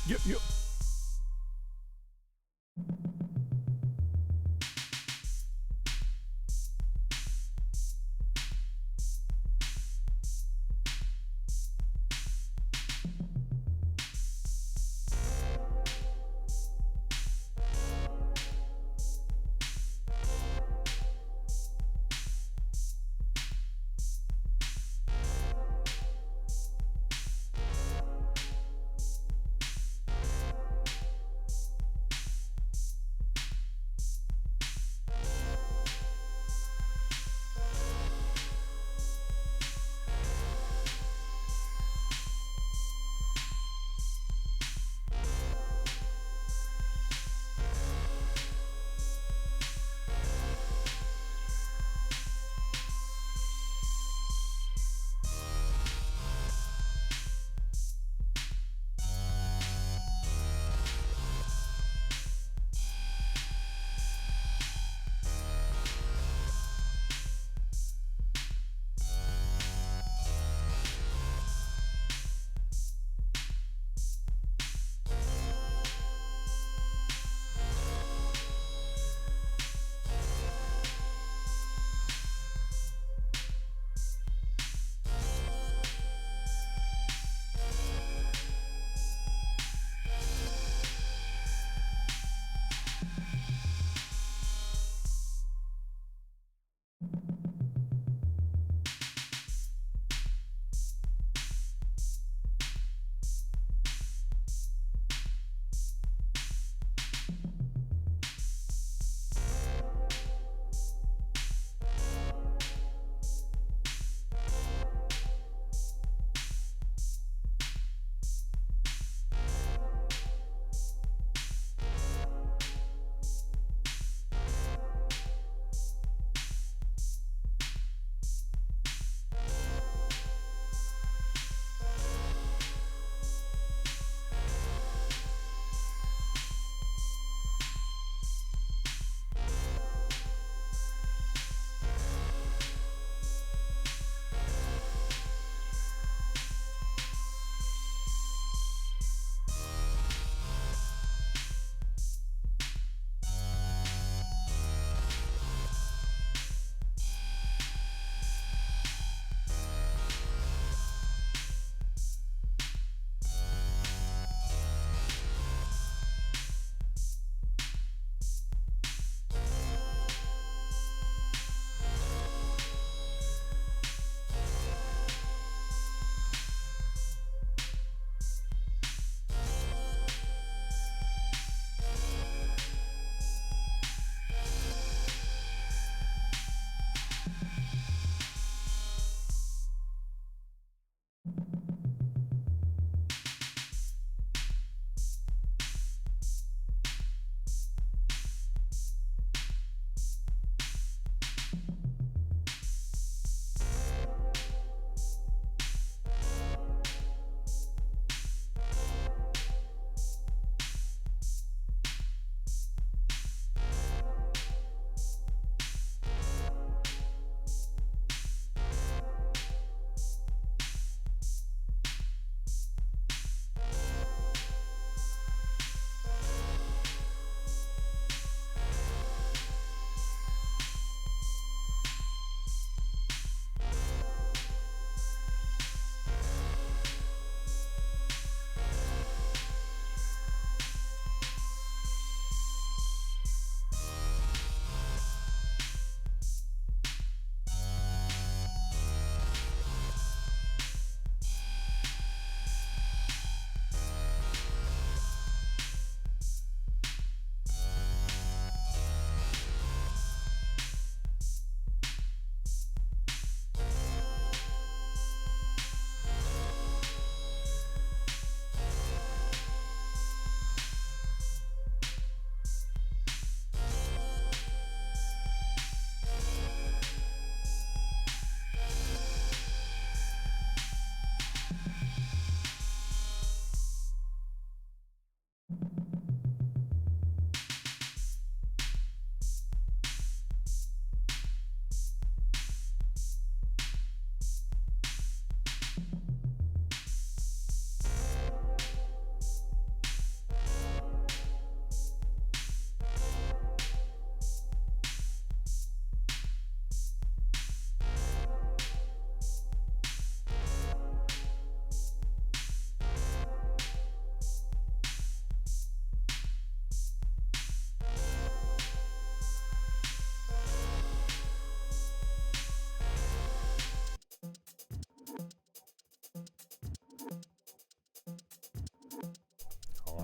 Yep, yep.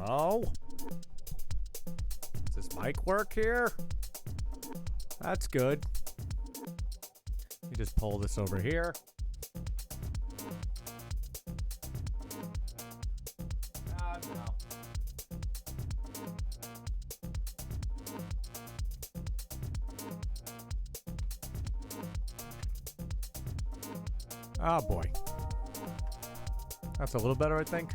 Hello? Does this mic work here? That's good. You just pull this over here. No. Oh boy. That's a little better, I think.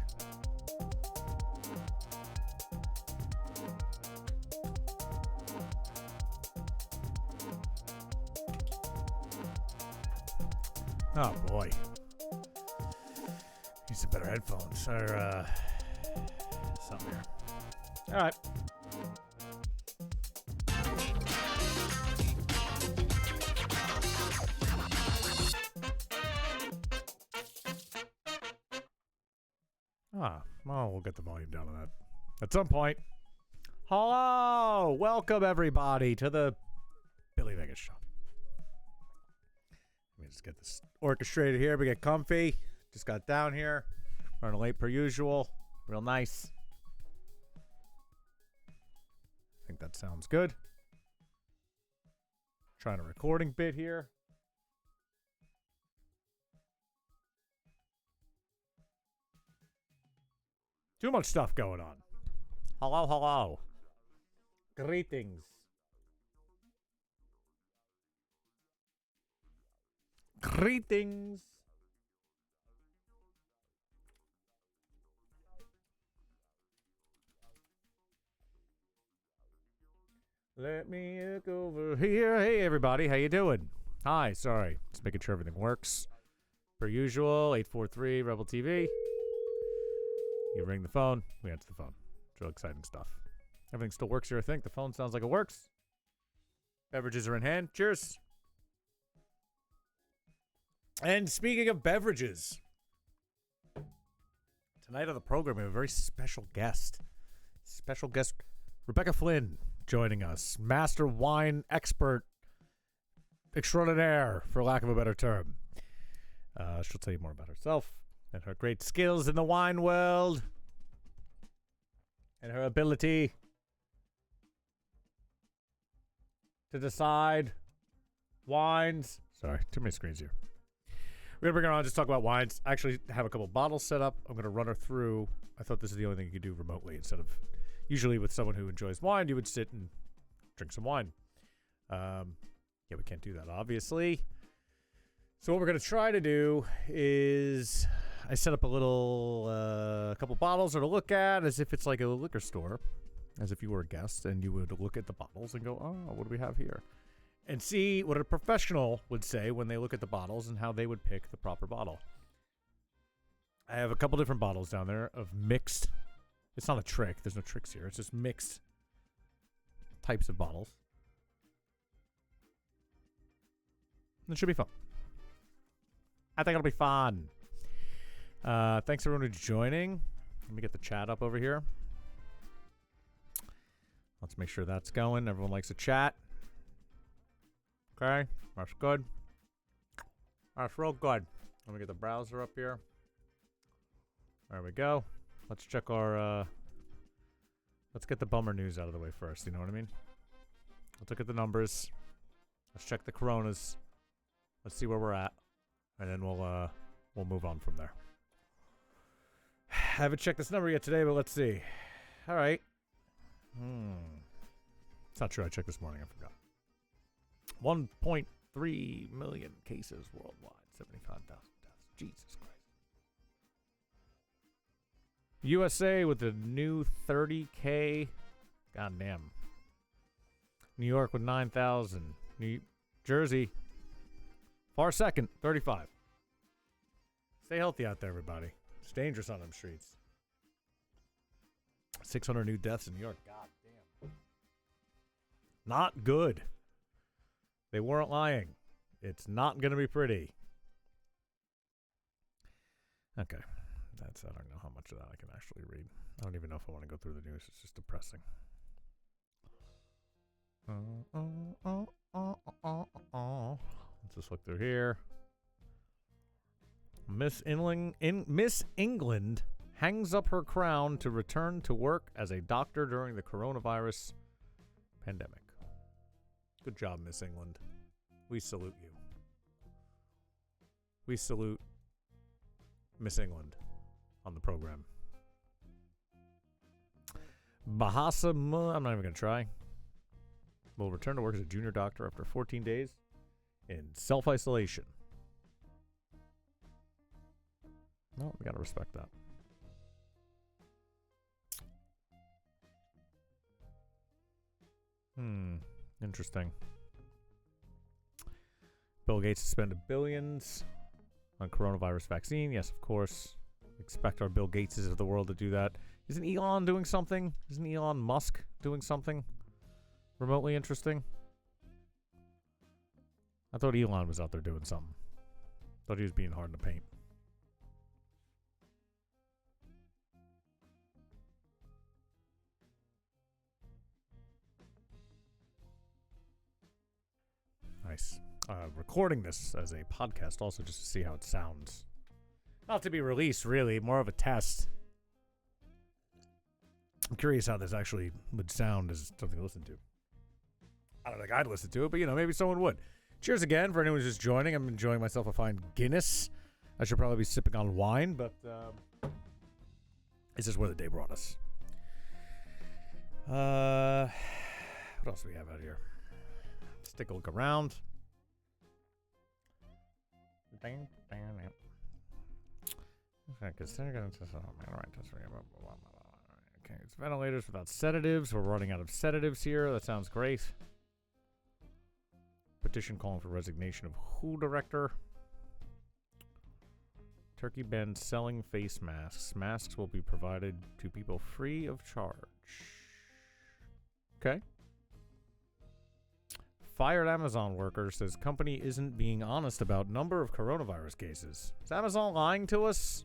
Oh boy. Need some better headphones or something here. All right. Well, we'll get the volume down on that at some point. Hello! Welcome, everybody, to the Billy Vegas Show. Let me just get this orchestrated here. We get comfy. Just got down here. Running late per usual. Real nice. I think that sounds good. Trying a recording bit here. Too much stuff going on. Hello, hello. Greetings. Greetings. Let me look over here. Hey, everybody. How you doing? Hi. Sorry. Just making sure everything works. Per usual, 843 Rebel TV. You ring the phone. We answer the phone. It's real exciting stuff. Everything still works here, I think. The phone sounds like it works. Beverages are in hand. Cheers. And speaking of beverages, tonight on the program, we have a very special guest. Special guest, Rebecca Flynn, joining us. Master wine expert extraordinaire, for lack of a better term. She'll tell you more about herself and her great skills in the wine world and her ability to decide wines. Sorry, too many screens here. We're going to bring her on, just talk about wines. I actually have a couple bottles set up. I'm going to run her through. I thought this is the only thing you could do remotely instead of usually with someone who enjoys wine, you would sit and drink some wine. Yeah, we can't do that, obviously. So what we're going to try to do is I set up a couple bottles to look at as if it's like a liquor store, as if you were a guest and you would look at the bottles and go, oh, what do we have here? And see what a professional would say when they look at the bottles and how they would pick the proper bottle. I have a couple different bottles down there of mixed. It's not a trick. There's no tricks here. It's just mixed types of bottles. It should be fun. I think it'll be fun. Thanks everyone who's joining. Let me get the chat up over here. Let's make sure that's going. Everyone likes to chat. Okay, that's good. That's real good. Let me get the browser up here. There we go. Let's check our, let's get the bummer news out of the way first, you know what I mean? Let's look at the numbers. Let's check the coronas. Let's see where we're at. And then we'll move on from there. Haven't checked this number yet today, but let's see. All right. It's not true. I checked this morning. I forgot. 1.3 million cases worldwide. 75,000 deaths. Jesus Christ. USA with the new 30K. Goddamn. New York with 9,000. New Jersey, far second, 35. Stay healthy out there, everybody. It's dangerous on them streets. 600 new deaths in New York. God damn. Not good. They weren't lying. It's not going to be pretty. Okay. I don't know how much of that I can actually read. I don't even know if I want to go through the news. It's just depressing. Let's just look through here. Miss England hangs up her crown to return to work as a doctor during the coronavirus pandemic. Good job, Miss England. We salute you. We salute Miss England on the program. Bahasa, I'm not even going to try. Will return to work as a junior doctor after 14 days in self-isolation. No, we got to respect that. Interesting. Bill Gates spent billions on coronavirus vaccine. Yes, of course. Expect our Bill Gateses of the world to do that. Isn't Elon doing something? Isn't Elon Musk doing something remotely interesting? I thought Elon was out there doing something. Thought he was being hard in the paint. Nice. Recording this as a podcast also just to see how it sounds. Not to be released, really. More of a test. I'm curious how this actually would sound as something to listen to. I don't think I'd listen to it, but, maybe someone would. Cheers again for anyone who's just joining. I'm enjoying myself a fine Guinness. I should probably be sipping on wine, but this is where the day brought us. What else do we have out here? Let's take a look around. Okay, it's ventilators without sedatives. We're running out of sedatives here. That sounds great. Petition calling for resignation of WHO director. Turkey bans selling face masks. Masks will be provided to people free of charge. Okay. Fired Amazon worker says company isn't being honest about number of coronavirus cases. Is Amazon lying to us?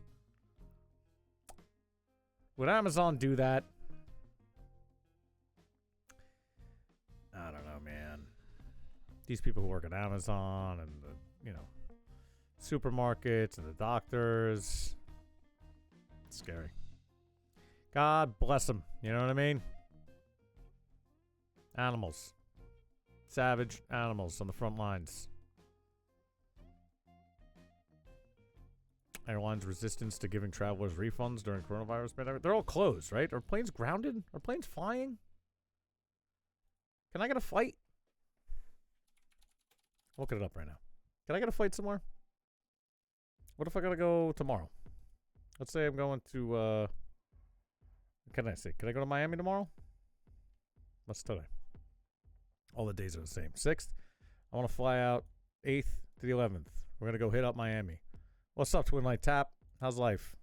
Would Amazon do that? I don't know, man. These people who work at Amazon and the, supermarkets and the doctors. It's scary. God bless them. You know what I mean? Animals. Savage animals on the front lines. Airlines' resistance to giving travelers refunds during coronavirus pandemic. They're all closed, right? Are planes grounded? Are planes flying? Can I get a flight? I'm looking it up right now. Can I get a flight somewhere? What if I gotta go tomorrow? Let's say I'm going to, what can I say? Can I go to Miami tomorrow? What's today? All the days are the same. 6th, I want to fly out 8th to the 11th. We're going to go hit up Miami. What's up, Twin Light Tap? How's life?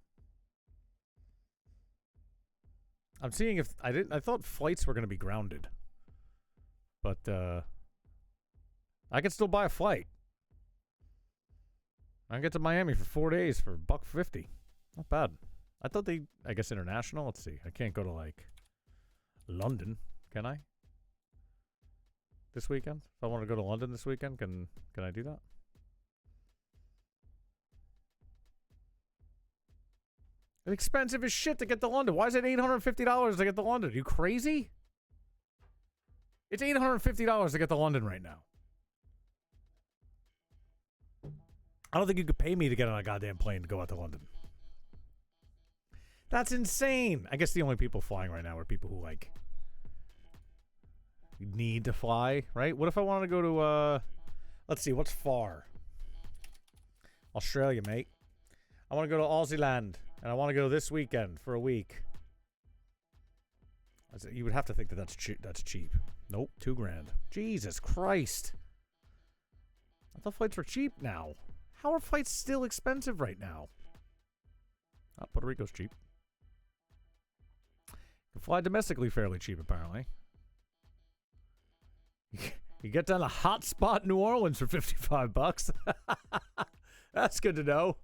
I'm seeing if I thought flights were going to be grounded. But I can still buy a flight. I can get to Miami for 4 days for $150. Not bad. I thought I guess international. Let's see. I can't go to London, can I? This weekend? If I want to go to London this weekend, can I do that? It's expensive as shit to get to London. Why is it $850 to get to London? Are you crazy? It's $850 to get to London right now. I don't think you could pay me to get on a goddamn plane to go out to London. That's insane. I guess the only people flying right now are people who need to fly, right? What if I wanted to go to let's see, what's far? Australia, mate. I want to go to Aussie land, and I want to go this weekend for a week. You would have to think that that's cheap. Nope, $2,000. Jesus Christ. I thought flights were cheap now. How are flights still expensive right now? Oh, Puerto Rico's cheap. You can fly domestically fairly cheap, apparently. You get down a hot spot in New Orleans for $55. That's good to know.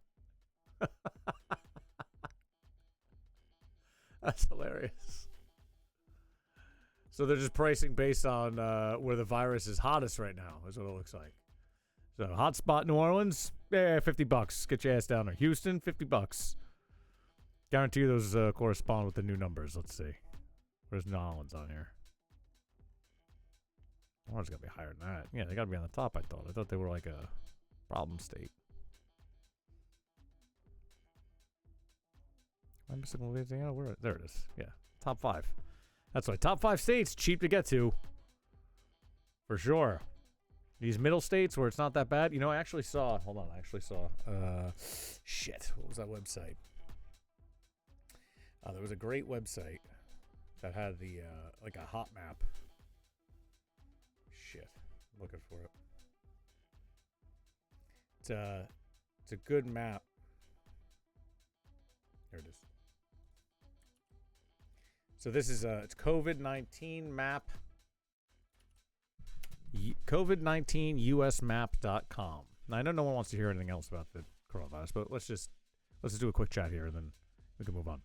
That's hilarious. So they're just pricing based on where the virus is hottest right now, is what it looks like. So hot spot New Orleans, $50. Get your ass down there. Houston, $50. Guarantee those correspond with the new numbers. Let's see. There's no islands on here. Oh, it's got to be higher than that. Yeah, they got to be on the top, I thought. I thought they were like a problem state. I'm missing Louisiana. Where? There it is. Yeah, top 5. That's right. Top 5 states, cheap to get to. For sure. These middle states where it's not that bad. You know, I actually saw. Hold on. I actually saw. Shit. What was that website? There was a great website that had the like a hot map. Shit. I'm looking for it. It's a good map. There it is. So this is it's COVID-19 map. COVID-19usmap.com. Now I know no one wants to hear anything else about the coronavirus, but let's just do a quick chat here and then we can move on.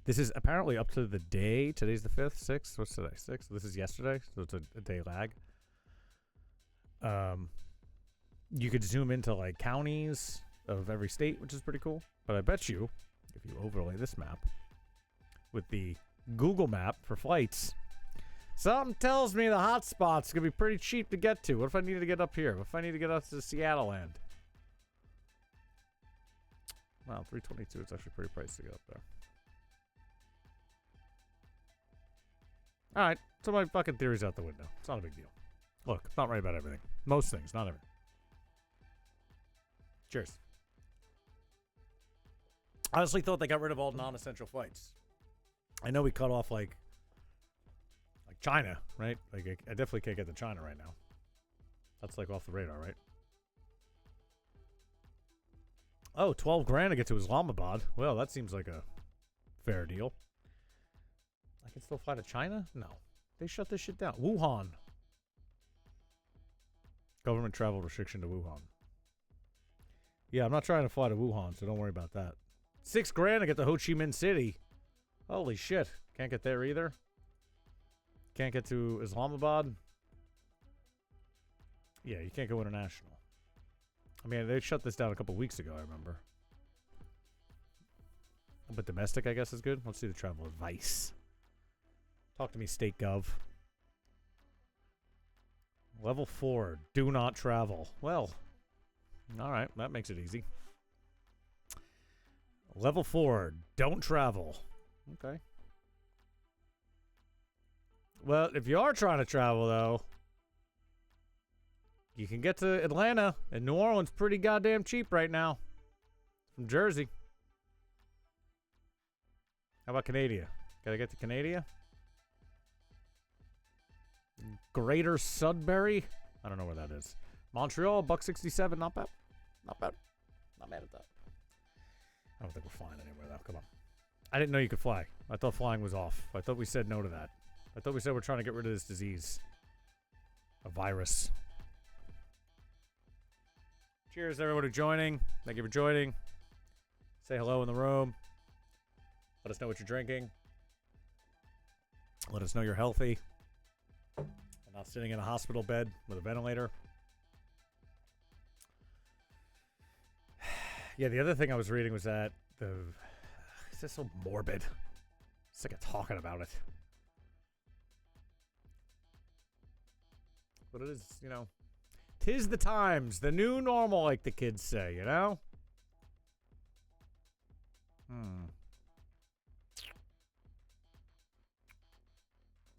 This is apparently up to the day. Today's the 5th, 6th. What's today? 6th. This is yesterday, so it's a day lag. You could zoom into like counties of every state, which is pretty cool. But I bet you, if you overlay this map with the Google map for flights, something tells me the hotspot's gonna be pretty cheap to get to. What if I need to get up here? What if I need to get up to Seattle land? Wow, 322. It's actually pretty pricey to get up there. All right, so my fucking theory's out the window. It's not a big deal. Look, I'm not right about everything. Most things, not everything. Cheers. I honestly thought they got rid of all non-essential flights. I know we cut off like China, right? Like I definitely can't get to China right now. That's like off the radar, right? Oh, 12 grand to get to Islamabad. Well, that seems like a fair deal. I can still fly to China? No. They shut this shit down. Wuhan. Government travel restriction to Wuhan. Yeah, I'm not trying to fly to Wuhan, so don't worry about that. 6 grand to get to Ho Chi Minh City. Holy shit. Can't get there either. Can't get to Islamabad. Yeah, you can't go international. I mean, they shut this down a couple weeks ago, I remember. But domestic, I guess, is good. Let's see the travel advice. Talk to me, State Gov. Level 4, do not travel. Well, all right, that makes it easy. Level 4, don't travel. Okay. Well, if you are trying to travel, though, you can get to Atlanta and New Orleans pretty goddamn cheap right now. From Jersey. How about Canada? Gotta get to Canada? Greater Sudbury? I don't know where that is. Montreal, $1.67. Not bad. Not bad. Not mad at that. I don't think we're flying anywhere, though. Come on. I didn't know you could fly. I thought flying was off. I thought we said no to that. I thought we said we're trying to get rid of this disease. A virus. Cheers to everyone who's joining. Thank you for joining. Say hello in the room. Let us know what you're drinking. Let us know you're healthy. And not sitting in a hospital bed with a ventilator. Yeah, the other thing I was reading was that it's just so morbid. Sick of talking about it. But it is, you know, 'tis the times, the new normal, like the kids say, you know?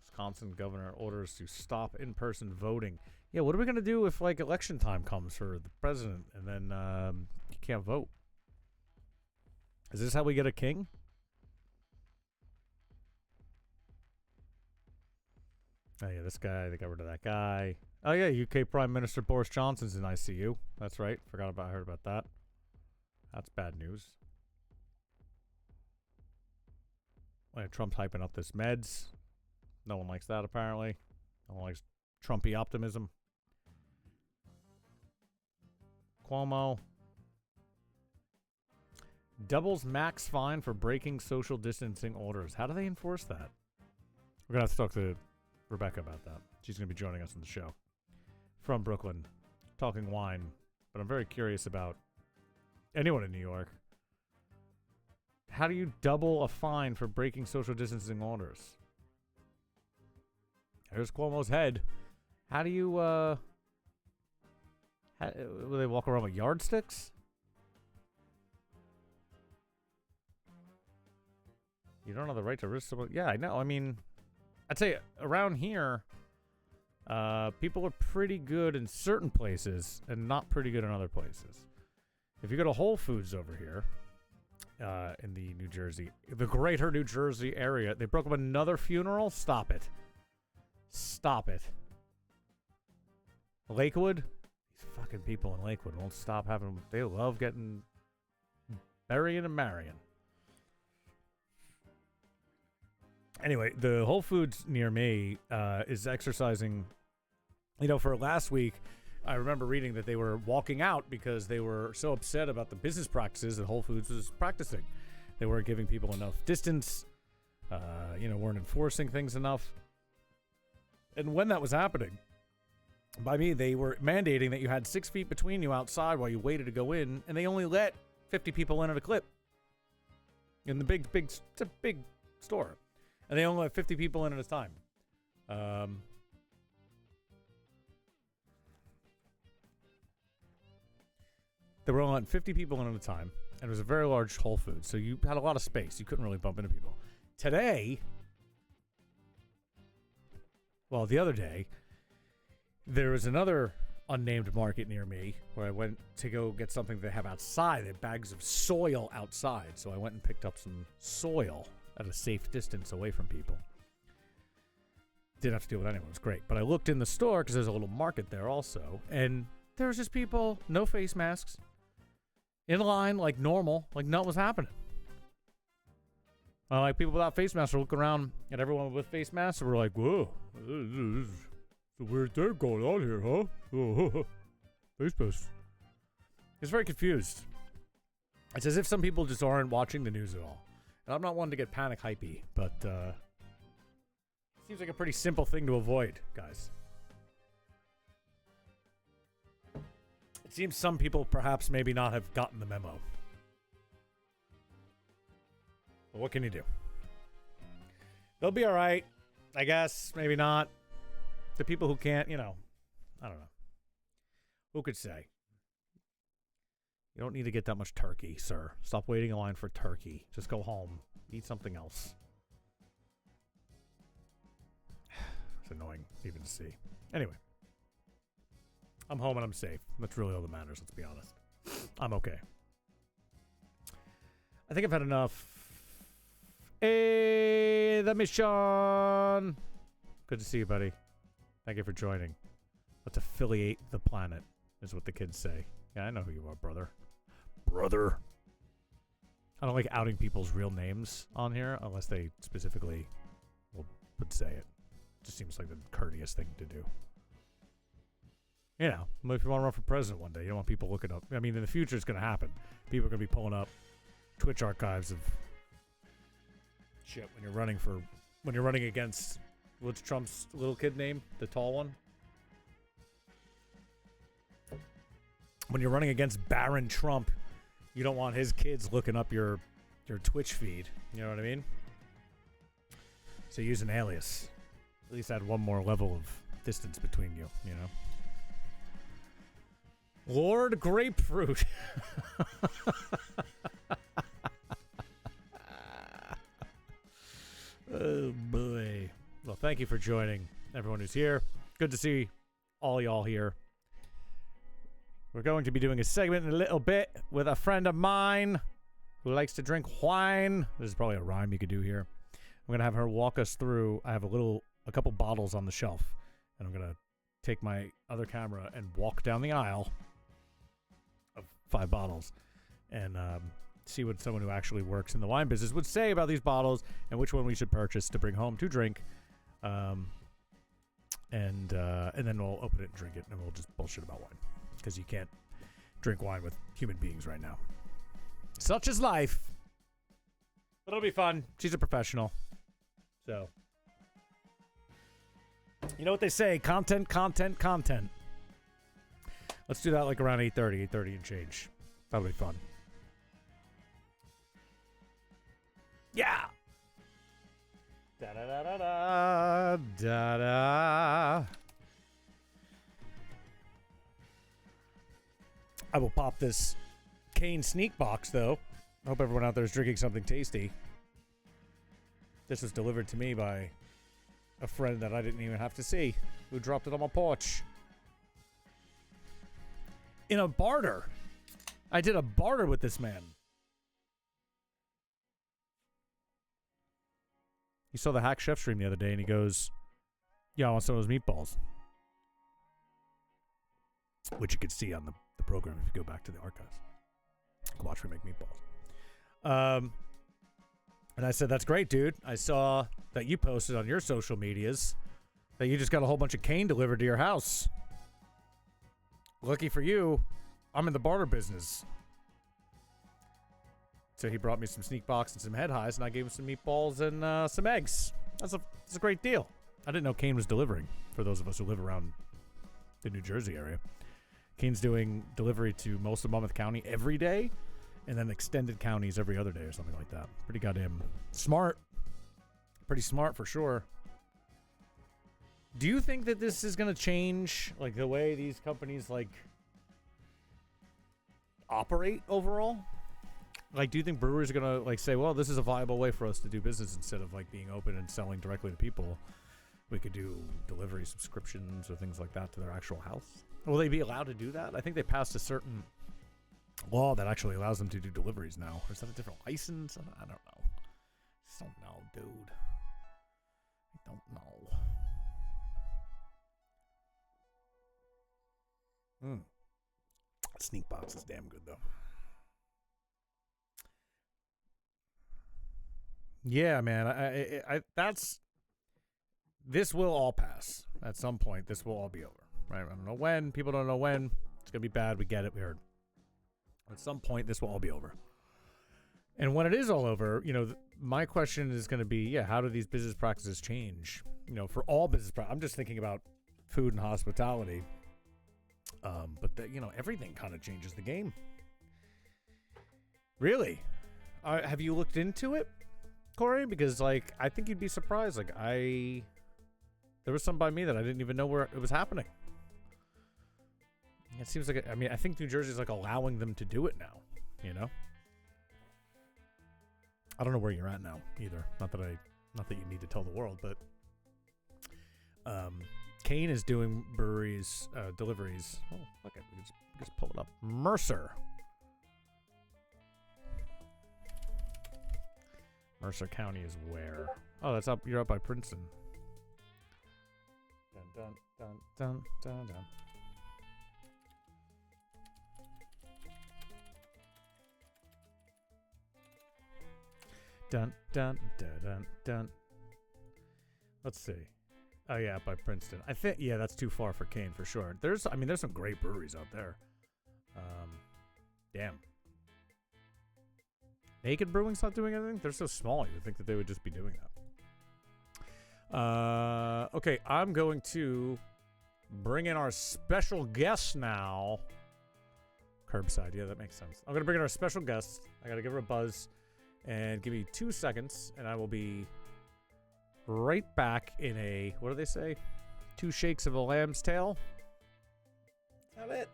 Wisconsin governor orders to stop in-person voting. Yeah, what are we going to do if, like, election time comes for the president and then you can't vote? Is this how we get a king? Oh, yeah, this guy, they got rid of that guy. Oh, yeah, UK Prime Minister Boris Johnson's in ICU. That's right. I heard about that. That's bad news. Oh, Trump's hyping up this meds. No one likes that, apparently. No one likes Trumpy optimism. Cuomo. Doubles max fine for breaking social distancing orders. How do they enforce that? We're going to have to talk to Rebecca about that. She's going to be joining us on the show. From Brooklyn. Talking wine. But I'm very curious about anyone in New York. How do you double a fine for breaking social distancing orders? There's Cuomo's head. How do you, will they walk around with yardsticks? You don't have the right to risk someone. Yeah, I know. I mean, I'd say around here, people are pretty good in certain places and not pretty good in other places. If you go to Whole Foods over here, in the the greater New Jersey area, they broke up another funeral. Stop it. Stop it. Lakewood? These fucking people in Lakewood won't stop having, they love getting, burying and marrying. Anyway, the Whole Foods near me is exercising, for last week, I remember reading that they were walking out because they were so upset about the business practices that Whole Foods was practicing. They weren't giving people enough distance, weren't enforcing things enough. And when that was happening, by me, they were mandating that you had 6 feet between you outside while you waited to go in, and they only let 50 people in at a clip. In the it's a big store. And they only let 50 people in at a time. They were only letting 50 people in at a time, and it was a very large Whole Foods, so you had a lot of space. You couldn't really bump into people. Today, the other day, there was another unnamed market near me where I went to go get something they have outside. They had bags of soil outside, so I went and picked up some soil at a safe distance away from people. Didn't have to deal with anyone. It was great. But I looked in the store because there's a little market there also, and there was just people, no face masks, in line like normal, like nothing was happening. Like people without face masks were looking around at everyone with face masks and were like, whoa, this is a weird thing going on here, huh? Face masks. He's very confused. It's as if some people just aren't watching the news at all. And I'm not one to get panic hypey, but it seems like a pretty simple thing to avoid, guys. It seems some people perhaps maybe not have gotten the memo. But what can you do? They'll be all right, I guess. Maybe not. The people who can't, I don't know. Who could say? You don't need to get that much turkey, sir. Stop waiting in line for turkey. Just go home. Eat something else. It's annoying even to see. Anyway. I'm home and I'm safe. That's really all that matters, let's be honest. I'm okay. I think I've had enough. Hey, the mission. Good to see you, buddy. Thank you for joining. Let's affiliate the planet, is what the kids say. Yeah, I know who you are, brother. Brother. I don't like outing people's real names on here unless they specifically would say it. Just seems like the courteous thing to do. If you want to run for president one day, you don't want people looking up. I mean, in the future, it's going to happen. People are going to be pulling up Twitch archives of shit when you're running against, what's Trump's little kid name? The tall one? When you're running against Baron Trump, you don't want his kids looking up your Twitch feed. You know what I mean? So use an alias. At least add one more level of distance between you, Lord Grapefruit. Oh, boy. Well, thank you for joining, everyone who's here. Good to see all y'all here. We're going to be doing a segment in a little bit with a friend of mine who likes to drink wine. This is probably a rhyme you could do here. I'm going to have her walk us through. I have a couple bottles on the shelf, and I'm going to take my other camera and walk down the aisle of 5 bottles and see what someone who actually works in the wine business would say about these bottles and which one we should purchase to bring home to drink. And then we'll open it and drink it, and we'll just bullshit about wine. Because you can't drink wine with human beings right now. Such is life. But it'll be fun. She's a professional. So. You know what they say. Content. Let's do that like around 8:30 and change. That'll be fun. Yeah. Da da da da da da da. I will pop this Kane sneak box though. I hope everyone out there is drinking something tasty. This was delivered to me by a friend that I didn't even have to see, who dropped it on my porch. In a barter. I did a barter with this man. He saw the Hack Chef stream the other day and he goes, yeah, I want some of those meatballs. Which you can see on the program if you go back to the archives. Watch me make meatballs. And I said, that's great, dude. I saw that you posted on your social medias that you just got a whole bunch of cane delivered to your house. Lucky for you, I'm in the barter business. So he brought me some sneak box and some head highs, and I gave him some meatballs and some eggs. That's a great deal. I didn't know Kane was delivering, for those of us who live around the New Jersey area. Kane's doing delivery to most of Monmouth County every day, and then extended counties every other day or something like that. Pretty goddamn smart. Pretty smart for sure. Do you think that this is going to change, like, the way these companies, like, operate overall? Like, do you think breweries are going to, like, say, well, this is a viable way for us to do business instead of, like, being open and selling directly to people? We could do delivery subscriptions or things like that to their actual house. Will they be allowed to do that? I think they passed a certain law that actually allows them to do deliveries now. Or is that a different license? I don't know. I just don't know, dude. I don't know. Sneak box is damn good, though. Yeah, man. I that's... This will all pass. At some point, this will all be over. Right? I don't know when. People don't know when. It's going to be bad. We get it. We heard. At some point, this will all be over. And when it is all over, you know, my question is going to be, yeah, how do these business practices change? You know, for all business practices. I'm just thinking about food and hospitality. But, you know, everything kind of changes the game. Really? Have you looked into it, Corey? Because, like, I think you'd be surprised. Like, there was some by me that I didn't even know where it was happening. It seems like, I mean, I think New Jersey's, like, allowing them to do it now, you know? I don't know where you're at now, either. Not that you need to tell the world, but Kane is doing breweries, deliveries. Oh, look at we just pull it up. Mercer County is where? Oh, that's up. You're up by Princeton. Dun dun dun dun dun dun. Dun dun dun dun dun. Let's see. Oh yeah, by Princeton. I think that's too far for Kane for sure. There's some great breweries out there. Damn. Naked Brewing's not doing anything? They're so small, you would think that they would just be doing that. Okay, I'm going to bring in our special guest now. Curbside, yeah, that makes sense. I'm going to bring in our special guest. I got to give her a buzz. And give me 2 seconds, and I will be right back in a, what do they say? 2 shakes of a lamb's tail? Is that it?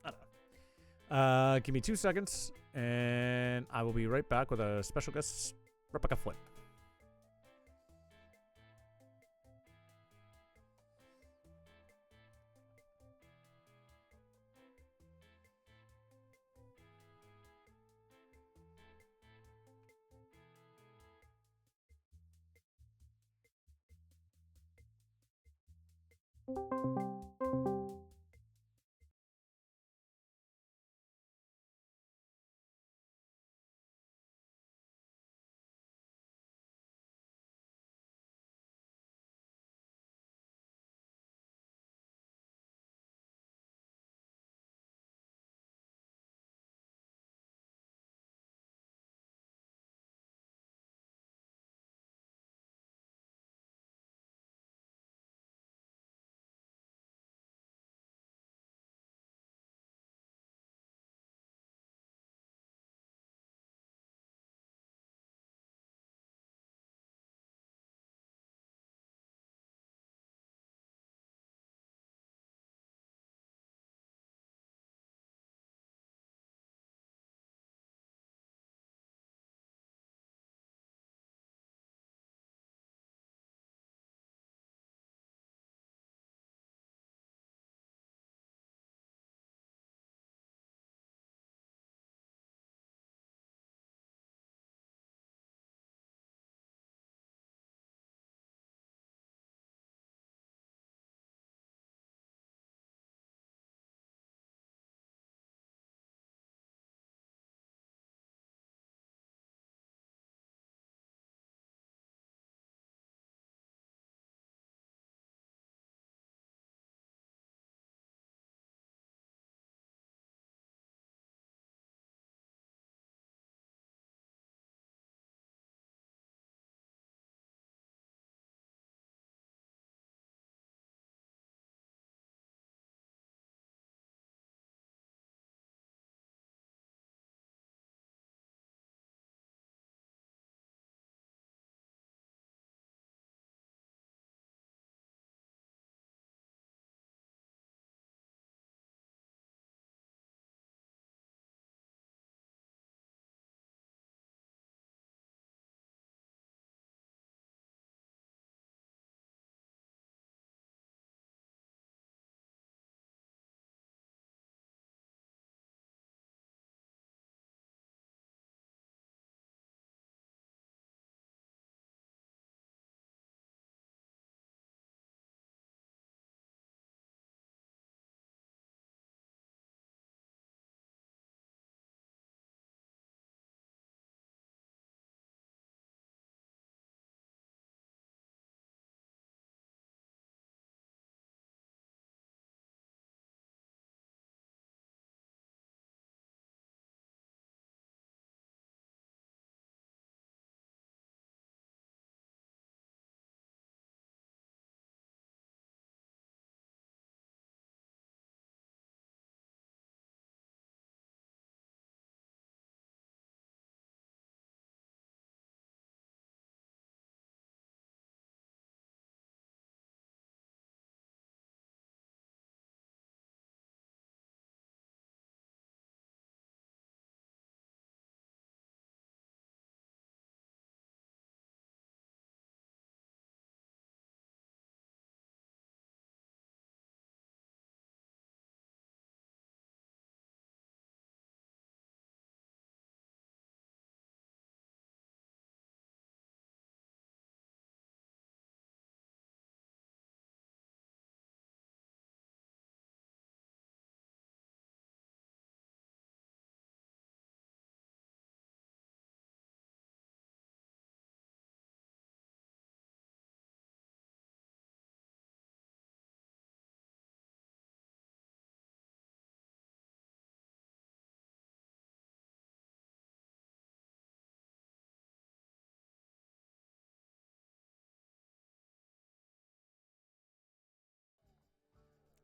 I don't know. Give me 2 seconds, and I will be right back with a special guest, Rebecca Flint.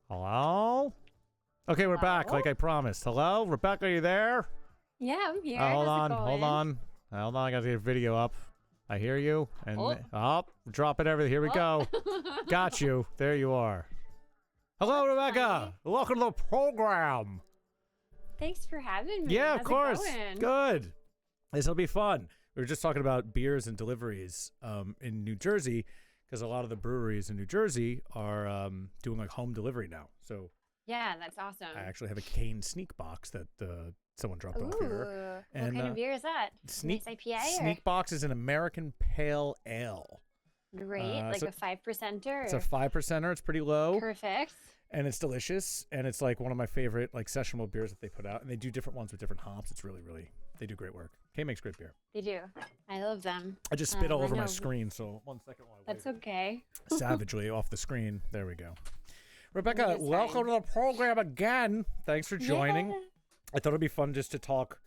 Hello? Okay, we're back, Hello? like I promised. Hello? Rebecca, are you there? Yeah, I'm here. Hold How's on, it hold going? on. Hold on, I gotta get a video up. I hear you. And Oh. dropping everything. Here we go. Got you. There you are. Hello, Rebecca. Welcome to the program. Thanks for having me. Yeah, How's of course. It going? Good. This will be fun. We were just talking about beers and deliveries in New Jersey because a lot of the breweries in New Jersey are doing like home delivery now. So Yeah, that's awesome. I actually have a cane sneak box that someone dropped off here. What And, kind of beer is that? Sneak Nice IPA Sneak box is an American Pale Ale. or? Great, like so a 5%er? It's a 5%er. It's pretty low. Perfect. And it's delicious, and it's like one of my favorite like sessionable beers that they put out, and they do different ones with different hops. It's really, really, they do great work. K makes great beer. They do. I love them. I just spit all I over my know. screen, so 1 second while I That's wave okay. it savagely off the screen. There we go. Rebecca, That is welcome to the program again. Thanks for joining. Yeah. I thought it'd be fun just to talk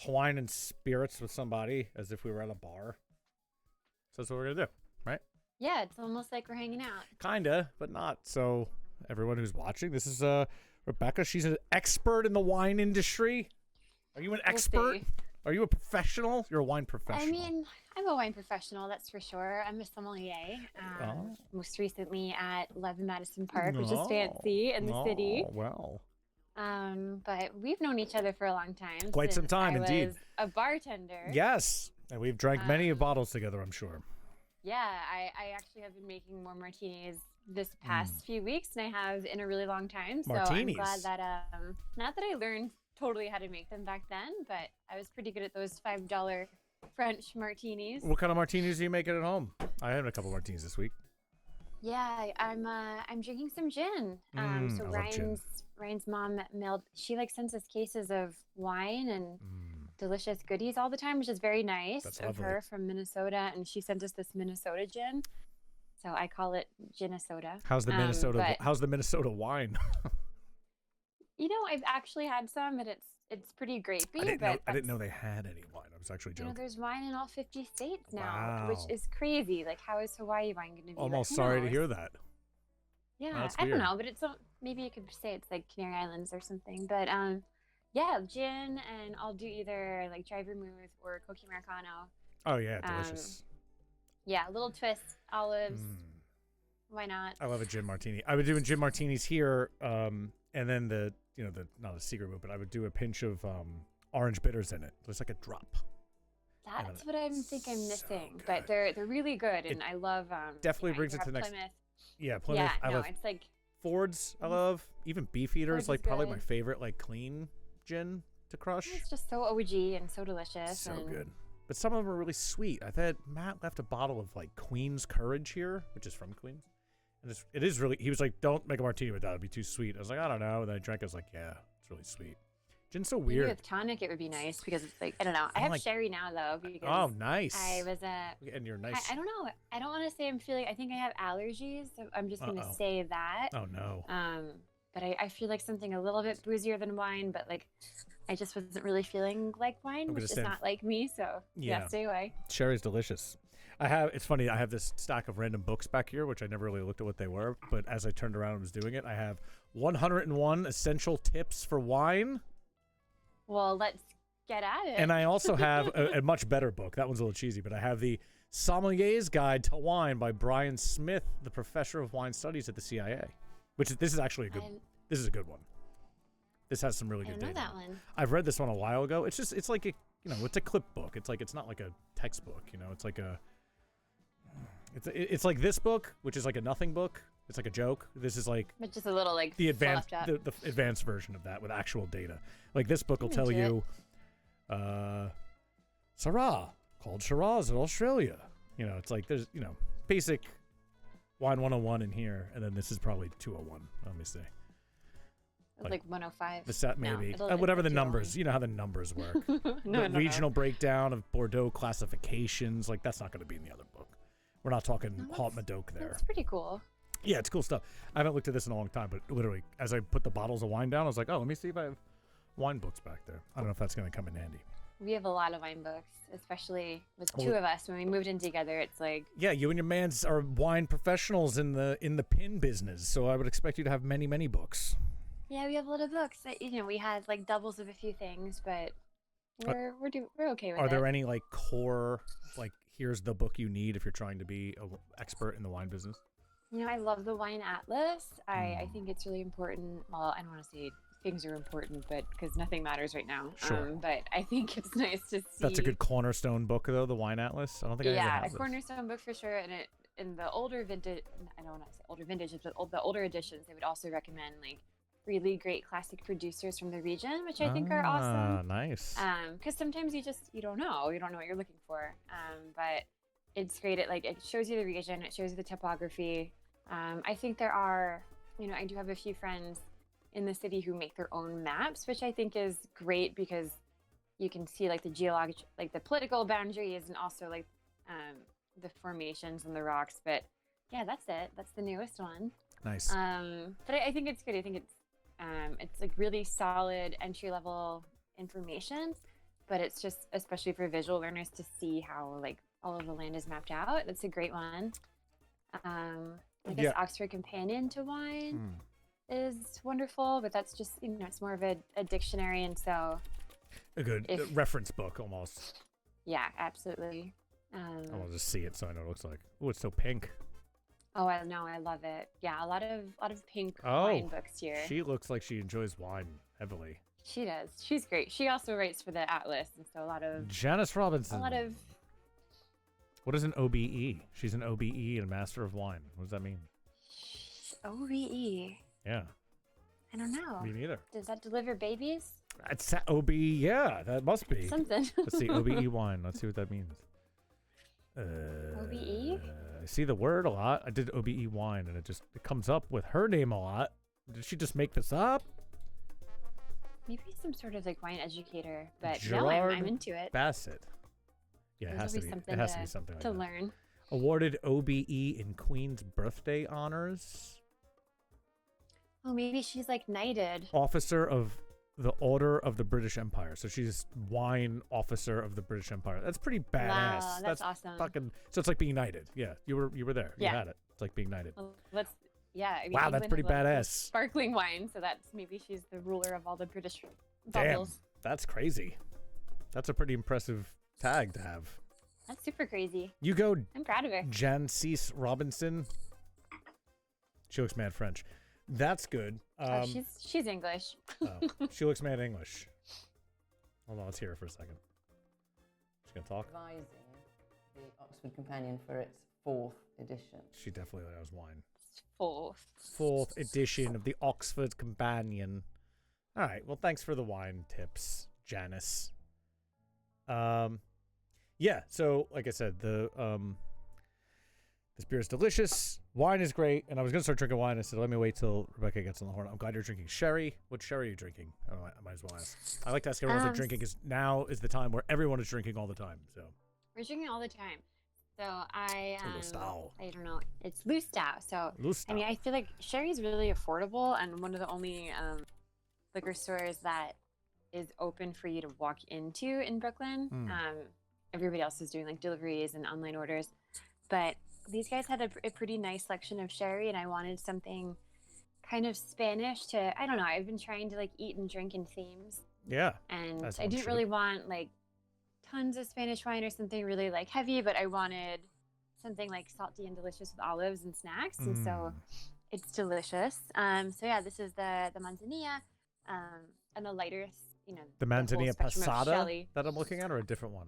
wine and spirits with somebody as if we were at a bar. So that's what we're gonna do, right? Yeah, it's almost like we're hanging out. Kinda, but not. So everyone who's watching, this is Rebecca. She's an expert in the wine industry. Are you an We'll expert? see. Are you a professional? You're a wine professional. I mean, I'm a wine professional, that's for sure. I'm a sommelier. Oh. Most recently at Love in Madison Park, which is Oh. fancy in the city. Well, But we've known each other for a long time. Quite some since time, I indeed. was a bartender. yes, and we've drank many bottles together, I'm sure. Yeah, I actually have been making more martinis this past few weeks than I have in a really long time. So Martinis. I'm glad that not that I learned totally how to make them back then, but I was pretty good at those $5 French martinis. What kind of martinis are you making at home? I had a couple martinis this week. Yeah, I'm drinking some gin. So I love gin. Ryan's mom mailed. She like sends us cases of wine and delicious goodies all the time, which is very nice That's of lovely. her from Minnesota. And she sent us this Minnesota gin, so I call it Ginnesota. How's the Minnesota? But, How's the Minnesota wine? I've actually had some, and it's pretty grapey. I didn't know they had any wine. I was actually joking. There's wine in all 50 states now, Wow. which is crazy. Like, how is Hawaii wine going to be? Almost Who sorry to knows? hear that. Yeah, That's I don't weird. know, but maybe you could say it's like Canary Islands or something. But yeah, gin, and I'll do either like dry vermouth or Coke Americano. Oh yeah, delicious. Yeah, a little twist, olives. Why not? I love a gin martini. I would do gin martinis here, and then the not a secret move, but I would do a pinch of orange bitters in it. Just like a drop. That's what I think I'm so missing. But they're really good, and I love. Definitely brings either it to the have next. Plymouth. Yeah, Plymouth. Yeah, I no, love it's like Fords. I love even Beefeater Fords is like is probably good. my favorite like clean gin to crush. it's just so OG and so delicious. So and good. But some of them are really sweet. I thought Matt left a bottle of like Queen's Courage here, which is from Queens. And it is really, he was like, don't make a martini with that. It'd be too sweet. I was like, I don't know. And then I drank it. I was like, yeah, it's really sweet. Gin's so maybe weird. with tonic, it would be nice because it's like I don't know. I I'm have like- sherry now though because Oh, nice. I was And you're nice. I don't know. I don't want to say I'm feeling. I think I have allergies, so I'm just gonna Uh-oh. say that. Oh, no. But I feel like something a little bit boozier than wine, but like I just wasn't really feeling like wine, I'm which gonna is say- not like me. So Yeah. stay away. Sherry's delicious. It's funny, I have this stack of random books back here, which I never really looked at what they were. But as I turned around and was doing it, I have 101 essential tips for wine. Well, let's get at it. And I also have a much better book. That one's a little cheesy, but I have the Sommelier's Guide to Wine by Brian Smith, the professor of wine studies at the CIA. This is actually a good. This is a good one. This has some really I good don't know data. that one. I've read this one a while ago. It's like a, it's a clip book. It's not like a textbook. It's like it's like this book, which is like a nothing book. It's like a joke. This is like But just a little like the advanced fluffed up. the advanced version of that with actual data. Like this book will I'm tell into you Syrah called Shiraz in Australia. It's like there's basic wine 101 in here, and then this is probably 201. Let me see. like 105. The set maybe it'll whatever the be numbers. You know how the numbers work. No, The regional breakdown of Bordeaux classifications, like that's not going to be in the other book. We're not talking Halt Medoc there. That's pretty cool. Yeah, it's cool stuff. I haven't looked at this in a long time, but literally, as I put the bottles of wine down, I was like, oh, let me see if I have wine books back there. I don't know if that's going to come in handy. We have a lot of wine books, especially with Oh. two of us. When we moved in together, it's like, Yeah, you and your mans are wine professionals in the pin business, so I would expect you to have many, many books. yeah, we have a lot of books. We had like doubles of a few things, but we're okay with Are it. there any like core like here's the book you need if you're trying to be an expert in the wine business? I love the Wine Atlas. I Mm. think it's really important. Well, I don't want to say things are important, but because nothing matters right now. Sure. But I think it's nice to see. That's a good cornerstone book though, the Wine Atlas. I don't think I ever Yeah, have a this. cornerstone book for sure. And in the older vintage, I don't want to say older vintages, but the older editions, they would also recommend like really great classic producers from the region, which I think are awesome. Nice. Because sometimes you don't know what you're looking for. But it's great. It shows you the region, it shows you the topography. I think there are, I do have a few friends in the city who make their own maps, which I think is great because you can see like the like the political boundaries and also like the formations and the rocks. But yeah, that's it. That's the newest one. Nice. But I think it's good. I think it's like really solid entry level information, but it's just especially for visual learners to see how like all of the land is mapped out. That's a great one. I guess Yeah. Oxford Companion to Wine Hmm. is wonderful, but that's just it's more of a dictionary, and so A good if- reference book almost. yeah, absolutely. I want to just see it so I know what it looks like. Oh, it's so pink. Oh, I know, I love it. Yeah, a lot of pink Oh, wine books here. She looks like she enjoys wine heavily. She does. She's great. She also writes for the Atlas, and so a lot Janice Robinson. of What is an OBE? She's an OBE and a Master of Wine. What does that mean? OBE. Yeah, I don't know. me neither. Does that deliver babies? It's OBE. Yeah, that must be. Something. Let's see, OBE wine. Let's see what that means. OBE? I see the word a lot. I did OBE wine, and it comes up with her name a lot. Did she just make this up? Maybe some sort of like wine educator, but no, I'm Gerard into it. Bassett. Yeah, it There's has to always be. something It has to be something like to that. learn. Awarded OBE in Queen's Birthday Honors. Oh, maybe she's like knighted. Officer of the Order of the British Empire. So she's wine officer of the British Empire. That's pretty badass. Wow, that's awesome. Fucking. So it's like being knighted. Yeah, you were there. You Yeah. had it. It's like being knighted. Well, let's. Yeah. I mean, Wow, that's England pretty has lots of badass. Sparkling wine, so that's maybe she's the ruler of all the British Damn, bubbles. that's crazy. That's a pretty impressive tag to have. That's super crazy. You go, I'm proud of her. Jancis Robinson. She looks mad French. That's good. Oh, she's English. She looks mad English. Hold on, let's hear her for a second. She's gonna talk. Revising the Oxford Companion for its 4th edition. She definitely knows wine. Fourth. 4th edition of the Oxford Companion. All right. Well, thanks for the wine tips, Janice. Yeah. So, like I said, this beer is delicious. Wine is great, and I was gonna start drinking wine. I said, let me wait till Rebecca gets on the horn. I'm glad you're drinking sherry. What sherry are you drinking? I might as well ask. I like to ask everyone what they're drinking because now is the time where everyone is drinking all the time. So. We're drinking all the time. So I Lustau. I don't know. It's Lustau. So Lustau. I mean, I feel like sherry is really affordable, and one of the only liquor stores that is open for you to walk into in Brooklyn. Everybody else is doing like deliveries and online orders, but these guys had a pretty nice selection of sherry, and I wanted something kind of Spanish to. I don't know. I've been trying to like eat and drink in themes, Yeah. and As I one didn't should. really want like tons of Spanish wine or something really like heavy, but I wanted something like salty and delicious with olives and snacks, and so it's delicious. So yeah, this is the Manzanilla, and the lighter, The whole Manzanilla spectrum of Passata Shelly. that I'm looking at, or a different one?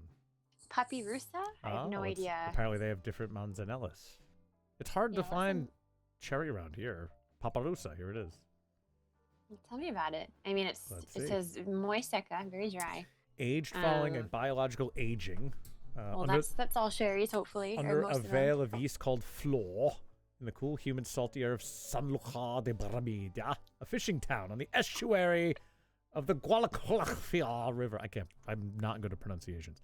Papi Rusa? I have no it's- idea. Apparently, they have different Manzanellas. It's hard to Yeah, find cherry around here. Paparusa, here it is. Tell me about it. I mean, Let's it see. says muy seca, very dry. Aged following a Um, biological aging. Well, under that's all sherries, hopefully, or under most a of them. veil of yeast called flor in the cool, humid, salty air of San Lucar de Barrameda, a fishing town on the estuary of the Guadalquivir River. I'm not good at pronunciations.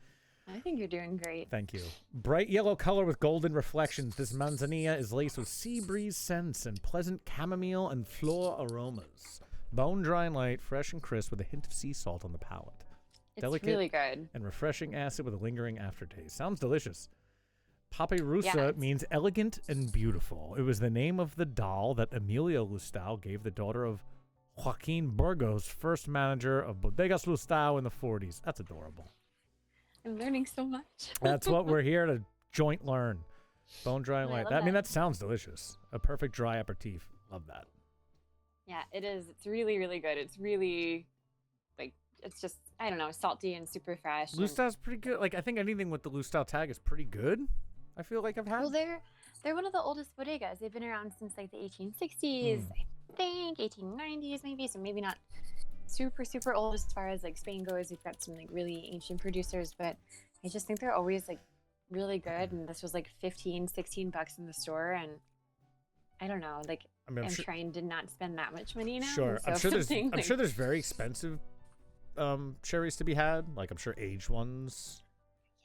I think you're doing great. Thank you. Bright yellow color with golden reflections. This Manzanilla is laced with sea breeze scents and pleasant chamomile and flora aromas. Bone dry and light, fresh and crisp with a hint of sea salt on the palate. It's delicate really good. and refreshing acid with a lingering aftertaste. Sounds delicious. Pape Rusa Yeah, means elegant and beautiful. It was the name of the doll that Emilio Lustau gave the daughter of Joaquin Burgos, first manager of Bodegas Lustau in the 40s. That's adorable. I'm learning so much. That's what we're here to joint learn. Bone dry and I light. love I mean, that. that sounds delicious. A perfect dry aperitif. Love that. Yeah, it is. It's really, really good. It's really, like, it's just, I don't know, salty and super fresh. and- Lustau's pretty good. Like, I think anything with the Lustau tag is pretty good. I feel like I've had. Well, they're one of the oldest bodegas. They've been around since like the 1860s, I think, 1890s maybe. So maybe not super, super old as far as like Spain goes. We've got some like really ancient producers, but I just think they're always like really good. And this was like 15, 16 bucks in the store. And I don't know, like I mean, I'm sure, trying to not spend that much money now. sure. and so I'm sure there's. something, I'm like- sure there's very expensive cherries to be had. Like, I'm sure aged ones.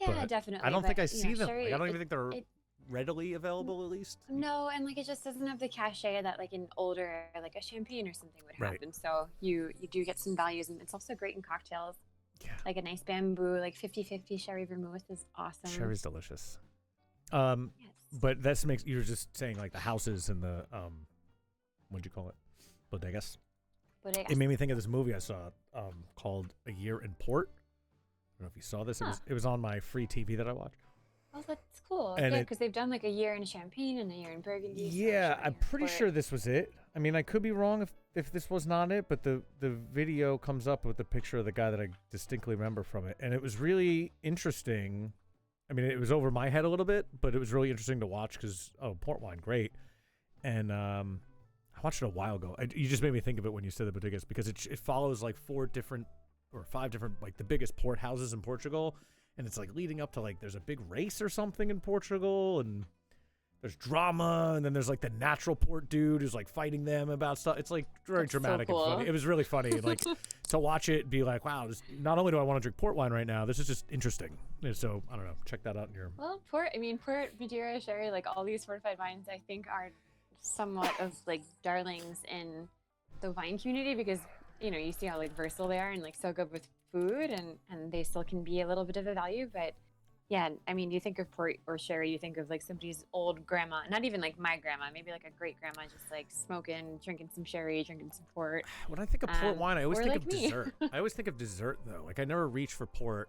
Yeah, but definitely. I don't think but, I you see know, them. sherry, Like, I don't it- even think they're it- readily available. At least. No, and like it just doesn't have the cachet that like an older like a champagne or something would have. Right. And so you do get some values, and it's also great in cocktails. Yeah. Like a nice bamboo, like 50-50 sherry vermouth is awesome. Sherry's delicious. Yes. But this makes you're just saying like the houses and the what'd you call it? Bodegas. But It made me think of this movie I saw called A Year in Port. I don't know if you saw this. Huh. It was on my free TV that I watched. oh, that's cool. and Yeah, it- because they've done like a year in Champagne and a year in Burgundy. so Yeah, sure, I'm yeah, pretty Port. sure this was it. I mean, I could be wrong if this was not it, but the video comes up with the picture of the guy that I distinctly remember from it, and it was really interesting. I mean, it was over my head a little bit, but it was really interesting to watch because port wine, great. And I watched it a while ago. You just made me think of it when you said the bodegas because it follows like 4 different or 5 different like the biggest port houses in Portugal, and it's like leading up to like there's a big race or something in Portugal, and there's drama, and then there's like the natural port dude who's like fighting them about stuff. It's like very That's so dramatic and cool. funny. It was really funny. Like to watch it, be like, wow, not only do I want to drink port wine right now, this is just interesting. And so I don't know, check that out in your. Well, Port Madeira, sherry, like all these fortified wines, I think are somewhat of like darlings in the wine community because you know you see how like versatile they are and like so good with food and they still can be a little bit of a value, but yeah, I mean, you think of port or sherry, you think of like somebody's old grandma, not even like my grandma, maybe like a great grandma, just like smoking, drinking some sherry, drinking some port. When I think of port wine, I always or think like of me. dessert. I always think of dessert though. Like I never reach for port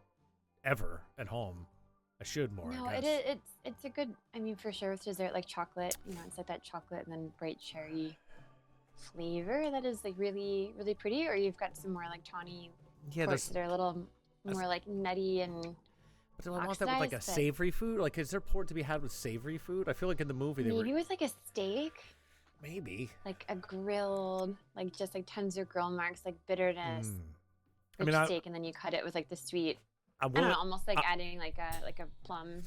ever at home. I should more. No, I it guess. is. It's a good. I mean, for sure with dessert, like chocolate. You know, it's like that chocolate and then bright cherry flavor that is like really, really pretty. Or you've got some more like tawny Yeah, ports there's. that are a little that's- more like nutty and But do I want that with like a oxidized, but- savory food? Like, is there port to be had with savory food? I feel like in the movie they maybe were with like a steak, maybe. like a grilled, like just like tons of grill marks, like bitterness, Mm. like mean, I- steak, and then you cut it with like the sweet. I'm I don't willing, know, almost like adding like a plum.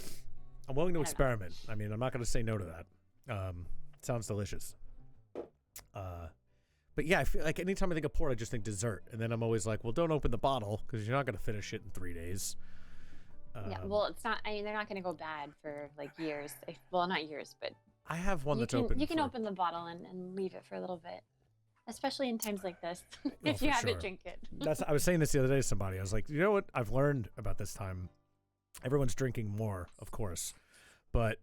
I'm willing to I don't know. experiment. I mean, I'm not going to say no to that. Sounds delicious. But yeah, I feel like anytime I think of port, I just think dessert, and then I'm always like, well, don't open the bottle because you're not going to finish it in 3 days. Yeah, Um, well, it's not. I mean, they're not going to go bad for like years. Well, not years, but I have one you that's can open. you can for- open the bottle and leave it for a little bit, especially in times like this. if for you have sure. it, drink it. I was saying this the other day to somebody. I was like, you know what I've learned about this time? Everyone's drinking more, of course, but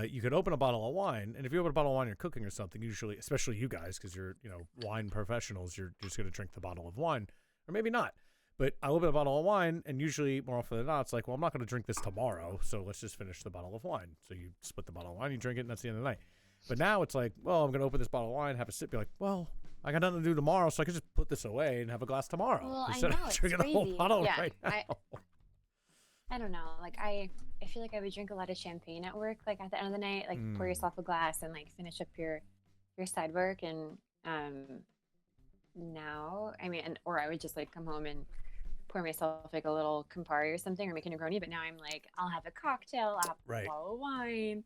you could open a bottle of wine, and if you open a bottle of wine, you're cooking or something. Usually, especially you guys, because you're wine professionals, you're just going to drink the bottle of wine, or maybe not. But I open a bottle of wine, and usually, more often than not, it's like, well, I'm not going to drink this tomorrow, so let's just finish the bottle of wine. So you split the bottle of wine, you drink it, and that's the end of the night. But now it's like, well, I'm going to open this bottle of wine, have a sip, be like, well, I got nothing to do tomorrow, so I could just put this away and have a glass tomorrow Well, I instead know, of it's drinking the whole crazy. bottle Yeah, right now. I don't know. Like I feel like I would drink a lot of champagne at work. Like at the end of the night, like pour Mm. yourself a glass and like finish up your side work. And now, I mean, or I would just like come home and pour myself like a little Campari or something, or make a Negroni. But now I'm like, I'll have a cocktail, I'll have Right. a bottle of wine.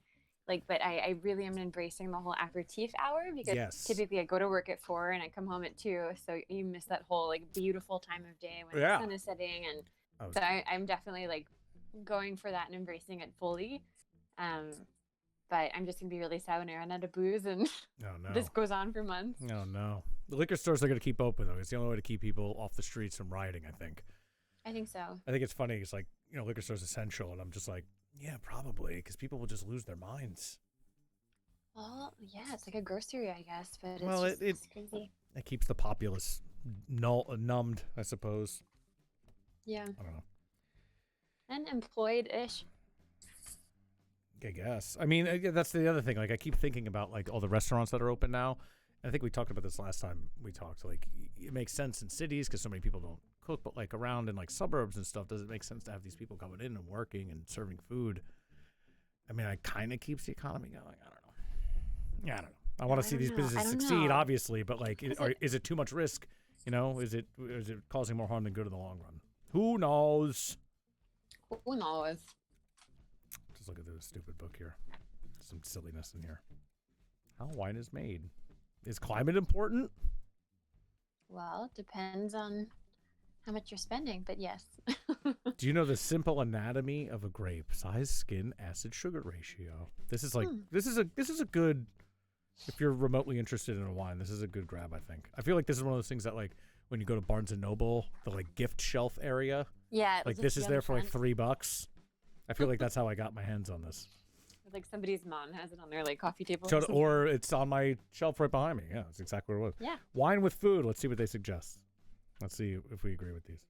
Like, but I really am embracing the whole aperitif hour because Yes. typically I go to work at 4 and I come home at 2. So you miss that whole like beautiful time of day when Yeah. the sun is setting. And I was- so I'm definitely like going for that and embracing it fully. But I'm just gonna be really sad when I run out of booze and Oh, no. this goes on for months. No, no. The liquor stores are going to keep open, though. It's the only way to keep people off the streets from rioting, I think. I think so. I think it's funny. It's like, liquor store's essential, and I'm just like, yeah, probably, because people will just lose their minds. Well, yeah, it's like a grocery, I guess, but it's Well, it's crazy. It keeps the populace numbed, I suppose. Yeah. I don't know. And employed-ish. I guess. I mean, that's the other thing. Like, I keep thinking about like all the restaurants that are open now. I think we talked about this last time we talked. Like, it makes sense in cities because so many people don't cook, but like around in like suburbs and stuff, does it make sense to have these people coming in and working and serving food? I mean, it kind of keeps the economy going. I don't know. Yeah, I don't know. I want to see these businesses succeed, obviously, but like, is it too much risk? Is it causing more harm than good in the long run? Who knows? Who knows? Just look at this stupid book here. Some silliness in here. How wine is made. Is climate important? Well, depends on how much you're spending, but yes. Do you know the simple anatomy of a grape? Size, skin, acid, sugar ratio. This is like this is a good. If you're remotely interested in a wine, this is a good grab. I think. I feel like this is one of those things that like when you go to Barnes and Noble, the like gift shelf area. Yeah. Like this is there for like $3. I feel like that's how I got my hands on this. Like somebody's mom has it on their like coffee table. Or it's on my shelf right behind me. Yeah, that's exactly what it was. Yeah. Wine with food. Let's see what they suggest. Let's see if we agree with these.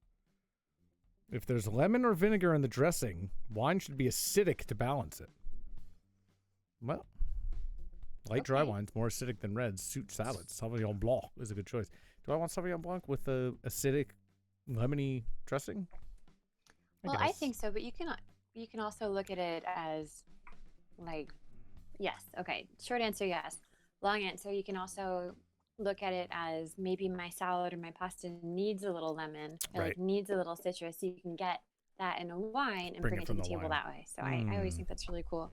If there's lemon or vinegar in the dressing, wine should be acidic to balance it. Well, light dry wines more acidic than reds suit salads. Sauvignon Blanc is a good choice. Do I want Sauvignon Blanc with a acidic, lemony dressing? I think so, but you can also look at it as like, yes, okay. Short answer, yes. Long answer, you can also look at it as maybe my salad or my pasta needs a little lemon, or like needs a little citrus. So you can get that in a wine and bring it to the table that way. So I always think that's really cool.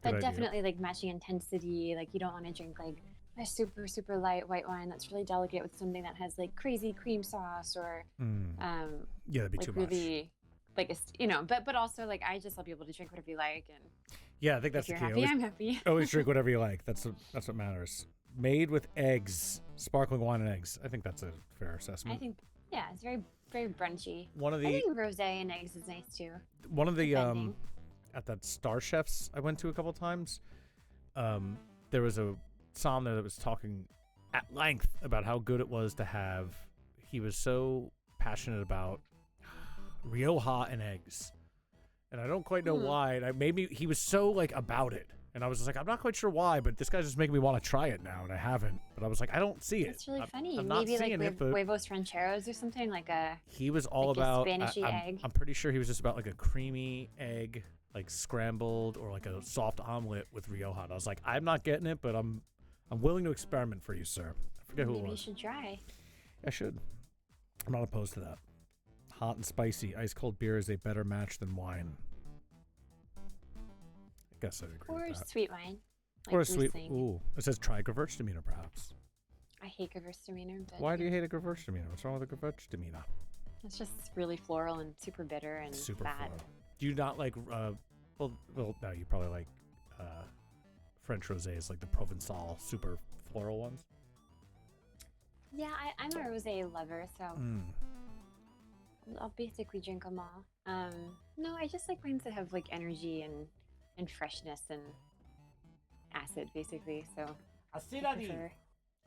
But definitely like matching intensity. Like you don't want to drink like a super, super light white wine that's really delicate with something that has like crazy cream sauce or yeah, that'd be like too really much. Like but also like I just love people to drink whatever you like, and yeah, I think that's if the you're key. happy, I'm happy. Always drink whatever you like. That's what matters. Made with eggs, sparkling wine and eggs. I think that's a fair assessment. I think it's very, very brunchy. I think rosé and eggs is nice too. One of the at that Star Chefs I went to a couple times, there was a somm there that was talking at length about how good it was to have. He was so passionate about Rioja and eggs, and I don't quite know why. And maybe he was so like about it, and I was just like, I'm not quite sure why, but this guy's just making me want to try it now, and I haven't. But I was like, I don't see it. It's really funny. I'm Maybe like it, huevos rancheros or something like a. He was all like about a Spanishy egg. I'm pretty sure he was just about like a creamy egg, like scrambled or like a soft omelet with Rioja. And I was like, I'm not getting it, but I'm willing to experiment for you, sir. I forget who it was. Maybe you should try. I should. I'm not opposed to that. Hot and spicy, ice cold beer is a better match than wine. I guess I'd agree Or with that. sweet wine. Like Or a sweet. Riesling. Ooh, it says try Gewürztraminer, perhaps. I hate Gewürztraminer. But Why do you hate a Gewürztraminer? What's wrong with a Gewürztraminer? It's just really floral and super bitter and Super bad. floral. Do you not like? Well, no, you probably like French rosés, like the Provençal super floral ones. Yeah, I'm a rosé lover, so I'll basically drink them all. No, I just like wines that have like energy and freshness and acid, basically. So Acidity.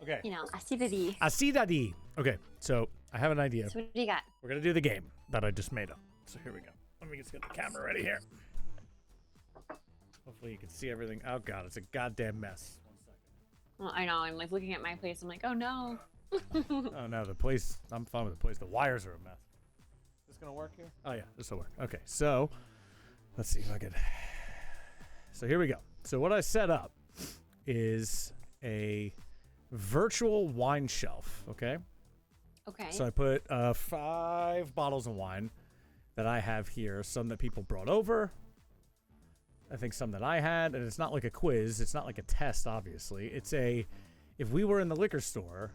Okay. acidity. Acidity. Okay, so I have an idea. So what do you got? We're gonna do the game that I just made up. So here we go. Let me just get the camera ready here. Hopefully you can see everything. Oh god, it's a goddamn mess. 1 second. Well, I know. I'm like looking at my place. I'm like, oh no. Oh no, the place. I'm fine with the place. The wires are a mess. Is this gonna work here? Oh yeah, this will work. Okay, so let's see if I could. So here we go. So what I set up is a virtual wine shelf. Okay. Okay. So I put 5 bottles of wine that I have here. Some that people brought over. I think some that I had, and it's not like a quiz. It's not like a test, obviously. It's if we were in the liquor store,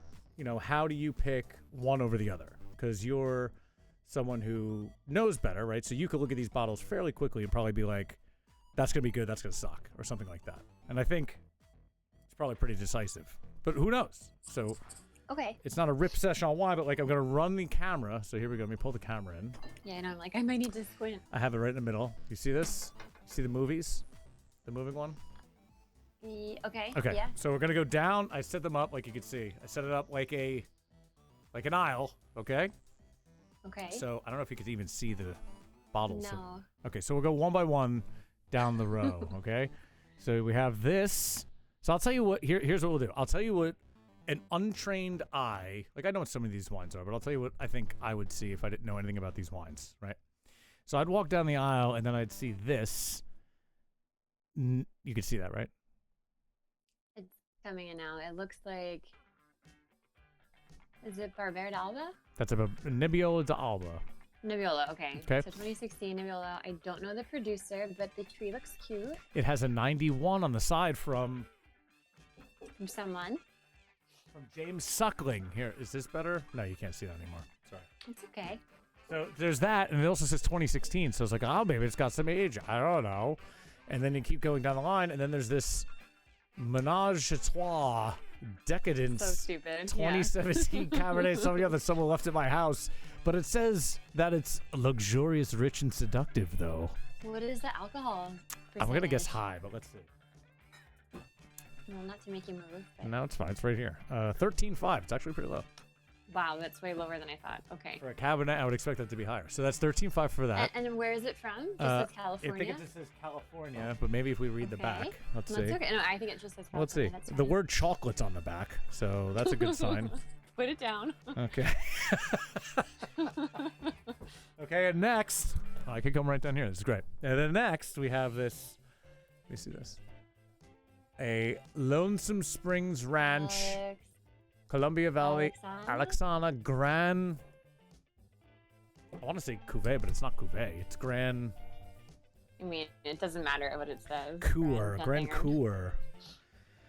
how do you pick one over the other? Because you're someone who knows better, right? So you could look at these bottles fairly quickly and probably be like, that's going to be good, that's going to suck, or something like that. And I think it's probably pretty decisive. But who knows? So Okay. It's not a rip session on wine, but like I'm gonna run the camera. So here we go. Let me pull the camera in. Yeah, and I'm like, I might need to squint. I have it right in the middle. You see this? You see the movies? The moving one? Okay. Okay. Yeah. So we're gonna go down. I set them up like you can see. I set it up like an aisle. Okay. Okay. So I don't know if you could even see the bottles. No. Okay. So we'll go one by one down the row. Okay. So we have this. So I'll tell you what. Here's what we'll do. I'll tell you what an untrained eye. Like I know what some of these wines are, but I'll tell you what I think I would see if I didn't know anything about these wines. Right. So I'd walk down the aisle and then I'd see this. You can see that, right? It's coming in now. It looks like. Is it Barbera d'Alba? That's a Nebbiolo d'Alba. Nebbiolo, okay. Okay. So 2016 Nebbiolo. I don't know the producer, but the tree looks cute. It has a 91 on the side from Someone. James Suckling. Here, is this better? No, you can't see that anymore. Sorry. It's okay. So there's that, and it also says 2016. So it's like, oh, maybe it's got some age. I don't know. And then you keep going down the line, and then there's this Menage a Trois Decadence So stupid. 2017 Cabernet Sauvignon that someone left at my house. But it says that it's luxurious, rich, and seductive, though. Yeah. What is the alcohol I'm going to guess percentage? high, but let's see. Well, not to make you move. But... No, it's fine. It's right here. 13.5. It's actually pretty low. Wow, that's way lower than I thought. Okay. For a Cabernet, I would expect that to be higher. So that's 13.5 for that. And where is it from? Just I says California. think it just says California, but maybe if we read the back. Okay. Let's That's see. okay. No, I think it just says California. Let's see. That's The fine. word chocolate's on the back, so that's a good sign. Put it down. Okay. Okay, and next, I could come right down here. This is great. And then next, we have this. Let me see this. A Lonesome Springs Ranch, Columbia Valley, Alexana Gran. I want to say Cuvée, but it's not Cuvée. It's Gran I mean, it doesn't matter what it says. Coeur. Gran Coeur.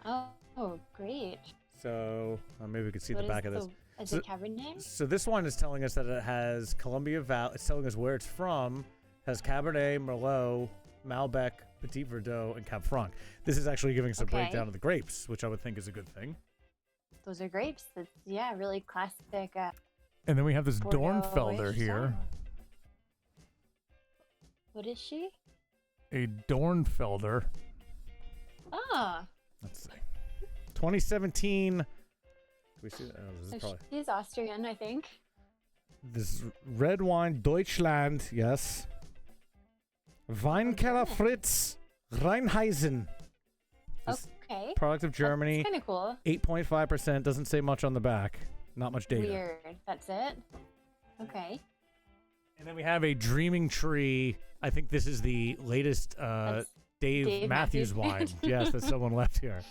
Oh, great. So maybe we could see What the is back of this. Is So- it Cabernet? So this one is telling us that it has Columbia Valley. It's telling us where it's from. Has Cabernet, Merlot, Malbec, Petit Verdot, and Cab Franc. This is actually giving us a Okay. breakdown of the grapes, which I would think is a good thing. Those are grapes. That's, yeah, really classic. And then we have this Bordeaux-ish Dornfelder here. style. What is she? A Dornfelder. Ah, Let's see. 2017. Can we see that? Oh, this so is probably she's Austrian, I think. this red wine, Deutschland. Yes. Weinkeller Fritz Rheinheisen. This Okay. product of Germany. Kind of cool. 8.5%. Doesn't say much on the back. Not much data. Weird. That's it. Okay. And then we have a Dreaming Tree. I think this is the latest That's Dave Dave Matthews Matthews. wine. Yes, that someone left here.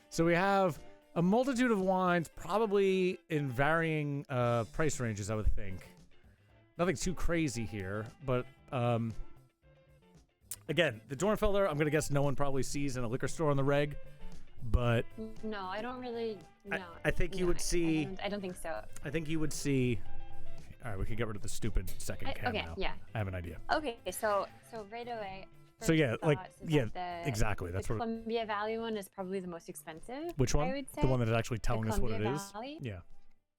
So we have a multitude of wines, probably in varying price ranges, I would think. Nothing too crazy here, but again, the Dornfelder, I'm going to guess no one probably sees in a liquor store on the reg, but No, I don't really. No. I think you No, would see. I don't think so. I think you would see. All right, we can get rid of the stupid second cam Okay. now. Yeah. I have an idea. Okay. So right away. So yeah, first like thoughts is yeah, that the, exactly. That's the what. Columbia Valley one is probably the most expensive. Which one? I would say. The one that is actually telling us what it Columbia is. Valley? Yeah.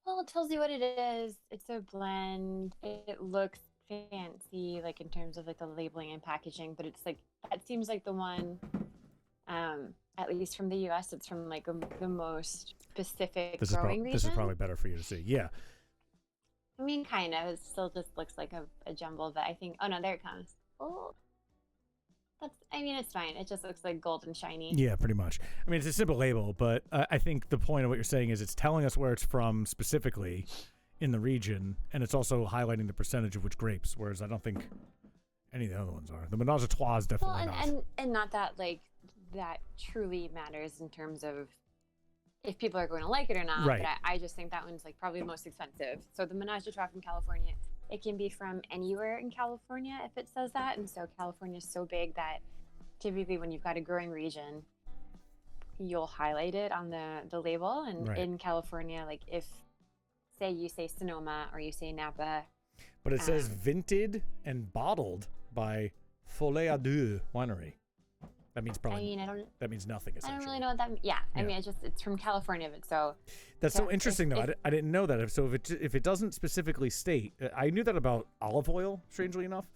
Well, it tells you what it is. It's a blend. It looks fancy, like in terms of like the labeling and packaging, but it's like that seems like the one, at least from the U.S. It's from like the most specific This is, growing region. this is probably better for you to see. Yeah. I mean, kind of. It still just looks like a jumble, but I think. Oh no, there it comes. Oh, that's. I mean, it's fine. It just looks like gold and shiny. Yeah, pretty much. I mean, it's a simple label, but I think the point of what you're saying is it's telling us where it's from specifically in the region, and it's also highlighting the percentage of which grapes, whereas I don't think any of the other ones are. The Menage a Trois is Well, definitely not. and not that like that truly matters in terms of if people are going to like it or not. Right. But I just think that one's like probably the most expensive. So the Menage a Trois from California, it can be from anywhere in California if it says that. And so California is so big that typically when you've got a growing region, you'll highlight it on the label. And Right. in California, like if say you say Sonoma or you say Napa, But it says vinted and bottled by Follet à Deux Winery. That means I probably mean, that means nothing I essentially. don't really know what that. Yeah, I Yeah. mean, it's from California, but so That's yeah, so interesting though. if- I didn't know that. So if it doesn't specifically state, I knew that about olive oil. Strangely enough,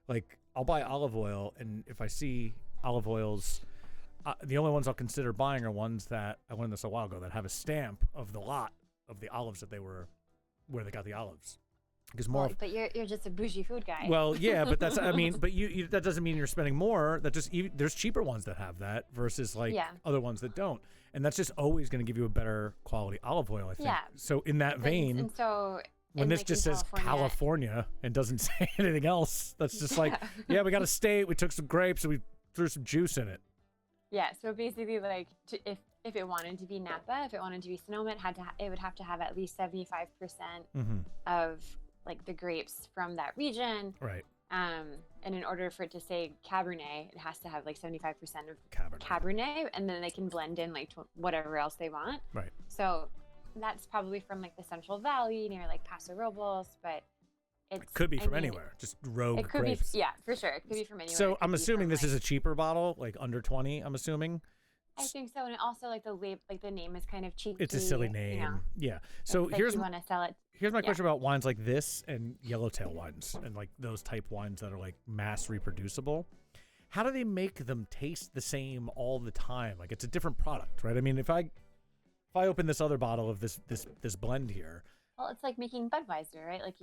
like I'll buy olive oil, and if I see olive oils, the only ones I'll consider buying are ones that I learned this a while ago that have a stamp of the lot of the olives that they were where they got the olives. Because more, well, but you're just a bougie food guy. well, yeah, but that's I mean, but you that doesn't mean you're spending more. That just there's cheaper ones that have that versus like Yeah. other ones that don't, and that's just always going to give you a better quality olive oil. I think. Yeah. So in that And- vein, and so when in, this like, just in says California and doesn't say anything else, that's just like, yeah, we got a state. We took some grapes and we threw some juice in it. Yeah, so basically, like, if it wanted to be Napa, if it wanted to be Sonoma, it would have to have at least 75% Mm-hmm. of like the grapes from that region. Right. And in order for it to say Cabernet, it has to have like 75% of Cabernet. Cabernet, and then they can blend in like whatever else they want. Right. So that's probably from like the Central Valley near like Paso Robles, but It could be I from mean, anywhere. Just rogue It could grapes. be, yeah, for sure. It could be from anywhere. So It could I'm be assuming from, this like, is a cheaper bottle, like under 20. I'm assuming. I think so, and it also like the name is kind of cheeky. It's a silly you name. know? Yeah. So It's like here's you want to sell it. Here's my Yeah. question about wines like this and yellowtail wines and like those type wines that are like mass reproducible. How do they make them taste the same all the time? Like it's a different product, right? I mean, if I open this other bottle of this blend here, Well, it's like making Budweiser, right? Like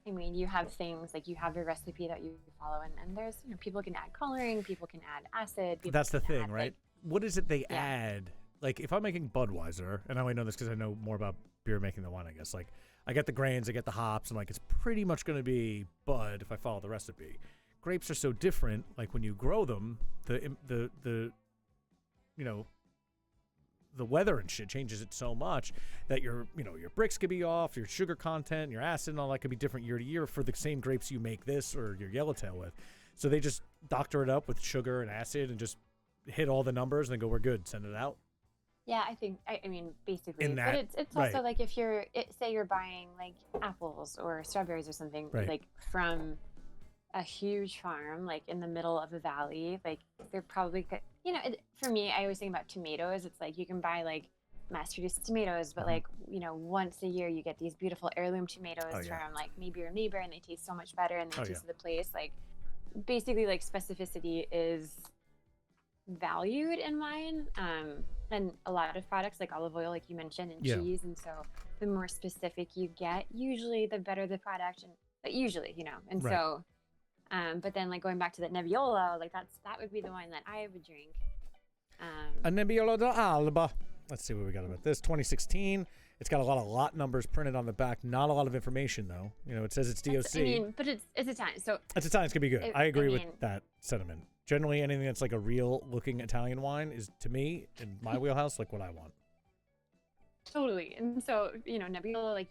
I mean, you have things like you have a recipe that you follow, and there's people can add coloring, people can add acid. People that's the can thing, add, right? like, What is it they Yeah. add? Like if I'm making Budweiser, and I only know this because I know more about beer making than wine, I guess. Like I get the grains, I get the hops. I'm like, it's pretty much going to be Bud if I follow the recipe. Grapes are so different. Like when you grow them, the the weather and shit changes it so much that your bricks could be off, your sugar content, your acid and all that could be different year to year for the same grapes you make this or your yellowtail with. So they just doctor it up with sugar and acid and just hit all the numbers and then go, we're good, send it out. Yeah, I mean, basically. In that- but it's right. also like if say you're buying like apples or strawberries or something, Right. like from a huge farm, like in the middle of a valley, like they're probably, for me, I always think about tomatoes. It's like you can buy like mass-produced tomatoes, but like, once a year you get these beautiful heirloom tomatoes Oh, yeah. from like maybe your neighbor and they taste so much better and they Oh, taste yeah. of the place. Like basically like specificity is valued in wine. And a lot of products like olive oil, like you mentioned, and Yeah. cheese. And so the more specific you get, usually the better the product. And but usually, and Right. so, but then like going back to that Nebbiolo, like that would be the wine that I would drink. A Nebbiolo d'Alba. Let's see what we got about this. 2016. It's got a lot of lot numbers printed on the back. Not a lot of information though. It says it's DOC. I mean, but it's Italian, so It's Italian. It's gonna be good. I I agree mean- with that sentiment. Generally, anything that's like a real looking Italian wine is, to me, in my wheelhouse, like what I want. totally. And so, Nebbiolo, like,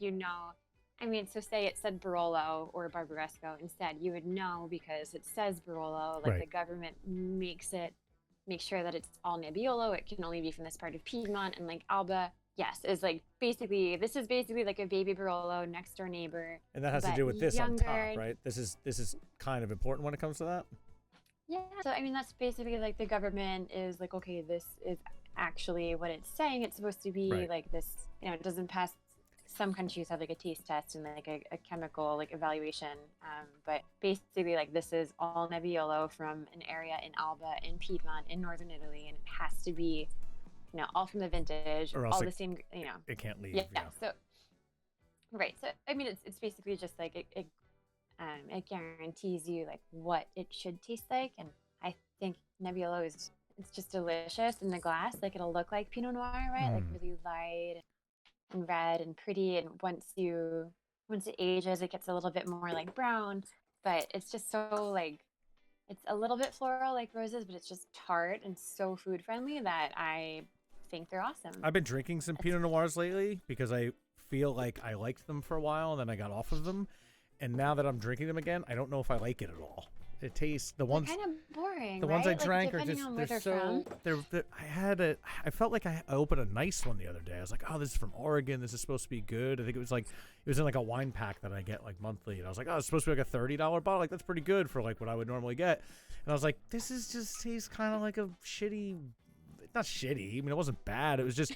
I mean, so say it said Barolo or Barbaresco instead, you would know because it says Barolo, like Right. the government make sure that it's all Nebbiolo. It can only be from this part of Piedmont, and like Alba, yes, is like this is basically like a baby Barolo next door neighbor. And that has to But do with this on top, younger. right? This is kind of important when it comes to that. Yeah. So I mean, that's basically like the government is like, okay, this is actually what it's saying it's supposed to be. Right. Like this, it doesn't pass. Some countries have like a taste test and like a chemical like evaluation. But basically, like this is all Nebbiolo from an area in Alba, in Piedmont, in northern Italy, and it has to be, all from the vintage, Or else all it- the same, It can't leave. Yeah. Yeah. So, right. So I mean, it's basically just like it guarantees you like what it should taste like, and I think Nebbiolo it's just delicious in the glass. Like it'll look like Pinot Noir, right? Like really light and red and pretty. And once it ages, it gets a little bit more like brown. But it's just so like it's a little bit floral like roses, but it's just tart and so food friendly that I think they're awesome. I've been drinking some Pinot Noirs lately because I feel like I liked them for a while and then I got off of them. And now that I'm drinking them again, I don't know if I like it at all. It tastes the They're ones. kind of boring. The ones I right? drank are depending just on where they're they're so from. I felt like I opened a nice one the other day. I was like, oh, this is from Oregon. This is supposed to be good. I think it was in like a wine pack that I get like monthly, and I was like, oh, it's supposed to be like a $30 bottle. Like that's pretty good for like what I would normally get. And I was like, this is just tastes kind of like a shitty, not shitty. I mean, it wasn't bad. It was just.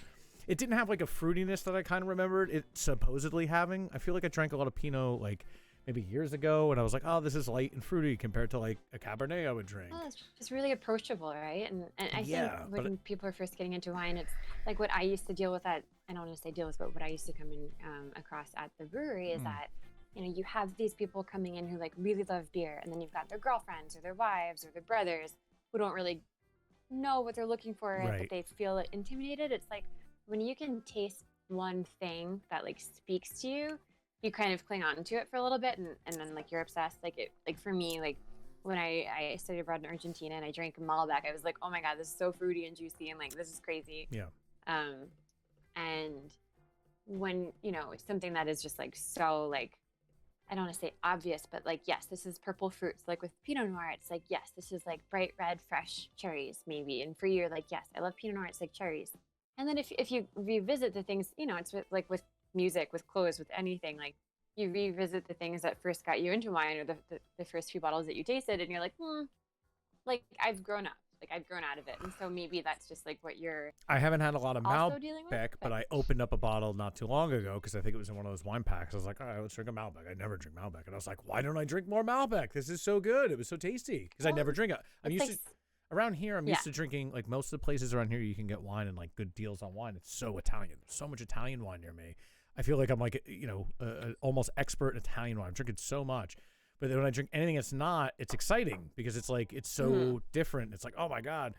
It didn't have like a fruitiness that I kind of remembered it supposedly having. I feel like I drank a lot of Pinot like maybe years ago, and I was like, oh, this is light and fruity compared to like a Cabernet I would drink. Well, it's just really approachable, right? And I Yeah, think when people are first getting into wine, it's like what I used to deal with at, I don't want to say deal with, but what I used to come in across at the brewery is that, you know, you have these people coming in who like really love beer, and then you've got their girlfriends or their wives or their brothers who don't really know what they're looking for, Right. but they feel intimidated. It's like when you can taste one thing that like speaks to you, you kind of cling on to it for a little bit, and then like you're obsessed. Like for me, like when I studied abroad in Argentina and I drank Malbec, I was like, oh my god, this is so fruity and juicy, and like this is crazy. Yeah. And when you know it's something that is just like so like, I don't want to say obvious, but like yes, this is purple fruits. Like with Pinot Noir, it's like yes, this is like bright red fresh cherries maybe. And for you, you're like yes, I love Pinot Noir. It's like cherries. And then if you revisit the things, you know, it's like with music, with clothes, with anything, like you revisit the things that first got you into wine, or the first few bottles that you tasted, and you're like, like I've grown up, like I've grown out of it. And so maybe that's just like what you're I haven't had a lot of also dealing with. Malbec, but I opened up a bottle not too long ago because I think it was in one of those wine packs. I was like, all right, let's drink a Malbec. I never drink Malbec. And I was like, why don't I drink more Malbec? This is so good. It was so tasty because I Well, never drink it. I'm it's used like to, around here, I'm Yeah. used to drinking, like most of the places around here, you can get wine and like good deals on wine. It's so Italian. There's so much Italian wine near me. I feel like I'm like, you know, almost expert in Italian wine. I'm drinking so much. But then when I drink anything that's not, it's exciting because it's like, it's so different. It's like, oh my God.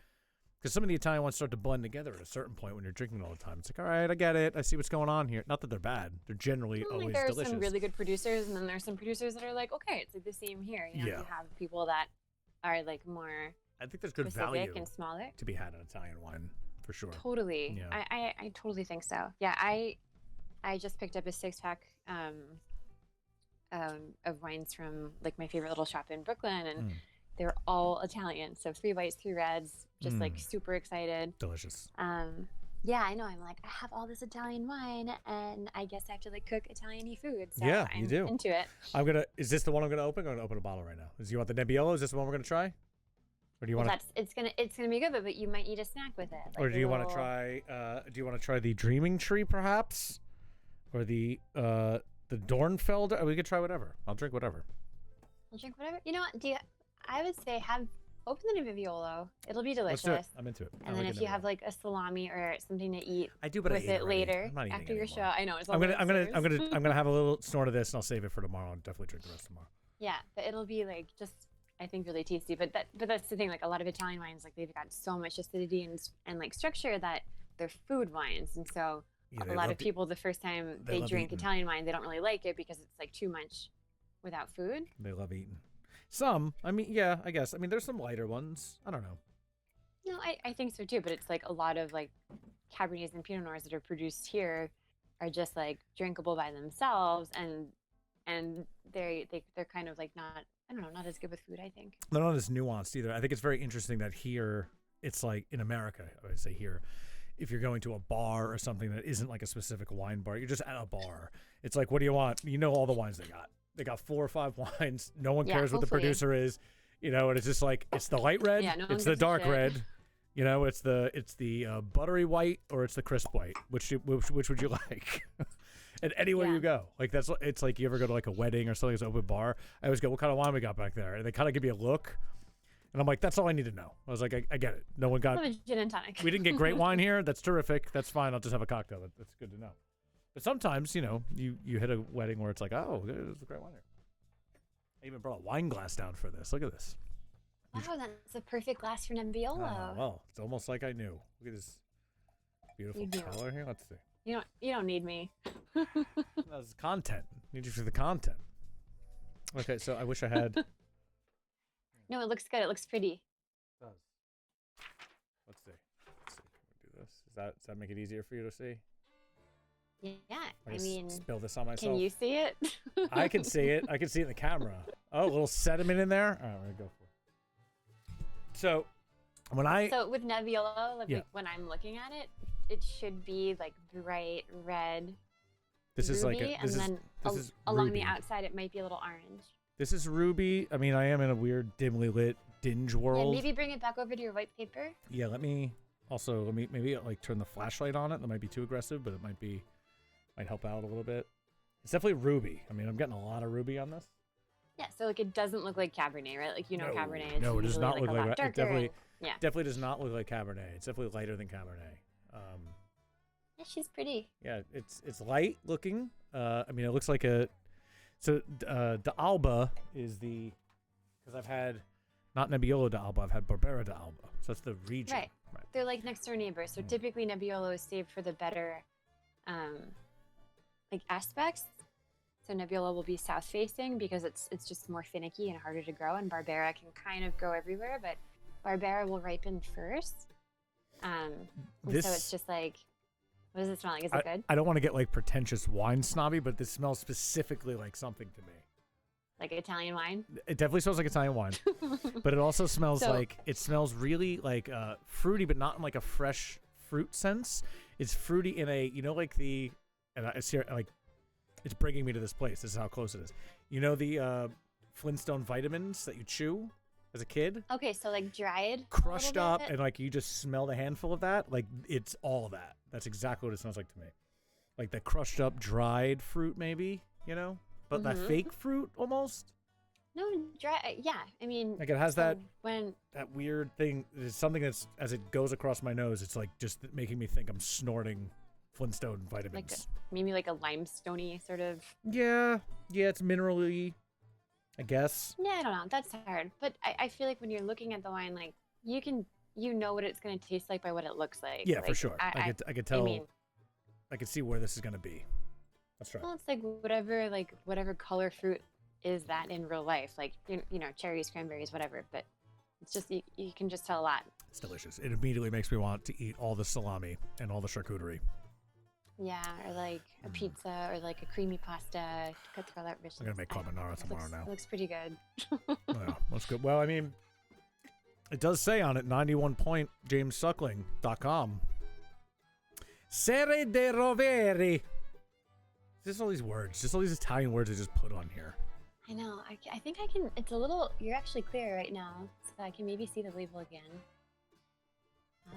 Because some of the Italian ones start to blend together at a certain point when you're drinking all the time. It's like, all right, I get it. I see what's going on here. Not that they're bad. They're generally always like there delicious. are some really good producers, and then there's some producers that are like, okay, it's like the same here. You know, Yeah. you have people that are like more I think there's good specific value and smaller. to be had in Italian wine, for sure. Totally. Yeah. I totally think so. Yeah, I just picked up a 6-pack of wines from like my favorite little shop in Brooklyn, and they're all Italian. So 3 whites, 3 reds, just like super excited. Delicious. Yeah, I know. I'm like, I have all this Italian wine, and I guess I have to like cook Italian-y food. So Yeah, I'm you do. into it. Is this the one I'm going to open? I'm going to open a bottle right now. You want the Nebbiolo? Is this the one we're going to try? Or do you Well, want to? it's gonna be good, but you might eat a snack with it. Like Or do a you want to little- try? Do you want to try the Dreaming Tree, perhaps, or the Dornfelder? We could try whatever. I'll drink whatever. I'll drink whatever. You know what? I would say open the Nebbiolo. It'll be Let's delicious. do it. I'm into it. I And then like if a you have Nebbiolo. like a salami or something to eat I do, but I with ate it already. later I'm not eating after your show. anymore. I know it's I'm all gonna have a little snort of this, and I'll save it for tomorrow. I'll definitely drink the rest tomorrow. Yeah, but it'll be like just I think really tasty. But that's the thing. Like a lot of Italian wines, like they've got so much acidity and like structure that they're food wines, and so Yeah, a they lot love of people the first time they they love drink eating. Italian wine, they don't really like it because it's like too much without food. They love eating. Some, I mean, yeah, I guess. I mean, there's some lighter ones. I don't know. No, I think so too. But it's like a lot of like Cabernets and Pinot Noirs that are produced here are just like drinkable by themselves, and they're kind of like not, I don't know, not as good with food, I think. They're not as nuanced either. I think it's very interesting that here, it's like in America, I would say here, if you're going to a bar or something that isn't like a specific wine bar, you're just at a bar. It's like, what do you want? You know all the wines they got. They got 4 or 5 wines. No one Yeah, cares what the hopefully. producer is, you know. And it's just like it's the light red, Yeah, no one it's the gives a dark shit. red, you know. It's the buttery white or it's the crisp white. Which would you like? And anywhere Yeah. you go, like it's like you ever go to like a wedding or something, it's an open bar. I always go, what kind of wine we got back there? And they kind of give you a look, and I'm like, that's all I need to know. I was like, I get it. No one got. Love a gin and tonic. We didn't get great wine here. That's terrific. That's fine. I'll just have a cocktail. That's good to know. But sometimes, you know, you hit a wedding where it's like, oh, there's a great wine here. I even brought a wine glass down for this. Look at this. Wow, that's a perfect glass for Nebbiolo. Well, it's almost like I knew. Look at this beautiful You do. color here. Let's see. You don't need me. That's content. Need you for the content. Okay, so I wish I had. No, it looks good. It looks pretty. Does. Let's see. Can we do this? Does that make it easier for you to see? Yeah, Or I just mean, spill this on myself. can you see it? I can see it. I can see it in the camera. Oh, a little sediment in there. All right, we're gonna go for it. So when I So with Nebbiolo, like Yeah. when I'm looking at it, it should be like bright red, this is like ruby, a, and this is then this is along ruby. the outside it might be a little orange. This is ruby. I mean, I am in a weird dimly lit dinge Yeah, world. maybe bring it back over to your white paper. Yeah, let me maybe like turn the flashlight on it. That might be too aggressive, but it might help out a little bit. It's definitely ruby. I mean, I'm getting a lot of ruby on this. Yeah, so like it doesn't look like Cabernet, right? Like No, Cabernet is no, it does usually not like look a like lot that. It darker. definitely- yeah, Definitely does not look like Cabernet. It's definitely lighter than Cabernet. yeah, she's pretty. Yeah, it's light looking. I mean, it looks like a. So d'Alba is the, because I've had not Nebbiolo d'Alba, I've had Barbera d'Alba. So that's the region. Right. They're like next door neighbors. So Mm. typically Nebbiolo is saved for the better, like aspects. So Nebbiolo will be south facing because it's just more finicky and harder to grow, and Barbera can kind of go everywhere, but Barbera will ripen first. And so it's just like, what does it smell like? Is it good? I don't want to get like pretentious wine snobby, but this smells specifically like something to me. Like Italian wine? It definitely smells like Italian wine, but it also smells So- like, it smells really like fruity, but not in like a fresh fruit sense. It's fruity in a, you know, like the, and I see like, it's bringing me to this place. This is how close it is. You know the Flintstone vitamins that you chew as a kid? Okay, so like dried, Crushed a little up, bit? and like you just smelled a handful of that. Like it's all of that. That's exactly what it smells like to me. Like the crushed up, dried fruit, maybe, you know? But that Mhm. fake fruit almost. No, dry. Yeah, I mean, Like it has so that when that weird thing. It's something that's, as it goes across my nose, it's like just making me think I'm snorting Flintstone vitamins. maybe like a limestoney sort of. Yeah, it's minerally, I guess. Yeah, I don't know. That's hard, but I feel like when you're looking at the wine, like you know what it's gonna taste like by what it looks like. Yeah, for Like, sure. I could tell. I mean, I could see where this is gonna be. That's right. well, it's like whatever color fruit is that in real life, like you know, cherries, cranberries, whatever. But it's just you can just tell a lot. It's delicious. It immediately makes me want to eat all the salami and all the charcuterie. Yeah, or like a pizza or like a creamy pasta. Cut through all that richness. I'm gonna make carbonara tomorrow looks, now. It looks pretty good. Yeah, that's good. Well, I mean, it does say on it 91.jamessuckling.com. Serie de Roveri. Just all these words, just all these Italian words I just put on here. I know. I think I can. It's a little. You're actually clear right now, so I can maybe see the label again.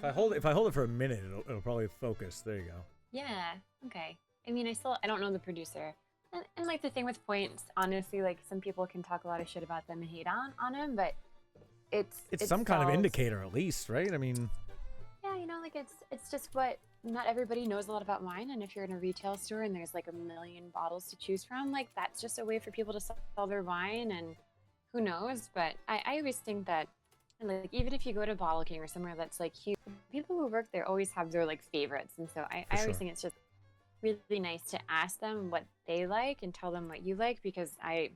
If I hold it for a minute, it'll probably focus. There you go. Yeah. Okay. I mean, I don't know the producer, and like the thing with points, honestly, like some people can talk a lot of shit about them and hate on them, but it's Some kind of sells- indicator, at least, right? I mean, Yeah, you know, like it's just what not everybody knows a lot about wine, and if you're in a retail store and there's like a million bottles to choose from, like that's just a way for people to sell their wine, and who knows? But I always think that, and like even if you go to Bottle King or somewhere that's like huge, people who work there always have their like favorites, and so I For always sure. think it's just really nice to ask them what they like and tell them what you like, because I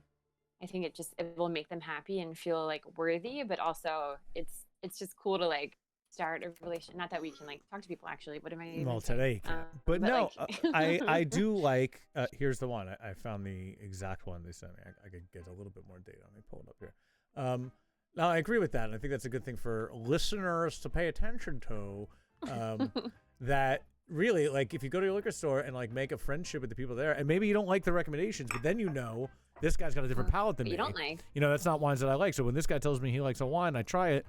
think it will make them happy and feel like worthy, but also it's just cool to like start a relation. Not that we can like talk to people actually. What am I? Even well, saying? today you can't. But no, like- I do like. Here's the one. I found the exact one they sent me. I could get a little bit more data. Let me pull it up here. Now I agree with that, and I think that's a good thing for listeners to pay attention to. That really, like, if you go to your liquor store and like make a friendship with the people there, and maybe you don't like the recommendations, but then you know this guy's got a different palate than But me. you don't like. You know, that's not wines that I like. So when this guy tells me he likes a wine, I try it.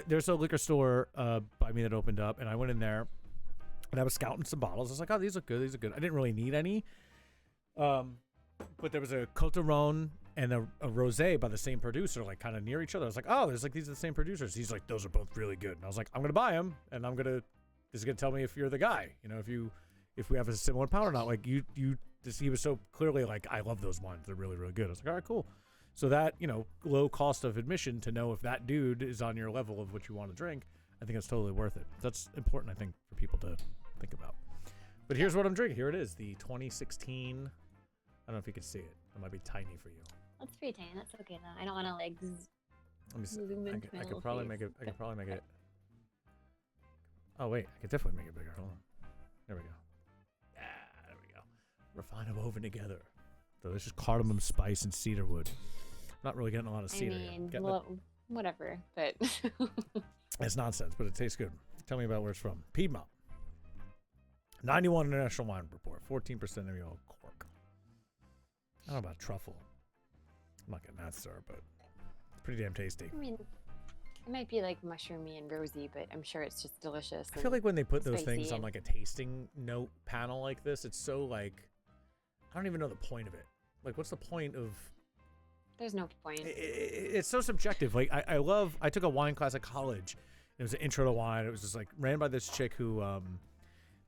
There's a liquor store by me that opened up, and I went in there, and I was scouting some bottles. I was like, oh, these look good. These are good. I didn't really need any. But there was a Coteron and a rosé by the same producer, like kind of near each other. I was like, oh, there's like, these are the same producers. He's like, those are both really good. And I was like, I'm going to buy them, and this is going to tell me if you're the guy, you know, if we have a similar palate or not. Like he was so clearly like, I love those wines. They're really, really good. I was like, all right, cool. So that, you know, low cost of admission to know if that dude is on your level of what you want to drink, I think it's totally worth it. That's important, I think, for people to think about. But here's what I'm drinking. Here it is, the 2016. I don't know if you can see it. It might be tiny for you. That's pretty tiny. That's okay though. I don't want to like. Let me see. Zoom into my I little could probably face. make it. I could probably make it. Oh wait, I could definitely make it bigger. Hold on. There we go. Yeah, there we go. Refine and woven together. Delicious cardamom, spice, and cedarwood. not really getting a lot of I cedar. mean, Getting well, whatever, but it's nonsense, but it tastes good. Tell me about where it's from. Piedmont. 91 International Wine Report. 14% MEO cork. I don't know about truffle. I'm not getting that, sir, but it's pretty damn tasty. I mean, it might be like mushroomy and rosy, but I'm sure it's just delicious. I feel like when they put those things spicy on like a tasting note panel like this, it's so like, I don't even know the point of it. Like, what's the point of... There's no point. It's so subjective. Like, I took a wine class at college. It was an intro to wine. It was just like ran by this chick who,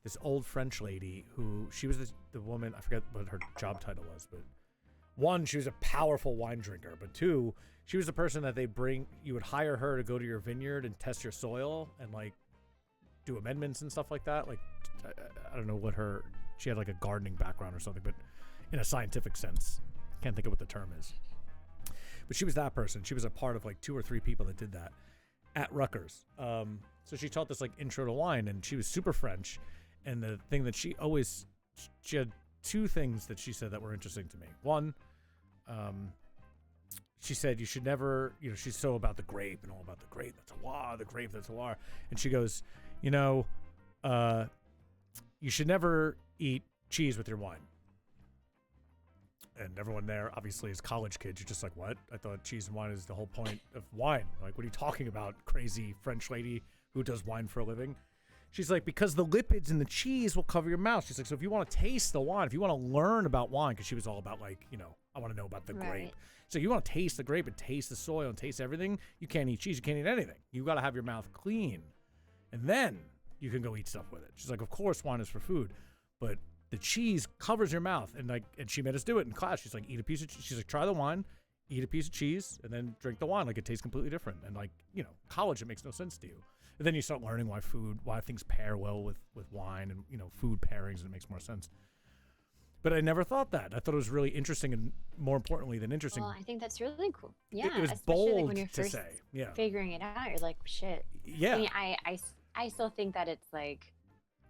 this old French lady who, she was the woman, I forget what her job title was, but one, she was a powerful wine drinker, but two, she was the person that you would hire her to go to your vineyard and test your soil and like do amendments and stuff like that. Like, I don't know what she had like a gardening background or something, but in a scientific sense, can't think of what the term is. But she was that person. She was a part of like 2 or 3 people that did that at Rutgers. So she taught this like intro to wine, and she was super French. And the thing that she had 2 things that she said that were interesting to me. One, she said you should never, she's so about the grape and all about the grape, the terroir, the grape, the terroir. And she goes, you should never eat cheese with your wine. And everyone there obviously is college kids. You're just like, what? I thought cheese and wine is the whole point of wine. Like, what are you talking about, crazy French lady who does wine for a living? She's like, because the lipids in the cheese will cover your mouth. She's like, so if you want to taste the wine, if you want to learn about wine, because she was all about like, I want to know about the grape. So you want to taste the grape and taste the soil and taste everything. You can't eat cheese. You can't eat anything. You got to have your mouth clean. And then you can go eat stuff with it. She's like, of course wine is for food, but the cheese covers your mouth, and she made us do it in class. She's like, eat a piece of cheese. She's like, try the wine, eat a piece of cheese, and then drink the wine. Like, it tastes completely different. And like, college, it makes no sense to you. And then you start learning why things pair well with wine and, food pairings, and it makes more sense. But I never thought that. I thought it was really interesting, and more importantly than interesting. Well, I think that's really cool. Yeah, it was especially bold like when you're to first say. Yeah. figuring it out. You're like, shit. Yeah. I mean, I still think that it's like.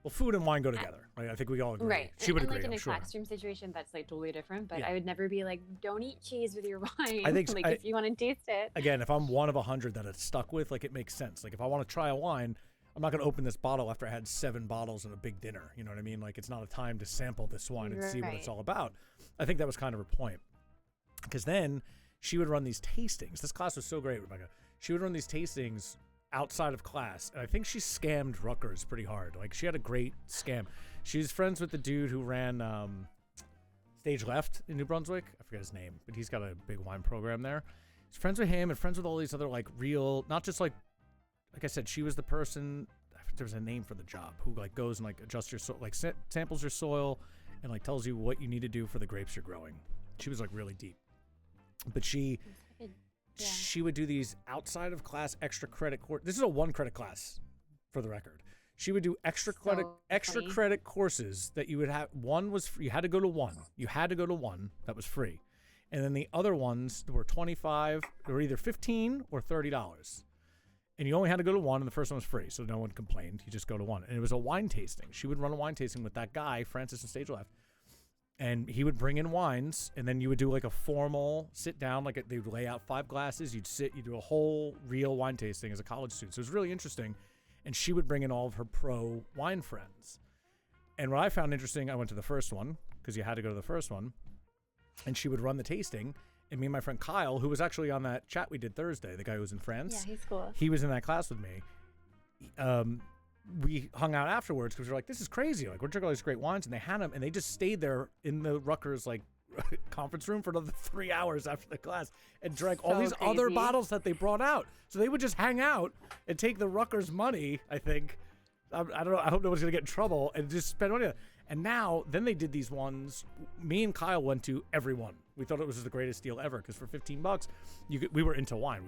Well, food and wine go together. I think we all agree. Right. She would and agree, like in I'm a sure. classroom situation, that's like totally different. But Yeah. I would never be like, don't eat cheese with your wine. I think like if you want to taste it. Again, if I'm one of 100 that it's stuck with, like, it makes sense. Like, if I want to try a wine, I'm not going to open this bottle after I had 7 bottles and a big dinner. You know what I mean? Like, it's not a time to sample this wine and see what it's all about. I think that was kind of her point. Because then she would run these tastings. This class was so great, Rebecca. She would run these tastings outside of class. And I think she scammed Rutgers pretty hard. Like, she had a great scam. She's friends with the dude who ran Stage Left in New Brunswick. I forget his name, but he's got a big wine program there. She's friends with him and friends with all these other, like, real, not just like I said, she was the person, there's a name for the job, who like goes and like adjusts your soil, like samples your soil and like tells you what you need to do for the grapes you're growing. She was like really deep. But she would do these outside of class extra credit course. This is a 1 credit class, for the record. She would do extra credit courses that you would have. One was free. You had to go to one. You had to go to one that was free. And then the other ones were 25 or either $15 or $30. And you only had to go to one, and the first one was free, so no one complained. You just go to one. And it was a wine tasting. She would run a wine tasting with that guy, Francis, in Stage Left. And he would bring in wines, and then you would do like a formal sit down, like they would lay out 5 glasses. You'd sit, you do a whole real wine tasting as a college student. So it was really interesting. And she would bring in all of her pro wine friends. And what I found interesting, I went to the first one because you had to go to the first one. And she would run the tasting. And me and my friend Kyle, who was actually on that chat we did Thursday, the guy who was in France. Yeah, he's cool. He was in that class with me. We hung out afterwards because we were like, this is crazy. Like, we're drinking all these great wines. And they had them, and they just stayed there in the Rutgers, like, conference room for another 3 hours after the class and drank all these other bottles that they brought out. So they would just hang out and take the Rutgers money, I think. I don't know. I hope no one's going to get in trouble and just spend money on it. And now, then they did these ones. Me and Kyle went to every one. We thought it was the greatest deal ever because for $15, we were into wine.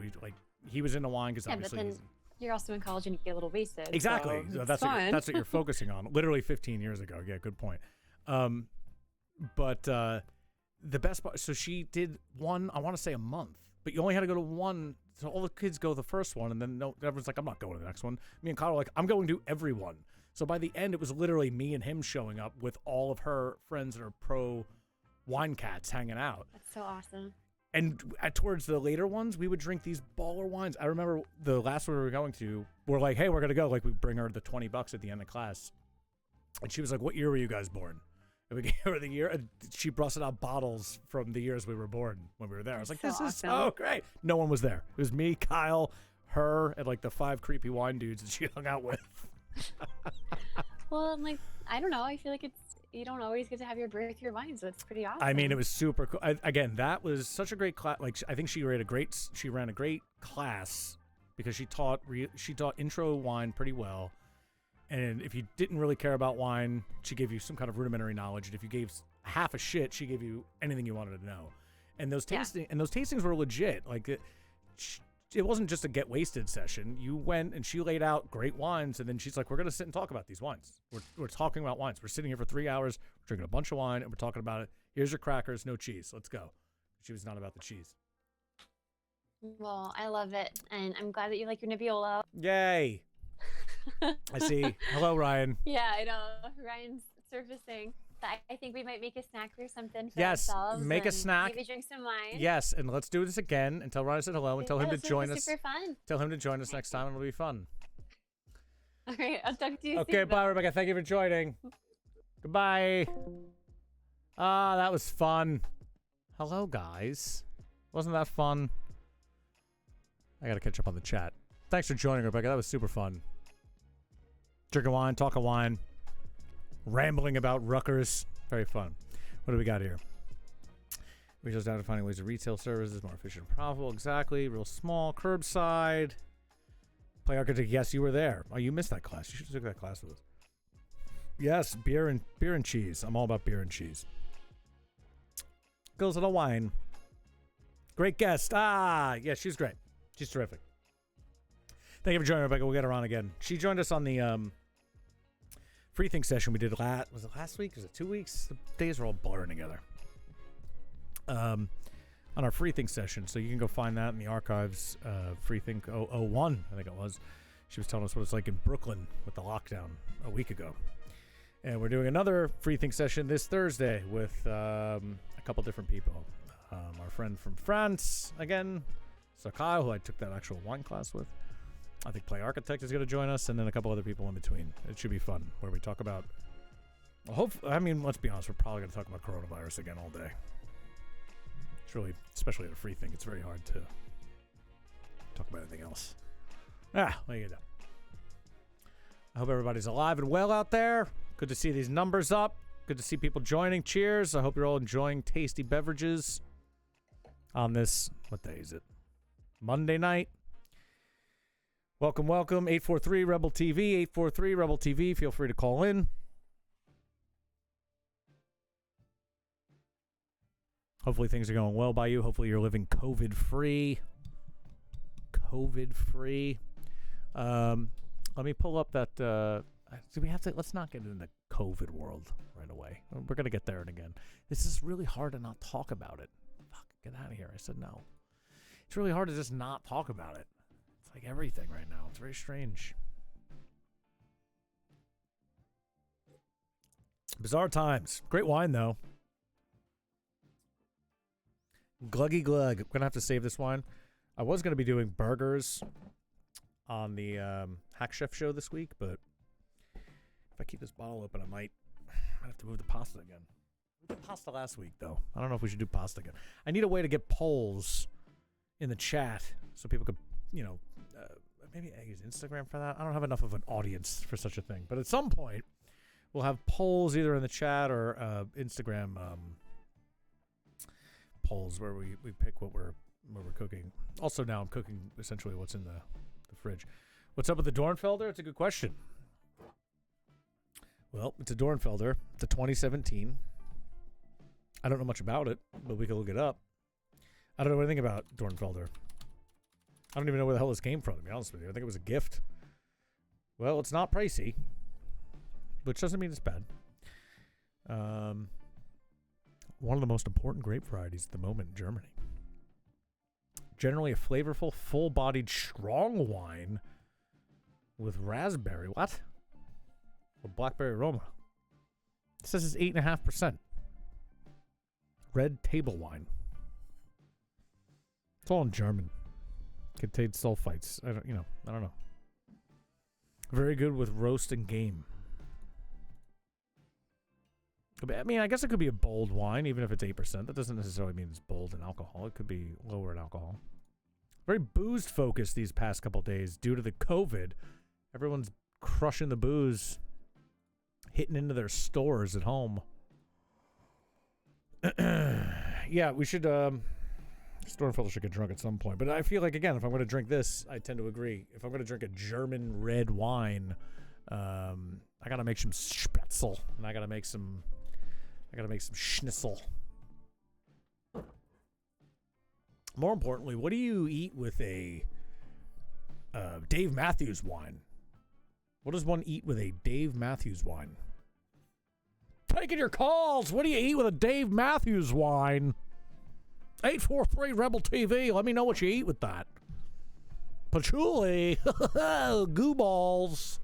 He was into wine because obviously. But then you're also in college and you get a little wasted. Exactly. So that's what you're focusing on. Literally 15 years ago. Yeah, good point. But the best part. So she did one. I want to say a month, but you only had to go to one. So all the kids go the first one, and then everyone's like, I'm not going to the next one. Me and Kyle were like, I'm going to every one. So by the end, it was literally me and him showing up with all of her friends that are pro wine cats hanging out. That's so awesome. And towards the later ones, we would drink these baller wines. I remember the last one we were going to, we're like, hey, we're going to go. Like, we bring her the $20 at the end of class. And she was like, what year were you guys born? And we gave her the year. And she busted out bottles from the years we were born when we were there. I was like, this is so great. No one was there. It was me, Kyle, her, and like the 5 creepy wine dudes that she hung out with. Well, I'm like, I don't know. I feel like you don't always get to have your birth year wine, so it's pretty awesome. I mean, it was super cool. Again, that was such a great class. Like, I think she ran a great class because she taught intro wine pretty well. And if you didn't really care about wine, she gave you some kind of rudimentary knowledge. And if you gave half a shit, she gave you anything you wanted to know. And those tastings were legit. Like, it wasn't just a get wasted session. You went and she laid out great wines, and then she's like, we're going to sit and talk about these wines. We're talking about wines. We're sitting here for 3 hours, we're drinking a bunch of wine, and we're talking about it. Here's your crackers, no cheese. Let's go. She was not about the cheese. Well, I love it, and I'm glad that you like your Nebbiolo. Yay. I see. Hello, Ryan. Yeah, I know. Ryan's surfacing. I think we might make a snack or something for yes, ourselves. Make a snack. Maybe drink some wine. Yes, and let's do this again and tell Ryan I said hello and tell him to join us. Super fun. Tell him to join us next time and it'll be fun. All right, I'll talk to you soon. Okay, bye, Rebecca. Thank you for joining. Goodbye. Ah, that was fun. Hello, guys. Wasn't that fun? I gotta catch up on the chat. Thanks for joining, Rebecca. That was super fun. Drinking wine, talking wine. Rambling about Rutgers. Very fun. What do we got here? Retail's down to finding ways to retail services more efficient and profitable. Exactly. Real small. Curbside. Play Architect. Yes, you were there. Oh, you missed that class. You should have took that class with us. Yes, beer and cheese. I'm all about beer and cheese. Goes with a wine. Great guest. Ah, yeah, she's great. She's terrific. Thank you for joining, Rebecca. We'll get her on again. She joined us on the free think session we did was it last week? Was it 2 weeks? The days are all blurring together. On our free think session, so you can go find that in the archives. Free think 001, I think it was. She was telling us what it's like in Brooklyn with the lockdown a week ago. And we're doing another free think session this Thursday with a couple different people. Our friend from France again, Kyle, who I took that actual wine class with. I think Play Architect is going to join us, and then a couple other people in between. It should be fun, where we talk about... let's be honest, we're probably going to talk about coronavirus again all day. It's really, especially at a free thing, it's very hard to talk about anything else. What do you do? I hope everybody's alive and well out there. Good to see these numbers up. Good to see people joining. Cheers. I hope you're all enjoying tasty beverages on this, what day is it? Monday night. Welcome, welcome. 843 Rebel TV, 843 Rebel TV. Feel free to call in. Hopefully things are going well by you. Hopefully you're living COVID-free. COVID-free. Let me pull up that. Do we have to? Let's not get into the COVID world right away. We're going to get there again. This is really hard to not talk about it. Fuck, get out of here. I said no. It's really hard to just not talk about it. Like everything right now. It's very strange. Bizarre times. Great wine, though. Gluggy glug. I'm going to have to save this wine. I was going to be doing burgers on the Hack Chef show this week, but if I keep this bottle open, I might have to move the pasta again. We did pasta last week, though. I don't know if we should do pasta again. I need a way to get polls in the chat so people could, maybe I use Instagram for that. I don't have enough of an audience for such a thing. But at some point, we'll have polls either in the chat or Instagram polls where we pick what we're cooking. Also, now I'm cooking essentially what's in the fridge. What's up with the Dornfelder? It's a good question. Well, it's a Dornfelder. It's a 2017. I don't know much about it, but we can look it up. I don't know anything about Dornfelder. I don't even know where the hell this came from, to be honest with you. I think it was a gift. Well, it's not pricey, which doesn't mean it's bad. One of the most important grape varieties at the moment in Germany. Generally a flavorful, full-bodied, strong wine with raspberry. What? With blackberry aroma. It says it's 8.5%. Red table wine. It's all in German. Contains sulfites. I don't know. Very good with roast and game. I mean, I guess it could be a bold wine, even if it's 8%. That doesn't necessarily mean it's bold in alcohol. It could be lower in alcohol. Very booze focused these past couple days due to the COVID. Everyone's crushing the booze, hitting into their stores at home. Yeah, we should. Stormfellow should get drunk at some point. But I feel like, again, if I'm going to drink this, I tend to agree. If I'm going to drink a German red wine, I got to make some Spätzle, and I got to make some Schnitzel. More importantly, what do you eat with a Dave Matthews wine? What does one eat with a Dave Matthews wine? Taking your calls. What do you eat with a Dave Matthews wine? 843 Rebel TV. Let me know what you eat with that. Patchouli. Goo balls.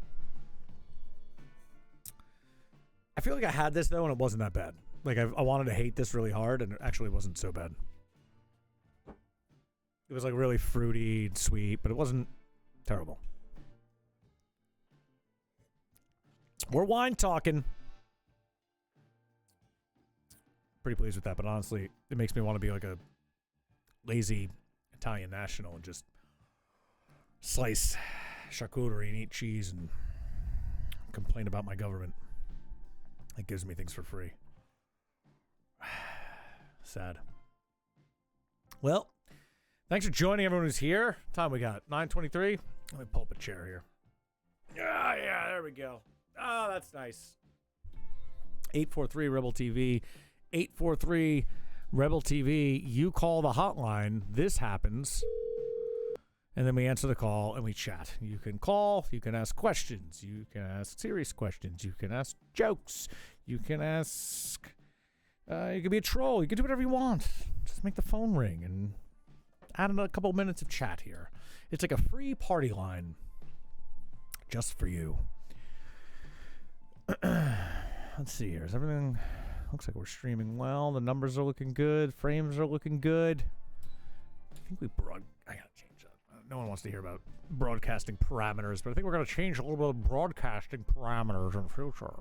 I feel like I had this, though, and it wasn't that bad. Like, I wanted to hate this really hard, and it actually wasn't so bad. It was, like, really fruity and sweet, but it wasn't terrible. We're wine talking. Pretty pleased with that, but honestly, it makes me want to be like a lazy Italian national and just slice charcuterie and eat cheese and complain about my government. It gives me things for free. Sad. Well, thanks for joining everyone who's here. Time we got 9:23. Let me pull up a chair here. Yeah, there we go. Oh, that's nice. 843 Rebel TV. 843 Rebel TV. You call the hotline. This happens. And then we answer the call and we chat. You can call. You can ask questions. You can ask serious questions. You can ask jokes. You can ask... you can be a troll. You can do whatever you want. Just make the phone ring and add in a couple minutes of chat here. It's like a free party line. Just for you. Let's see here. Is everything... Looks like we're streaming well. The numbers are looking good. Frames are looking good. I think I gotta change that. No one wants to hear about broadcasting parameters, but I think we're gonna change a little bit of broadcasting parameters in the future.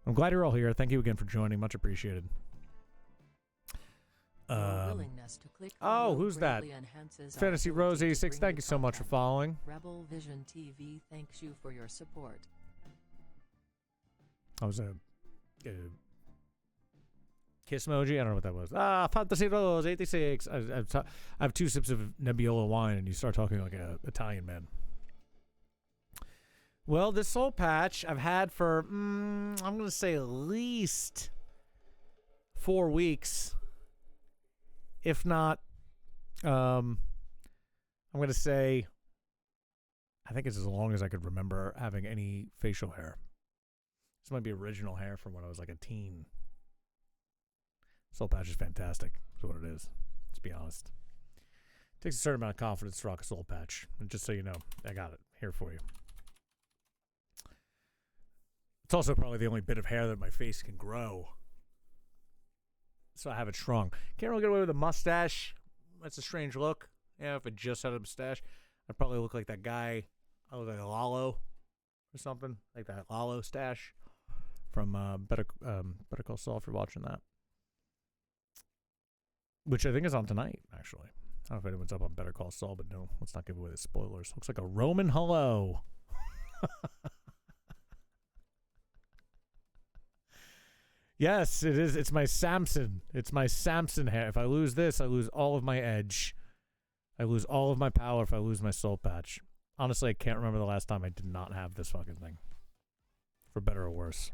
I'm glad you're all here. Thank you again for joining. Much appreciated. Who's that? Fantasy Rose 86. Thank you so much for following. Rebel Vision TV thanks you for your support. I was a kiss emoji. I don't know what that was. Fantasy Rose 86. I have 2 sips of Nebbiolo wine, and you start talking like an Italian man. Well, this soul patch I've had for I'm gonna say at least 4 weeks, if not. I'm gonna say I think it's as long as I could remember having any facial hair. This might be original hair from when I was like a teen. Soul patch is fantastic. That's what it is. Let's be honest. It takes a certain amount of confidence to rock a soul patch. And just so you know, I got it here for you. It's also probably the only bit of hair that my face can grow. So I have it shrunk. Can't really get away with a mustache. That's a strange look. Yeah, if I just had a mustache, I'd probably look like that guy. I look like a Lalo or something. Like that Lalo stash. From Better Call Saul, if you're watching that. Which I think is on tonight, actually. I don't know if anyone's up on Better Call Saul, but no, let's not give away the spoilers. Looks like a Roman hello. Yes, it is. It's my Samson. It's my Samson hair. If I lose this, I lose all of my edge. I lose all of my power if I lose my soul patch. Honestly, I can't remember the last time I did not have this fucking thing. For better or worse.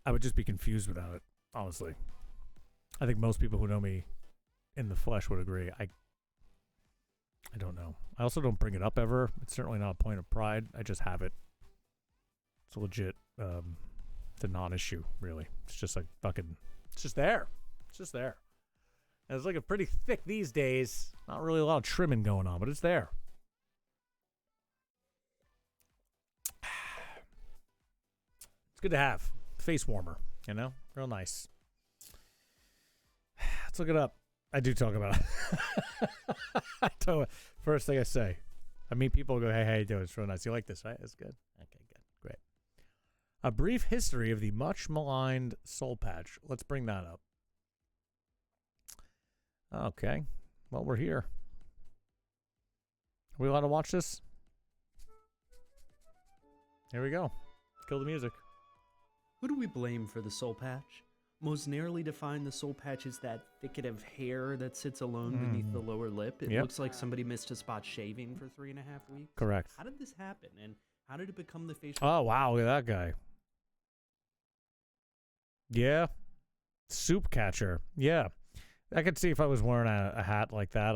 I would just be confused without it, honestly. I think most people who know me in the flesh would agree. I don't know. I also don't bring it up ever. It's certainly not a point of pride. I just have it. It's a legit, it's a non-issue, really. It's just like fucking, it's just there. It's just there. And it's like a pretty thick these days. Not really a lot of trimming going on, but it's there. It's good to have. Face warmer, you know? Real nice. Let's look it up. I do talk about it. I tell first thing I say. I meet people go, hey, how you doing? It's real nice. You like this, right? It's good. Okay, good. Great. A brief history of the much maligned soul patch. Let's bring that up. Okay. Well, we're here. Are we allowed to watch this? Here we go. Kill the music. Who do we blame for the soul patch? Most narrowly defined, the soul patch is that thicket of hair that sits alone beneath the lower lip. It Yep. looks like somebody missed a spot shaving for 3.5 weeks. Correct. How did this happen, and how did it become the facial? Oh, wow. Look at that guy. Yeah. Soup catcher. Yeah. I could see if I was wearing a hat like that,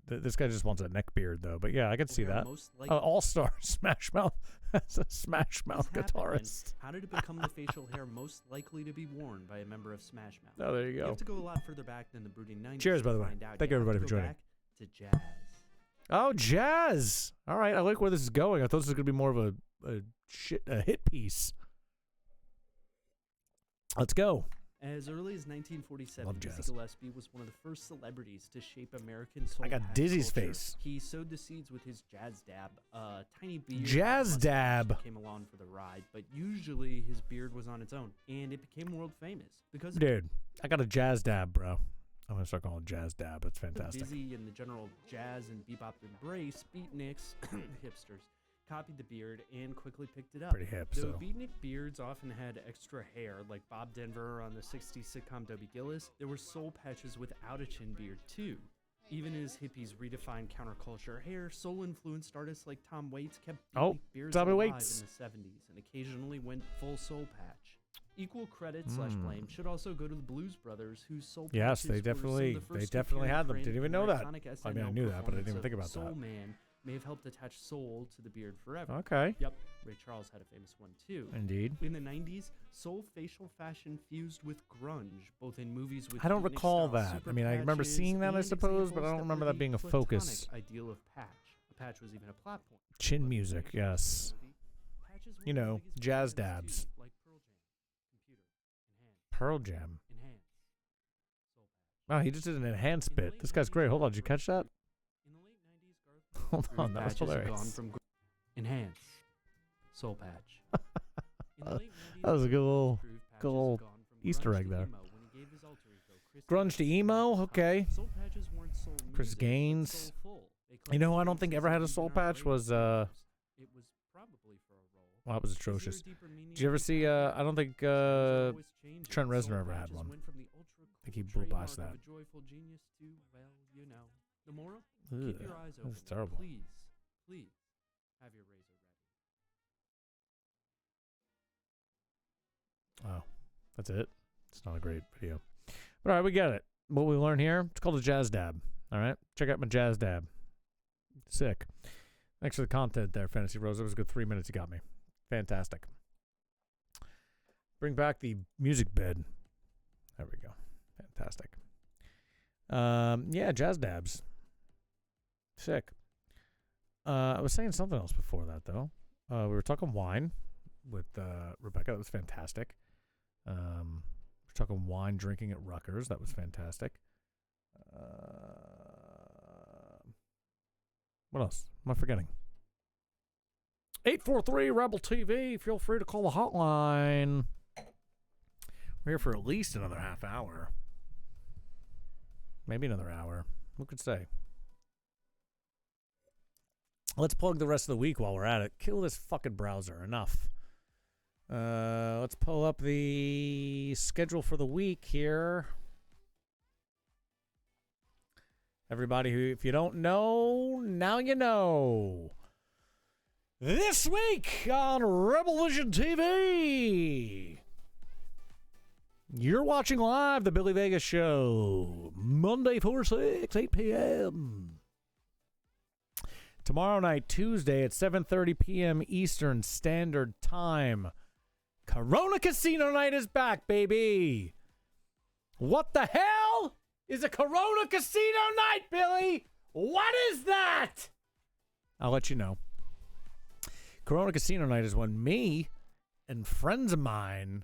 this guy just wants a neck beard though. But yeah, I could see hair that. most likely All-star Smash Mouth. That's a Smash Mouth this happened, and guitarist. how did it become the facial hair most likely to be worn by a member of Smash Mouth? Oh, there you You go. have to go a lot further back than the brooding 90s. Cheers, by to the way. find out. Thank You you, have everybody, to for go joining. back to jazz. Oh, jazz. All right, I like where this is going. I thought this was gonna be more of a hit piece. Let's go. As early as 1947, Love Dizzy jazz. Gillespie was one of the first celebrities to shape American soul I got patch Dizzy's culture. face. He sowed the seeds with his jazz dab, tiny beard. Jazz mustache dab. that came along for the ride, but usually his beard was on its own, and it became world famous because Dude, I got a jazz dab, bro. I'm gonna start calling it jazz dab. That's of fantastic. Dizzy and the general jazz and bebop embrace, beatniks, hipsters, copied the beard and quickly picked it up. Pretty hip, Though so. beatnik beards often had extra hair, like Bob Denver on the 60s sitcom Dobie Gillis, there were soul patches without a chin beard too. Even as hippies redefined counterculture hair, soul-influenced artists like Tom Waits kept Oh, beatnik beards Tommy alive Waits. in the 70s and occasionally went full soul patch. Equal credit / Mm. blame should also go to the Blues Brothers, whose soul Yes, patches they were some of definitely- the they first to definitely appear in had them. print, Didn't even and know their that. iconic I mean, I SNL knew that, but I didn't even performance think of about that. Soul Man may have helped attach soul to the beard forever. Okay. Yep, Ray Charles had a famous one too. Indeed. In the 90s, soul facial fashion fused with grunge, both in movies with I don't beatnik recall style that. super I mean, I remember patches seeing that, I and suppose, but I examples don't remember were that being the a focus. platonic ideal of patch. A patch was even a plot point. Chin But music, in yes. patches were You the know, biggest jazz brands, dabs. too, like Pearl Jam. Enhance. Wow, he just did an enhanced bit. This guy's great. Hold on, did you catch that? In the late 90s, Garth Hold on, that was patches had hilarious. gone from Enhance. Soul patch. In the late 90s, That was a good little, groove patches good little had gone from Easter grunge egg to there. emo when he gave his alter ego, Chris Grunge to Gaines emo? his time. Okay. Soul patches weren't soul Chris music, but Gaines. soulful. They You know who I claimed don't think ever had a soul even our patch was, radio shows. It was probably for a role. well, that was Is there a atrocious. deeper meaning Did you ever to see, that? I don't think, Styles are always changing. Trent Soul Reznor ever had patches one. went from the ultra I think he cool blew past trademark that. of a joyful genius to, well, you know. The moral? Ugh, Keep your eyes open. that's terrible. Please, please, have your razor ready. Oh, that's it. It's not a great video. But all right, we get it. What we learn here, it's called a jazz dab. All right, check out my jazz dab. Sick. Thanks for the content there, Fantasy Rose. It was a good 3 minutes you got me. Fantastic. Bring back the music bed. There we go. Fantastic. Yeah, jazz dabs. Sick. I was saying something else before that, though. We were talking wine with Rebecca. That was fantastic. We're talking wine drinking at Rutgers. That was fantastic. What else? Am I forgetting? 843 Rebel TV. Feel free to call the hotline. We're here for at least another half hour. Maybe another hour. Who could say? Let's plug the rest of the week while we're at it. Kill this fucking browser. Enough. Let's pull up the schedule for the week here. Everybody who, if you don't know, now you know. This week on Rebel Vision TV, you're watching live the Billy Vegas Show, Monday 4/6, 8 p.m. Tomorrow night, Tuesday at 7:30 p.m. Eastern Standard Time. Corona Casino Night is back, baby. What the hell is a Corona Casino Night, Billy? What is that? I'll let you know. Corona Casino Night is when me and friends of mine,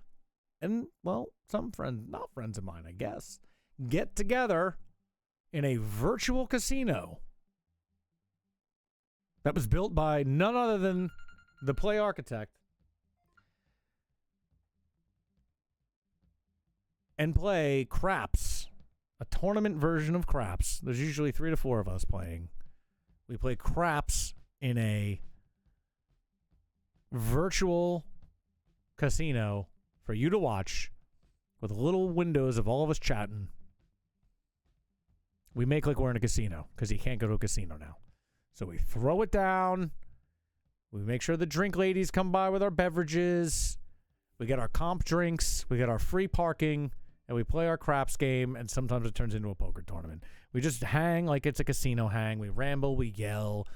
and, well, some friends, not friends of mine, I guess, get together in a virtual casino that was built by none other than the Play Architect and play craps, a tournament version of craps. There's usually 3 to 4 of us playing. We play craps in a virtual casino for you to watch with little windows of all of us chatting. We make like we're in a casino because you can't go to a casino now. So we throw it down. We make sure the drink ladies come by with our beverages. We get our comp drinks. We get our free parking. And we play our craps game. And sometimes it turns into a poker tournament. We just hang like it's a casino hang. We ramble. We yell.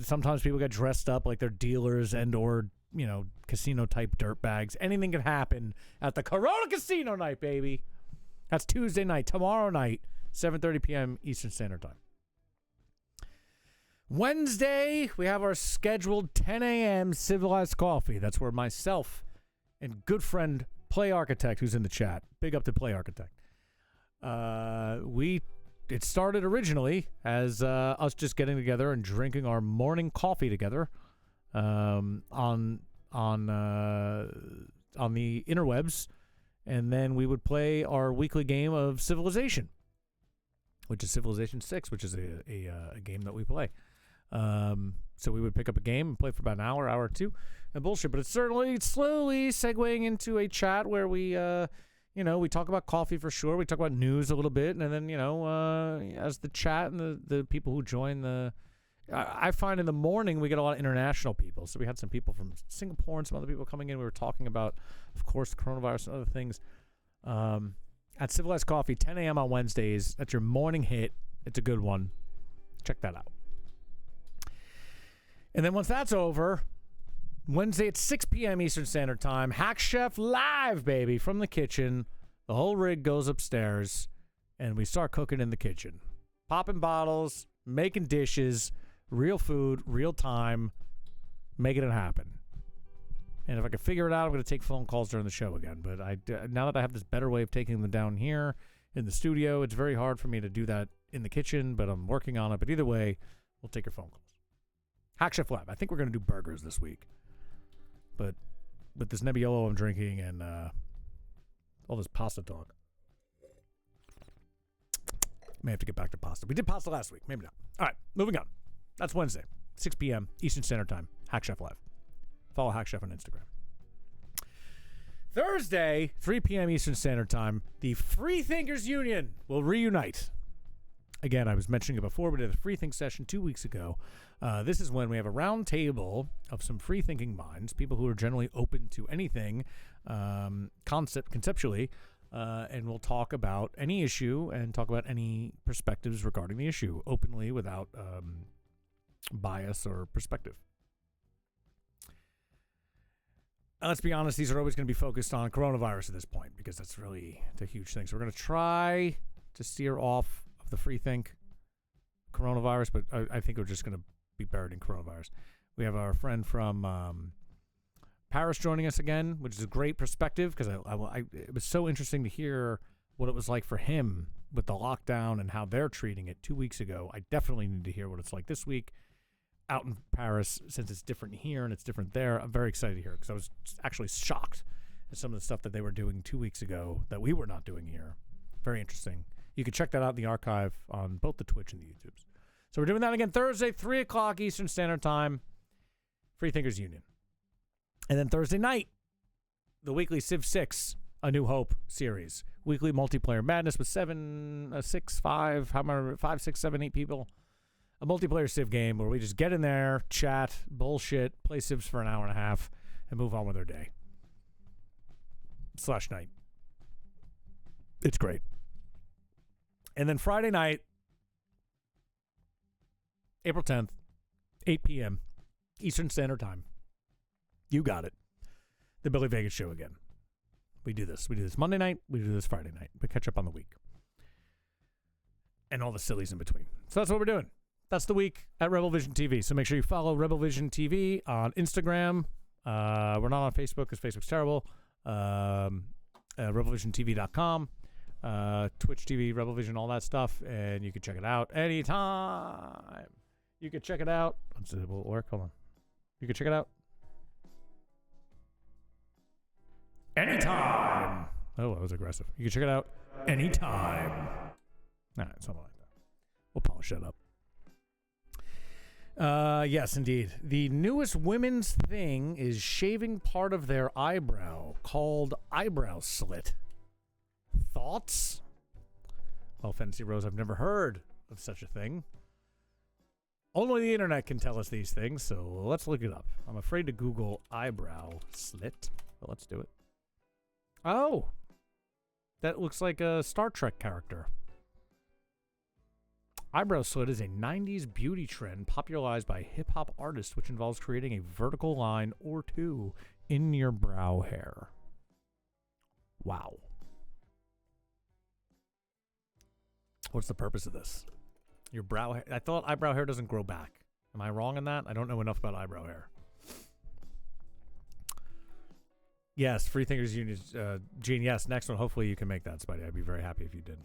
Sometimes people get dressed up like they're dealers and or, you know, casino-type dirtbags. Anything can happen at the Corona Casino night, baby. That's Tuesday night. Tomorrow night, 7:30 p.m. Eastern Standard Time. Wednesday, we have our scheduled 10 a.m. Civilized Coffee. That's where myself and good friend Play Architect, who's in the chat, big up to Play Architect. It started originally as us just getting together and drinking our morning coffee together on the interwebs, and then we would play our weekly game of Civilization, which is Civilization 6, which is a game that we play. So we would pick up a game and play for about an hour or two, and bullshit. But it's certainly slowly segueing into a chat where we, we talk about coffee for sure. We talk about news a little bit, and then, as the chat and the people who join I find in the morning we get a lot of international people. So we had some people from Singapore and some other people coming in. We were talking about, of course, coronavirus and other things. At Civilized Coffee, 10 a.m. on Wednesdays. That's your morning hit. It's a good one. Check that out. And then once that's over, Wednesday at 6 p.m. Eastern Standard Time, Hack Chef live, baby, from the kitchen. The whole rig goes upstairs, and we start cooking in the kitchen. Popping bottles, making dishes, real food, real time, making it happen. And if I can figure it out, I'm going to take phone calls during the show again. But now that I have this better way of taking them down here in the studio, it's very hard for me to do that in the kitchen, but I'm working on it. But either way, we'll take your phone calls. Hack Chef Live. I think we're going to do burgers this week. But with this Nebbiolo I'm drinking and all this pasta talk, may have to get back to pasta. We did pasta last week. Maybe not. All right, moving on. That's Wednesday, 6 p.m. Eastern Standard Time. Hack Chef Live. Follow Hack Chef on Instagram. Thursday, 3 p.m. Eastern Standard Time, the Free Thinkers Union will reunite. Again, I was mentioning it before. We did a free think session 2 weeks ago. This is when we have a round table of some free thinking minds, people who are generally open to anything conceptually, and we'll talk about any issue and talk about any perspectives regarding the issue openly without bias or perspective. Let's be honest, these are always going to be focused on coronavirus at this point because that's really the huge thing. So we're going to try to steer off of the free think coronavirus, but I think we're just going to be buried in coronavirus. We have our friend from Paris joining us again, which is a great perspective because it was so interesting to hear what it was like for him with the lockdown and how they're treating it 2 weeks ago. I definitely need to hear what it's like this week out in Paris, since it's different here and it's different there. I'm very excited to hear it because I was actually shocked at some of the stuff that they were doing 2 weeks ago that we were not doing here. Very interesting. You can check that out in the archive on both the Twitch and the YouTubes. So we're doing that again Thursday, 3 o'clock Eastern Standard Time, Free Thinkers Union. And then Thursday night, the weekly Civ 6, A New Hope series. Weekly multiplayer madness with 5, 6, 7, 8 people. A multiplayer Civ game where we just get in there, chat, bullshit, play Civs for an hour and a half, and move on with our day. / night. It's great. And then Friday night, April 10th, 8 p.m. Eastern Standard Time. You got it. The Billy Vegas Show again. We do this. We do this Monday night. We do this Friday night. We catch up on the week. And all the sillies in between. So that's what we're doing. That's the week at Rebel Vision TV. So make sure you follow Rebel Vision TV on Instagram. We're not on Facebook because Facebook's terrible. RebelVisionTV.com. Twitch TV, Rebel Vision, all that stuff, and you can check it out anytime. You can check it out. Let's see, will it work? Hold on. You can check it out anytime. Oh, that was aggressive. You can check it out anytime. All right, something like that. We'll polish that up. Yes, indeed. The newest women's thing is shaving part of their eyebrow, called eyebrow slit. Thoughts? Well, Fantasy Rose, I've never heard of such a thing. Only the internet can tell us these things, so let's look it up. I'm afraid to Google eyebrow slit, but let's do it. Oh! That looks like a Star Trek character. Eyebrow slit is a 90s beauty trend popularized by hip-hop artists, which involves creating a vertical line or two in your brow hair. Wow. What's the purpose of this? Your brow hair. I thought eyebrow hair doesn't grow back. Am I wrong in that? I don't know enough about eyebrow hair. Yes, Free Thinkers Union. Gene, yes, next one. Hopefully you can make that, Spidey. I'd be very happy if you did.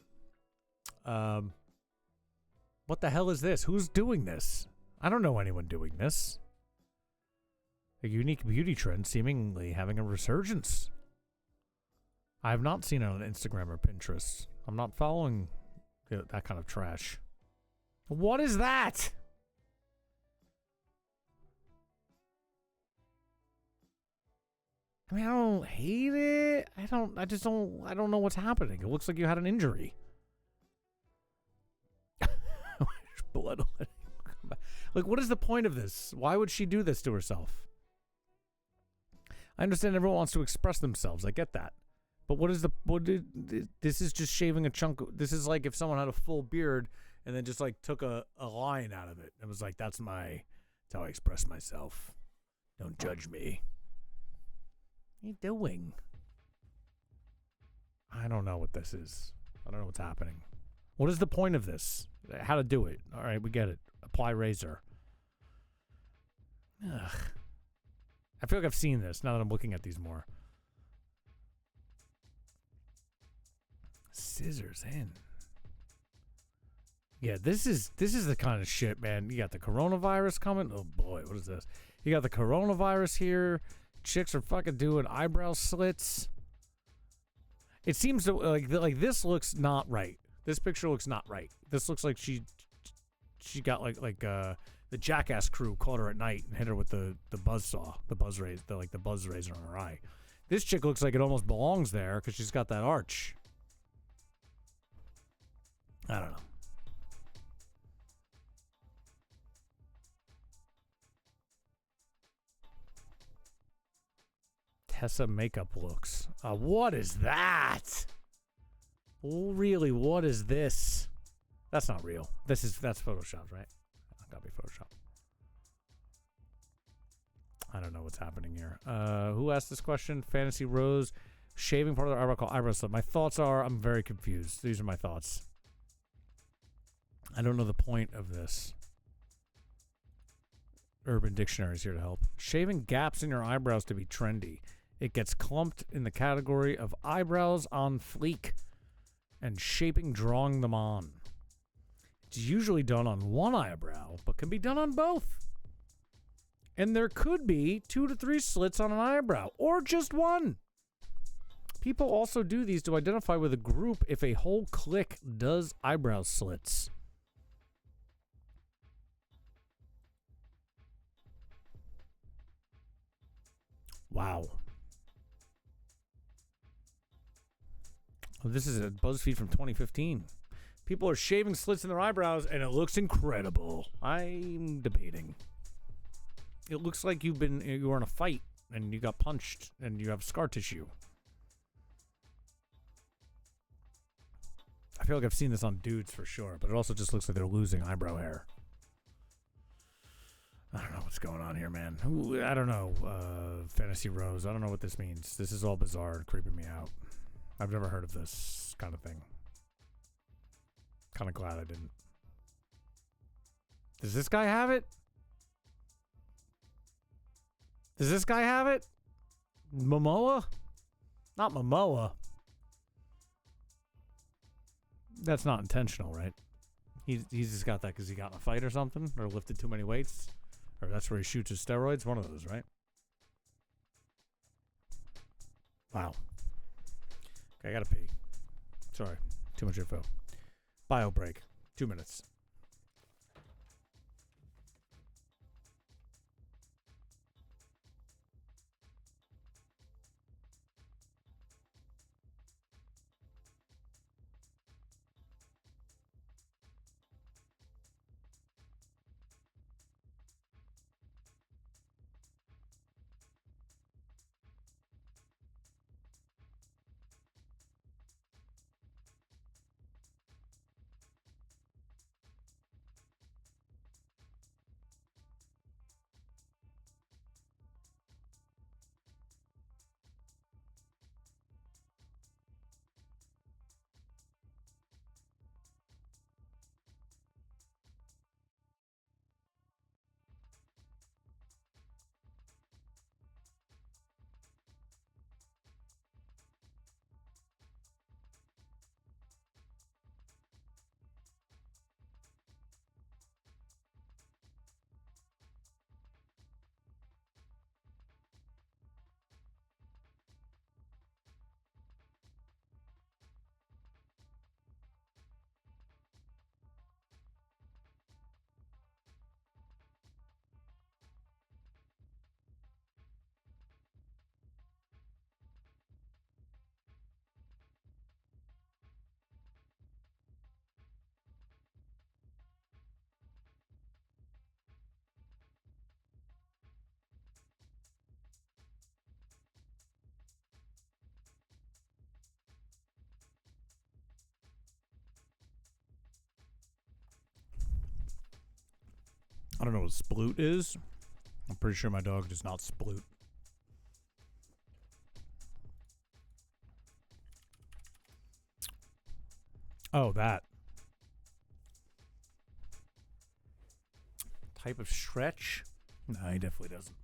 What the hell is this? Who's doing this? I don't know anyone doing this. A unique beauty trend seemingly having a resurgence. I have not seen it on Instagram or Pinterest. I'm not following that kind of trash. What is that? I mean, I don't hate it. I don't know what's happening. It looks like you had an injury. Blood. Like, what is the point of this? Why would she do this to herself? I understand everyone wants to express themselves. I get that. But this is just shaving a chunk. This is like if someone had a full beard and then just like took a line out of it and was like, that's how I express myself. Don't judge me. What are you doing? I don't know what this is. I don't know what's happening. What is the point of this? How to do it? All right, we get it. Apply razor. Ugh. I feel like I've seen this now that I'm looking at these more. Scissors in. Yeah, this is the kind of shit, man. You got the coronavirus coming. Oh boy, what is this? You got the coronavirus here. Chicks are fucking doing eyebrow slits. It seems to, like this looks not right. This picture looks not right. This looks like she got like the Jackass crew caught her at night and hit her with the buzzsaw, the buzz razor on her eye. This chick looks like it almost belongs there because she's got that arch. I don't know. Tessa makeup looks. What is that? Really, what is this? That's not real. That's Photoshopped, right? That gotta be Photoshop. I don't know what's happening here. Who asked this question? Fantasy Rose. Shaving part of the eyebrow called eyebrow slit. My thoughts are, I'm very confused. These are my thoughts. I don't know the point of this. Urban Dictionary is here to help. Shaving gaps in your eyebrows to be trendy. It gets clumped in the category of eyebrows on fleek and drawing them on. It's usually done on one eyebrow, but can be done on both. And there could be 2 to 3 slits on an eyebrow, or just one. People also do these to identify with a group if a whole clique does eyebrow slits. Wow. This is a BuzzFeed from 2015. People are shaving slits in their eyebrows, and it looks incredible. I'm debating. It looks like you were in a fight, and you got punched, and you have scar tissue. I feel like I've seen this on dudes for sure, but it also just looks like they're losing eyebrow hair. I don't know what's going on here, man. I don't know. Fantasy Rose. I don't know what this means. This is all bizarre and creeping me out. I've never heard of this kind of thing. Kind of glad I didn't. Does this guy have it? Does this guy have it? Momoa? Not Momoa. That's not intentional, right? He's just got that because he got in a fight or something, or lifted too many weights, or that's where he shoots his steroids. One of those, right? Wow. Okay, I gotta pee. Sorry, too much info. Bio break. 2 minutes. I don't know what sploot is. I'm pretty sure my dog does not sploot. Oh, that. Type of stretch? No, he definitely doesn't.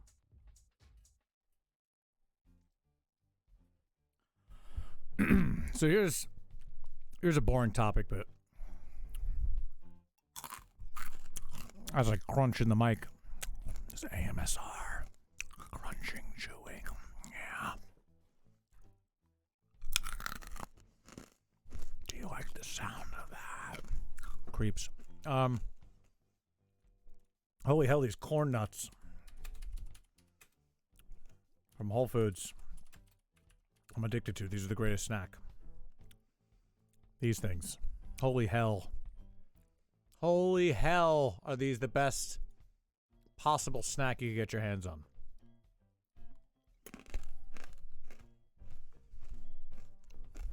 So here's a boring topic, but as I crunch in the mic, it's AMSR. Crunching, chewing. Yeah. Do you like the sound of that? Creeps. Holy hell, these corn nuts from Whole Foods. I'm addicted to. These are the greatest snack. These things. Holy hell. Holy hell, are these the best possible snack you can get your hands on.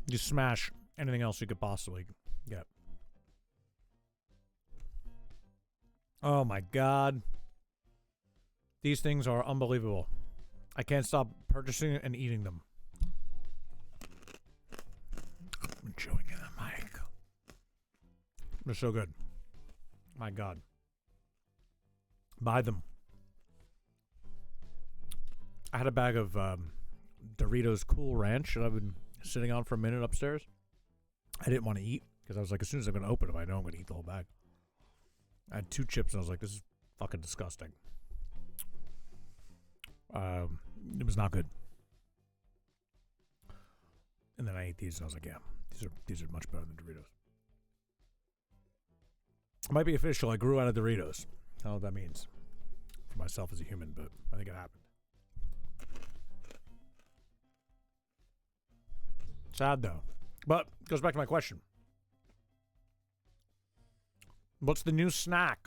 You smash anything else you could possibly get. Oh my god. These things are unbelievable. I can't stop purchasing and eating them. I'm chewing in the mic. They're so good. My god. Buy them. I had a bag of Doritos Cool Ranch that I've been sitting on for a minute upstairs. I didn't want to eat because I was like, as soon as I'm going to open them, I know I'm going to eat the whole bag. I had 2 chips and I was like, this is fucking disgusting. It was not good. And then I ate these and I was like, yeah, these are much better than Doritos. It might be official. I grew out of Doritos. I don't know what that means for myself as a human, but I think it happened. Sad though. But it goes back to my question. What's the new snack?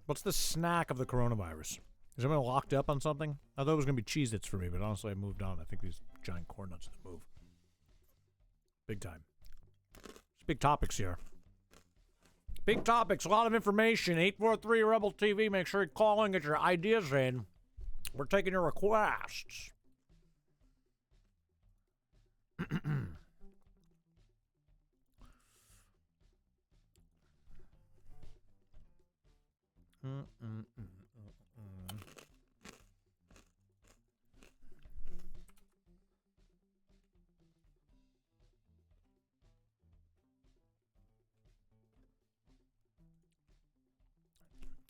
What's the snack of the coronavirus? Is everyone locked up on something? I thought it was going to be Cheez-Its for me, but honestly I moved on. I think these giant corn nuts are the move. Big time. There's big topics here. Big topics, a lot of information. 843 Rebel TV. Make sure you call in, get your ideas in. We're taking your requests.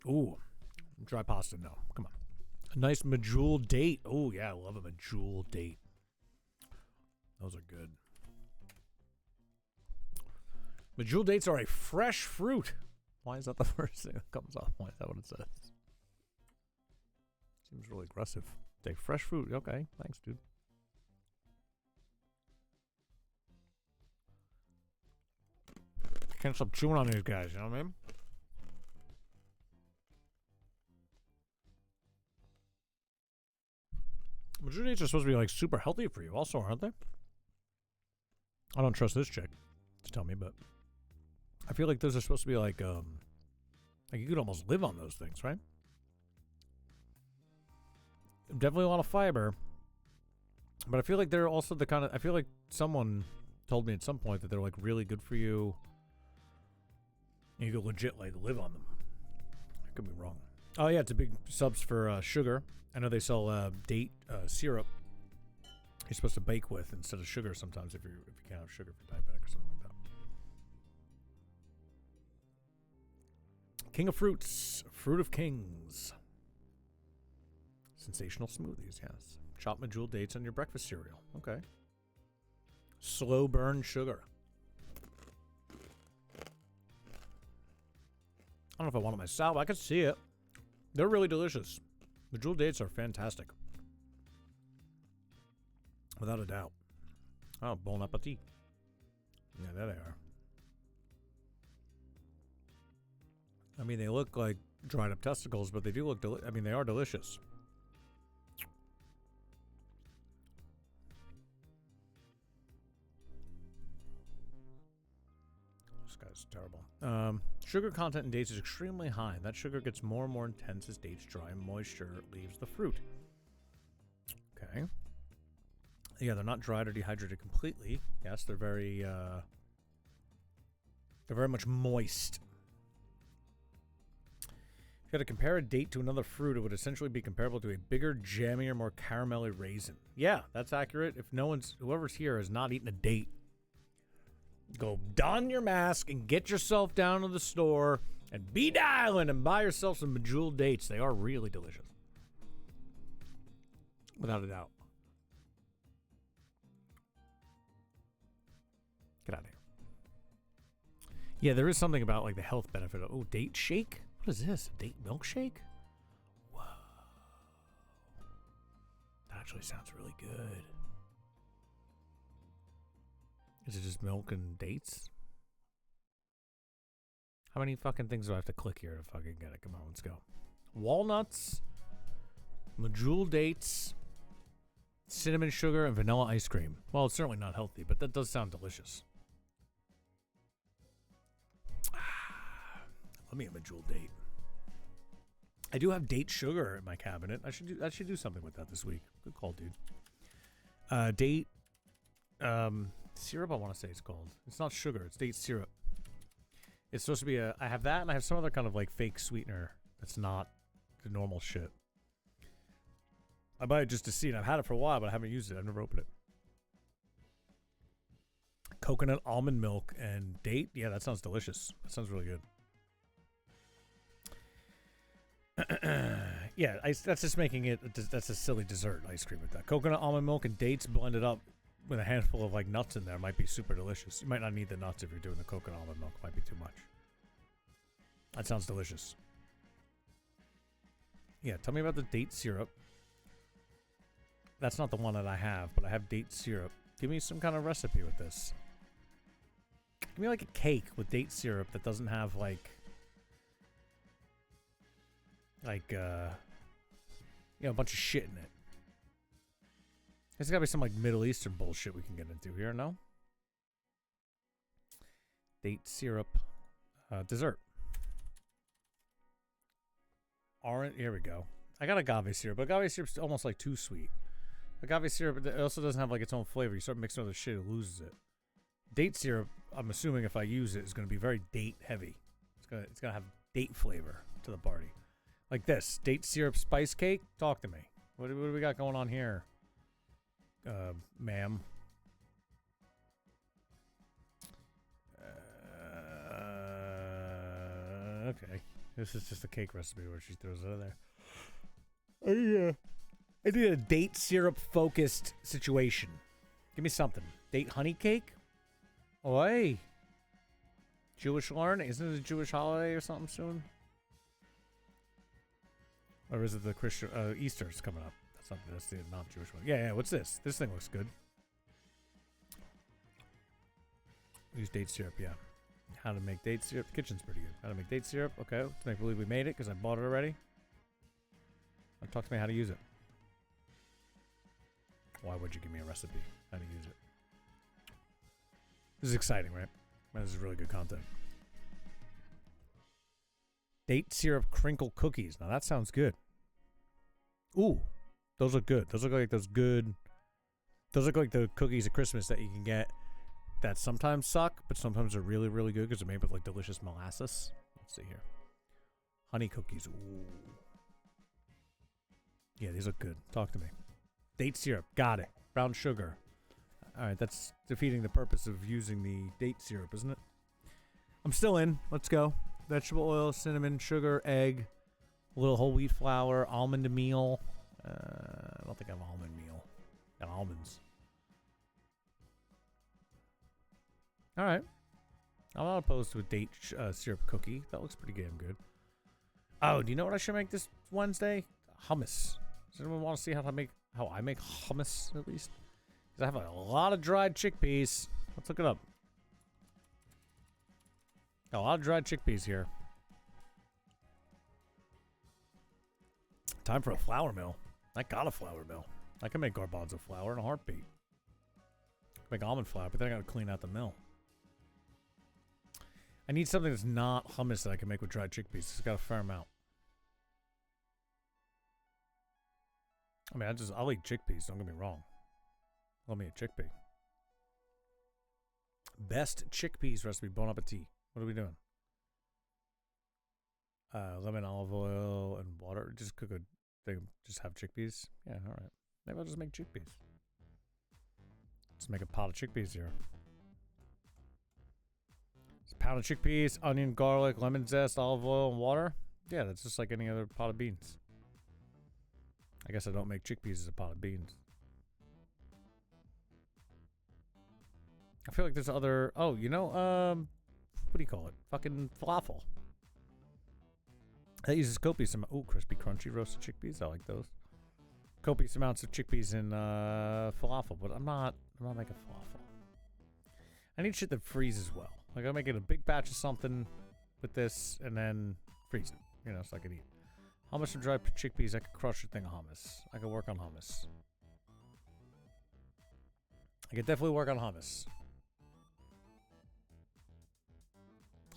Ooh, dry pasta, no. Come on. A nice medjool date. Oh, yeah, I love a medjool date. Those are good. Medjool dates are a fresh fruit. Why is that the first thing that comes up? Why is that what it says? Seems really aggressive. Take fresh fruit. Okay, thanks, dude. Can't stop chewing on these guys, you know what I mean? Medjool dates are supposed to be like super healthy for you also, aren't they? I don't trust this chick to tell me, but I feel like those are supposed to be like you could almost live on those things, right? Definitely a lot of fiber. But I feel like they're also the kind of, I feel like someone told me at some point that they're like really good for you. You could legit like live on them. I could be wrong. Oh yeah, it's a big subs for sugar. I know they sell date syrup. You're supposed to bake with instead of sugar sometimes if you can't have sugar for diabetic or something like that. King of fruits, fruit of kings. Sensational smoothies, yes. Chopped medjool dates on your breakfast cereal. Okay. Slow burn sugar. I don't know if I want it myself. I could see it. They're really delicious. Medjool dates are fantastic. Without a doubt. Oh, bon appetit. Yeah, there they are. I mean, they look like dried up testicles, but they do look I mean, they are delicious. This guy's terrible. Sugar content in dates is extremely high. That sugar gets more and more intense as dates dry and moisture leaves the fruit. Okay. Yeah, they're not dried or dehydrated completely. Yes, they're very much moist. If you had to compare a date to another fruit, it would essentially be comparable to a bigger, jammier, more caramelly raisin. Yeah, that's accurate. If whoever's here has not eaten a date, go don your mask and get yourself down to the store and be dialing and buy yourself some medjool dates. They are really delicious. Without a doubt. Get out of here. Yeah, there is something about like the health benefit of, date shake? What is this? A date milkshake? Whoa. That actually sounds really good. Is it just milk and dates? How many fucking things do I have to click here to fucking get it? Come on, let's go. Walnuts, medjool dates, cinnamon sugar, and vanilla ice cream. Well, it's certainly not healthy, but that does sound delicious. Let me have a medjool date. I do have date sugar in my cabinet. I should do something with that this week. Good call, dude. Date syrup, I want to say it's called. It's not sugar, it's date syrup. It's supposed to be I have that and I have some other kind of like fake sweetener that's not the normal shit. I buy it just to see it. I've had it for a while, but I haven't used it. I've never opened it. Coconut almond milk and date. Yeah, that sounds delicious. That sounds really good. Yeah, that's just making it. That's a silly dessert ice cream with that. Coconut almond milk and dates blended up with a handful of like nuts in there might be super delicious. You might not need the nuts if you're doing the coconut almond milk. Might be too much. That sounds delicious. Yeah, tell me about the date syrup. That's not the one that I have, but I have date syrup. Give me some kind of recipe with this. Give me like a cake with date syrup that doesn't have like a bunch of shit in it. There's gotta be some like Middle Eastern bullshit we can get into here, no? Date syrup dessert. Orange, here we go. I got agave syrup, but agave syrup's almost like too sweet. Agave syrup, it also doesn't have like its own flavor. You start mixing other shit, it loses it. Date syrup, I'm assuming if I use it, is going to be very date heavy. It's gonna have date flavor to the party. Like this, date syrup spice cake. Talk to me. What do we got going on here, ma'am? Okay. This is just a cake recipe where she throws it in there. I need a date syrup focused situation. Give me something. Date honey cake? Oi. Jewish learn? Isn't it a Jewish holiday or something soon? Or is it the Christian Easter's coming up? That's not the non-Jewish one. Yeah, what's this? This thing looks good. Use date syrup, yeah. How to make date syrup. The kitchen's pretty good. How to make date syrup. Okay, let's make believe we made it because I bought it already. Now talk to me how to use it. Why would you give me a recipe? How to use it. This is exciting, right? This is really good content. Date syrup crinkle cookies. Now that sounds good. Ooh, those look good. Those look like those good. Those look like the cookies at Christmas that you can get that sometimes suck, but sometimes are really, really good because they're made with like delicious molasses. Let's see here. Honey cookies. Ooh. Yeah, these look good. Talk to me. Date syrup. Got it. Brown sugar. All right, that's defeating the purpose of using the date syrup, isn't it? I'm still in. Let's go. Vegetable oil, cinnamon, sugar, egg, a little whole wheat flour, almond meal. I don't think I have almond meal. Got almonds. All right. I'm not opposed to a date syrup cookie. That looks pretty damn good. Oh, do you know what I should make this Wednesday? Hummus. Does anyone want to see how I make hummus at least? Because I have a lot of dried chickpeas. Let's look it up. Got a lot of dried chickpeas here. Time for a flour mill. I got a flour mill. I can make garbanzo flour in a heartbeat. Make almond flour, but then I gotta clean out the mill. I need something that's not hummus that I can make with dried chickpeas. It's got a fair amount. I mean, I'll eat chickpeas, don't get me wrong. Love me a chickpea. Best chickpeas recipe, bon appetit. What are we doing? Lemon, olive oil, and water. Just cook a thing, just have chickpeas? Yeah, alright. Maybe I'll just make chickpeas. Let's make a pot of chickpeas here. It's a pound of chickpeas, onion, garlic, lemon zest, olive oil, and water. Yeah, that's just like any other pot of beans. I guess I don't make chickpeas as a pot of beans. I feel like there's other... Oh, you know, what do you call it? Fucking falafel. That uses copious amounts... Oh, crispy, crunchy roasted chickpeas. I like those. Copious amounts of chickpeas in falafel, but I'm not making falafel. I need shit that freezes well. Like, I'm making a big batch of something with this and then freeze it, you know, so I can eat. Hummus and dried chickpeas, I could crush a thing of hummus. I could work on hummus. I could definitely work on hummus.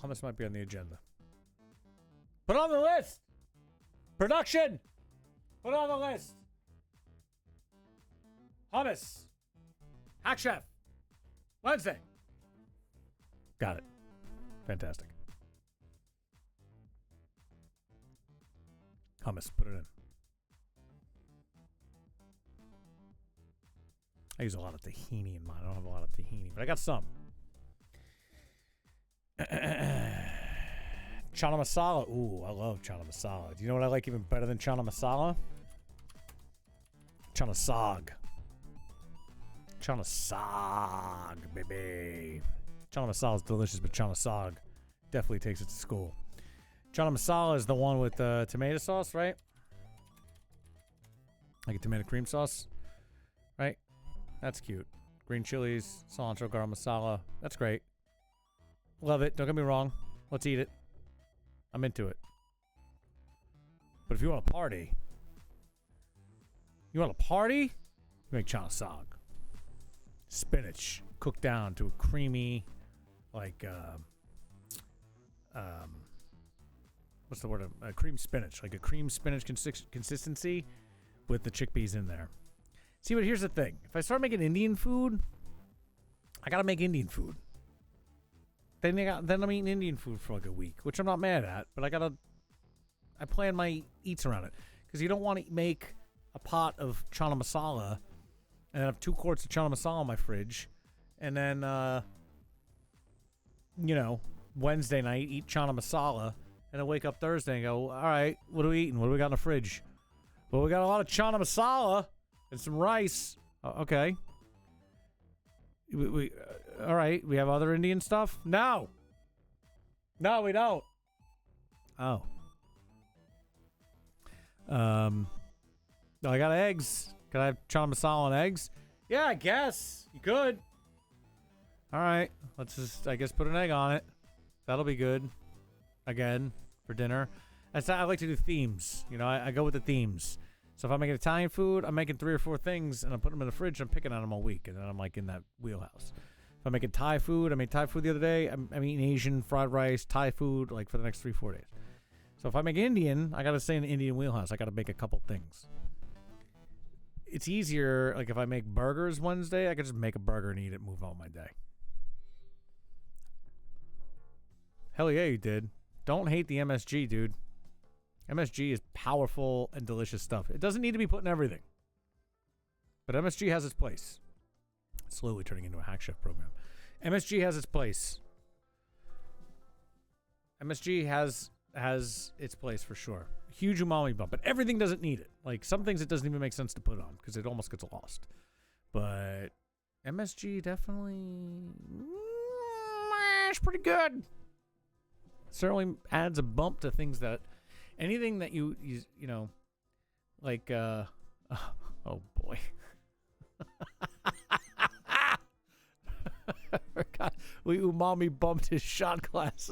Hummus might be on the agenda. Put on the list! Production! Put on the list! Hummus! Hack Chef! Wednesday! Got it. Fantastic. Hummus, put it in. I use a lot of tahini in mine. I don't have a lot of tahini, but I got some. Chana masala. Ooh, I love chana masala. Do you know what I like even better than chana masala? Chana sag. Chana sag, baby. Chana masala is delicious, but chana sag definitely takes it to school. Chana masala is the one with tomato sauce, right? Like a tomato cream sauce, right? That's cute. Green chilies, cilantro, garam masala. That's great. Love it. Don't get me wrong. Let's eat it. I'm into it. But if you want to party, you make chana sag. Spinach cooked down to a creamy, like, what's the word? Cream spinach. Like a cream spinach consistency with the chickpeas in there. See, but here's the thing. If I start making Indian food, I gotta make Indian food. Then I'm eating Indian food for like a week, which I'm not mad at, but I plan my eats around it. Because you don't want to make a pot of chana masala and have 2 quarts of chana masala in my fridge, and then, you know, Wednesday night eat chana masala, and then wake up Thursday and go, all right, what are we eating? What do we got in the fridge? Well, we got a lot of chana masala and some rice. Okay. All right, we have other Indian stuff? No, we don't. Oh. I got eggs. Can I have chana masala and eggs? Yeah, I guess. You could. All right. Let's just, I guess, put an egg on it. That'll be good. Again, for dinner. I like to do themes. You know, I go with the themes. So if I'm making Italian food, I'm making 3 or 4 things, and I'm putting them in the fridge, and I'm picking on them all week, and then I'm, like, in that wheelhouse. If I'm making Thai food, I made Thai food the other day. I'm eating Asian, fried rice, Thai food, like, for the next 3-4 days. So if I make Indian, I got to stay in the Indian wheelhouse. I got to make a couple things. It's easier, like, if I make burgers Wednesday, I could just make a burger and eat it and move on with my day. Hell yeah, you did. Don't hate the MSG, dude. MSG is powerful and delicious stuff. It doesn't need to be put in everything. But MSG has its place. It's slowly turning into a Hack Chef program. MSG has its place. MSG has its place for sure. Huge umami bump, but everything doesn't need it. Like, some things it doesn't even make sense to put on because it almost gets lost. But MSG definitely it's pretty good. Certainly adds a bump to things that anything that you know, like oh boy. God, we umami bumped his shot glass.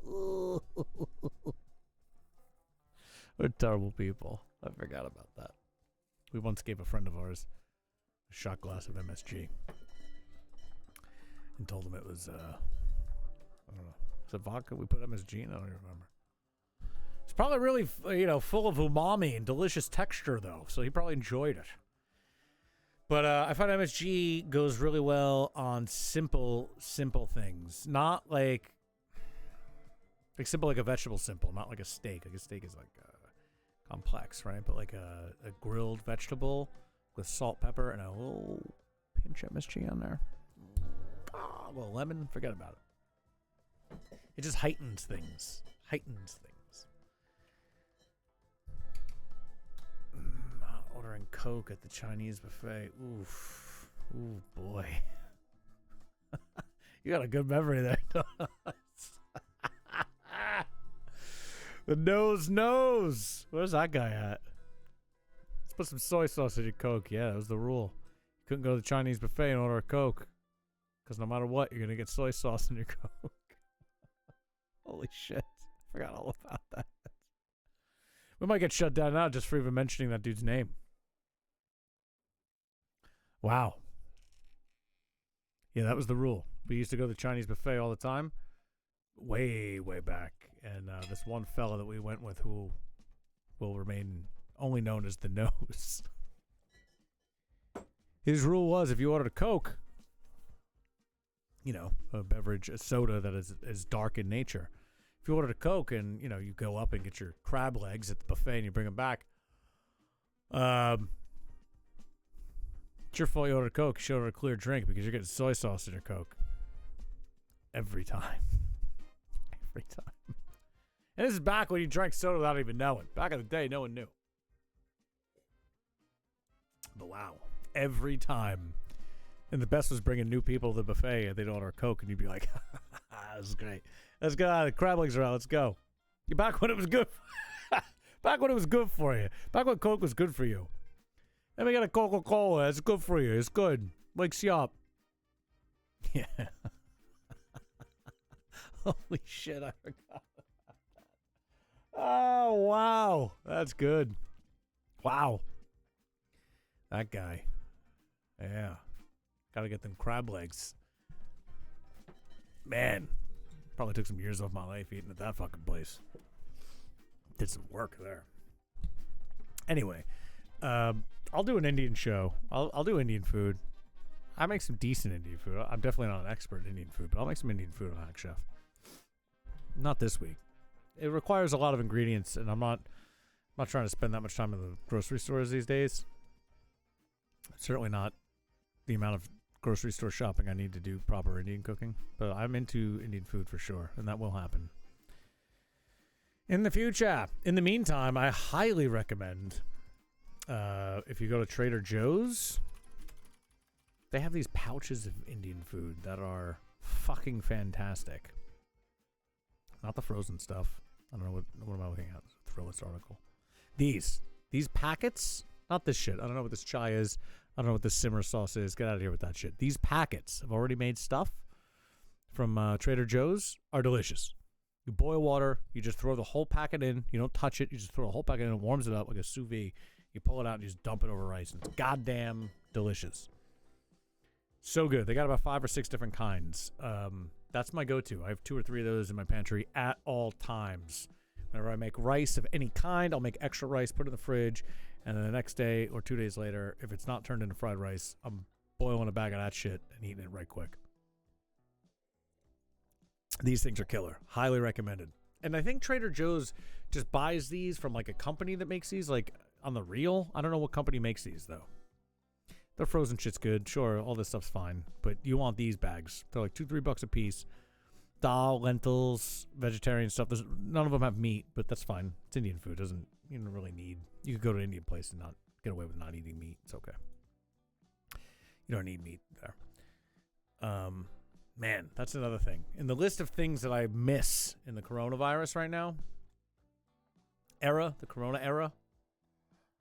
We're terrible people. I forgot about that. We once gave a friend of ours a shot glass of MSG and told him it was I don't know. Is it vodka? We put MSG in? I don't even remember. It's probably really, full of umami and delicious texture, though. So he probably enjoyed it. But I find MSG goes really well on simple things. Not like simple like a vegetable simple, not like a steak. Like a steak is like complex, right? But like a grilled vegetable with salt, pepper, and a little pinch of MSG on there. A little lemon, forget about it. It just heightens things. Ordering Coke at the Chinese buffet. Oof. Ooh, boy. You got a good memory there. The nose knows. Where's that guy at? Let's put some soy sauce in your Coke. Yeah, that was the rule. You couldn't go to the Chinese buffet and order a Coke. Because no matter what, you're going to get soy sauce in your Coke. Holy shit. I forgot all about that. We might get shut down now just for even mentioning that dude's name. Wow. Yeah, that was the rule. We used to go to the Chinese buffet all the time. Way, way back. And this one fella that we went with who will remain only known as the Nose. His rule was if you ordered a Coke, a beverage, a soda that is dark in nature. If you ordered a Coke and, you go up and get your crab legs at the buffet and you bring them back, it's your fault you ordered a Coke. You should order a clear drink because you're getting soy sauce in your Coke. Every time. Every time. And this is back when you drank soda without even knowing. Back in the day, no one knew. But wow. Every time. And the best was bringing new people to the buffet and they'd order a Coke and you'd be like, this is great. Let's go. The crab legs are out. Let's go. You're back when it was good. Back when it was good for you. Back when Coke was good for you. Let me get a Coca-Cola. It's good for you. It's good. Wakes you up. Yeah. Holy shit, I forgot about that. Oh, wow. That's good. Wow. That guy. Yeah. Gotta get them crab legs. Man. Probably took some years off my life eating at that fucking place. Did some work there. Anyway. I'll do an Indian show. I'll do Indian food. I make some decent Indian food. I'm definitely not an expert in Indian food, but I'll make some Indian food on Hack Chef. Not this week. It requires a lot of ingredients, and I'm not trying to spend that much time in the grocery stores these days. Certainly not the amount of grocery store shopping I need to do proper Indian cooking. But I'm into Indian food for sure, and that will happen. In the future. In the meantime, I highly recommend if you go to Trader Joe's, they have these pouches of Indian food that are fucking fantastic. Not the frozen stuff. I don't know what am I looking at? Thrillist article. These packets, not this shit. I don't know what this chai is. I don't know what this simmer sauce is. Get out of here with that shit. These packets of already made stuff from Trader Joe's are delicious. You boil water, you just throw the whole packet in. You don't touch it. You just throw the whole packet in. It warms it up like a sous vide. You pull it out and you just dump it over rice. And it's goddamn delicious. So good. They got about 5 or 6 different kinds. That's my go-to. I have 2 or 3 of those in my pantry at all times. Whenever I make rice of any kind, I'll make extra rice, put it in the fridge, and then the next day or 2 days later, if it's not turned into fried rice, I'm boiling a bag of that shit and eating it right quick. These things are killer. Highly recommended. And I think Trader Joe's just buys these from like a company that makes these, like on the real. I don't know what company makes these though. Their frozen shit's good. Sure, all this stuff's fine. But you want these bags. They're like $2-3 a piece. Dal, lentils, vegetarian stuff. None of them have meat, but that's fine. It's Indian food. You don't really need. You could go to an Indian place and not get away with not eating meat. It's okay. You don't need meat there. Man, that's another thing. In the list of things that I miss in the coronavirus right now, the corona era,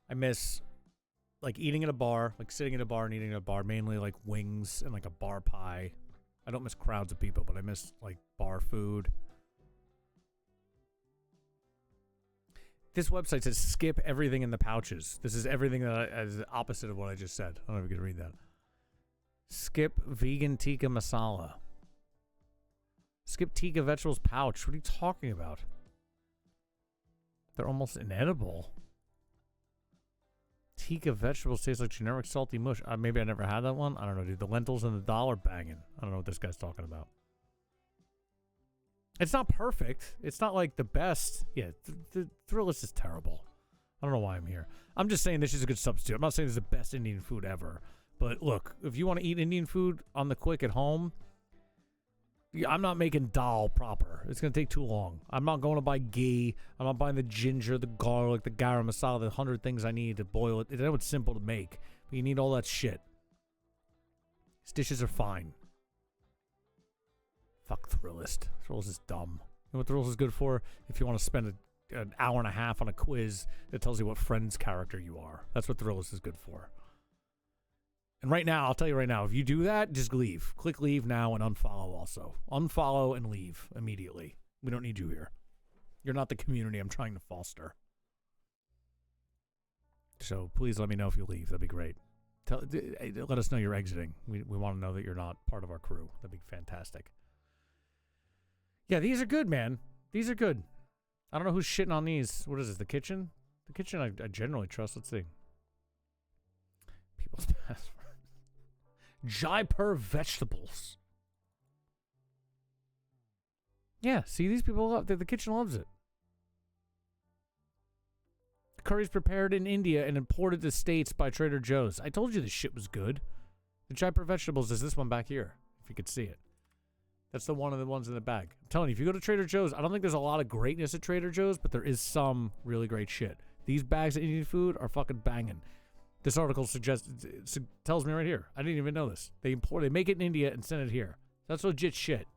I miss like eating at a bar, like sitting at a bar and eating at a bar, mainly like wings and like a bar pie. I don't miss crowds of people, but I miss like bar food. This website says skip everything in the pouches. This is everything that is the opposite of what I just said. I don't know if you can read that. Skip vegan tikka masala. Skip tikka vegetables pouch. What are you talking about? They're almost inedible. Tikka vegetables taste like generic salty mush. Maybe I never had that one. I don't know, dude. The lentils and the dal are banging. I don't know what this guy's talking about. It's not perfect. It's not like the best. Yeah, the Thrillist is terrible. I don't know why I'm here. I'm just saying this is a good substitute. I'm not saying this is the best Indian food ever. But look, if you want to eat Indian food on the quick at home, I'm not making dal proper. It's going to take too long. I'm not going to buy ghee. I'm not buying the ginger, the garlic, the garam masala, the 100 things I need to boil it. It's simple to make, but you need all that shit. These dishes are fine. Fuck Thrillist. Thrillist is dumb. You know what Thrillist is good for? If you want to spend an hour and a half on a quiz that tells you what Friends character you are. That's what Thrillist is good for. And right now, I'll tell you right now, if you do that, just leave. Click leave now and unfollow also. Unfollow and leave immediately. We don't need you here. You're not the community I'm trying to foster. So please let me know if you leave. That'd be great. Let us know you're exiting. We want to know that you're not part of our crew. That'd be fantastic. Yeah, these are good, man. These are good. I don't know who's shitting on these. What is this, the kitchen? The kitchen I generally trust. Let's see. People's password. Jaipur vegetables. Yeah, see, these people love the kitchen loves it. Curry's prepared in India and imported to States by Trader Joe's. I told you this shit was good. The Jaipur vegetables is this one back here, if you could see it. That's one of the ones in the bag. I'm telling you, if you go to Trader Joe's, I don't think there's a lot of greatness at Trader Joe's, but there is some really great shit. These bags of Indian food are fucking banging. This article tells me right here. I didn't even know this. They make it in India and send it here. That's legit shit.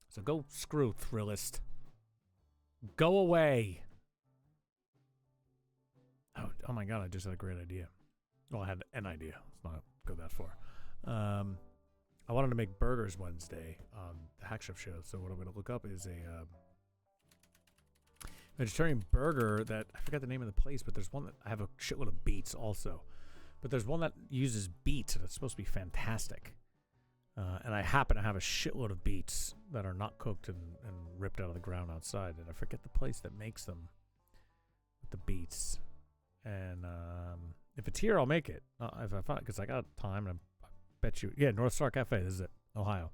So go screw Thrillist. Go away. Oh my god, I just had a great idea. Well, I had an idea. Let's not go that far. I wanted to make burgers Wednesday on the Hack Chef show. So what I'm going to look up is a vegetarian burger that I forgot the name of the place, but there's one that I have a shitload of beets also. But there's one that uses beets and it's supposed to be fantastic. And I happen to have a shitload of beets that are not cooked and ripped out of the ground outside. And I forget the place that makes them with the beets. And if it's here, I'll make it. If I find it, because I got time, and I bet you, yeah, North Star Cafe. This is it, Ohio.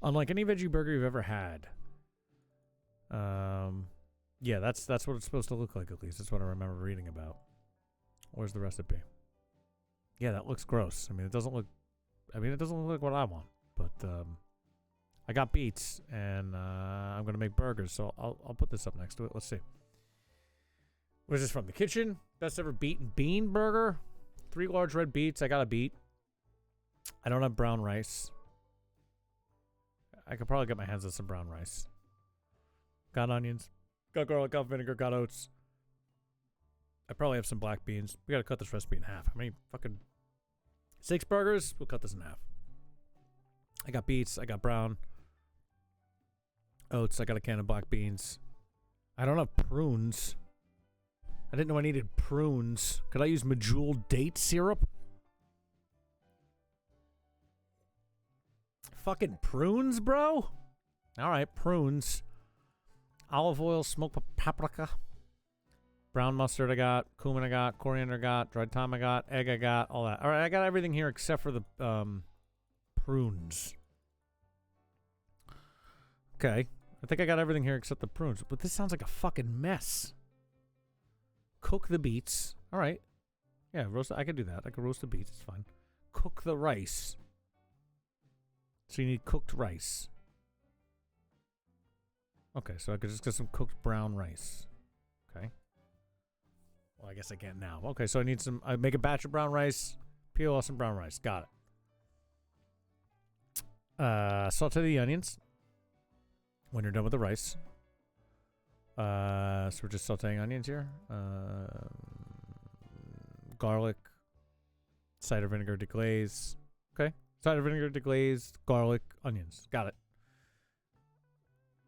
Unlike any veggie burger you've ever had. Yeah, that's what it's supposed to look like. At least that's what I remember reading about. Where's the recipe? Yeah, that looks gross. I mean, it doesn't look like what I want. But I got beets, and I'm gonna make burgers. So I'll put this up next to it. Let's see. What is this from? The kitchen? Best ever beet and bean burger. 3 large red beets. I got a beet. I don't have brown rice. I could probably get my hands on some brown rice. Got onions. Got garlic. Got vinegar. Got oats. I probably have some black beans. We gotta cut this recipe in half. How many fucking 6 burgers? We'll cut this in half. I got beets. I got brown oats. I got a can of black beans. I don't have prunes. I didn't know I needed prunes. Could I use medjool date syrup? Fucking prunes, bro? Alright, prunes. Olive oil, smoked paprika. Brown mustard I got. Cumin I got. Coriander I got. Dried thyme I got. Egg I got. All that. Alright, I got everything here except for the prunes. Okay. I think I got everything here except the prunes. But this sounds like a fucking mess. Cook the beets. Alright. Yeah, roast. I can do that. I can roast the beets. It's fine. Cook the rice. So you need cooked rice. Okay, so I could just get some cooked brown rice. Okay. Well, I guess I can't now. Okay, so I need some... I make a batch of brown rice. Peel off some brown rice. Got it. Saute the onions. When you're done with the rice. So we're just sauteing onions here. Garlic. Cider vinegar deglaze. Okay. Cider vinegar deglaze. Garlic. Onions. Got it.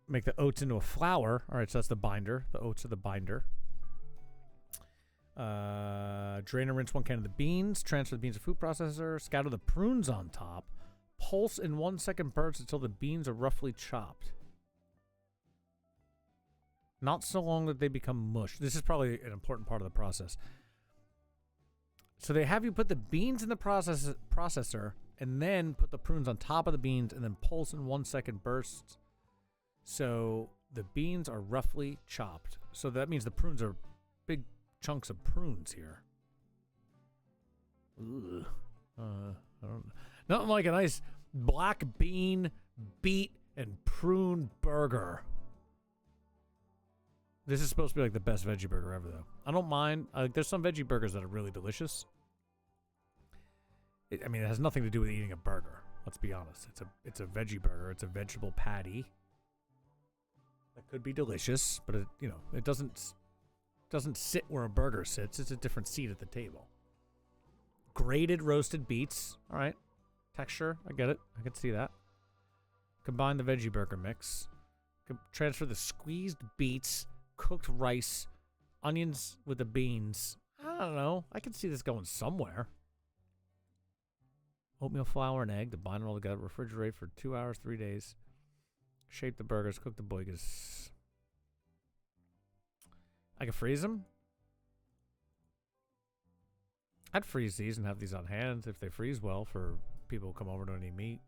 Make the oats into a flour. Alright, so that's the binder. The oats are the binder. Drain and rinse 1 can of the beans. Transfer the beans to food processor. Scatter the prunes on top. Pulse in 1 second bursts until the beans are roughly chopped. Not so long that they become mush. This is probably an important part of the process. So they have you put the beans in the processor and then put the prunes on top of the beans and then pulse in 1 second bursts. So the beans are roughly chopped. So that means the prunes are big chunks of prunes here. Ugh. I don't, nothing like a nice black bean, beet, and prune burger. This is supposed to be like the best veggie burger ever, though. I don't mind. There's some veggie burgers that are really delicious. I mean, it has nothing to do with eating a burger. Let's be honest. It's a veggie burger. It's a vegetable patty. That could be delicious, but it doesn't sit where a burger sits. It's a different seat at the table. Grated roasted beets. All right. Texture. I get it. I can see that. Combine the veggie burger mix. Transfer the squeezed beets, cooked rice, onions with the beans. I don't know. I can see this going somewhere. Oatmeal flour and egg to bind it all together. Refrigerate for 2 hours, 3 days. Shape the burgers. Cook the boigas. I can freeze them. I'd freeze these and have these on hand if they freeze well for people who come over to any meat.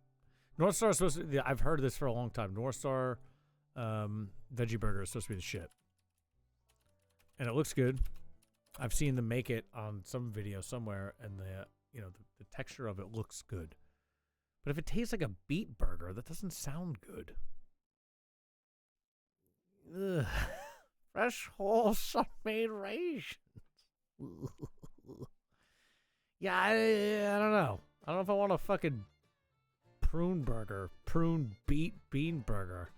North Star is supposed to... I've heard this for a long time. North Star veggie burger is supposed to be the shit. And it looks good. I've seen them make it on some video somewhere, and the texture of it looks good. But if it tastes like a beet burger, that doesn't sound good. Ugh. Fresh, whole, sun-made raisins. Yeah, I don't know. I don't know if I want a fucking prune burger. Prune bean burger.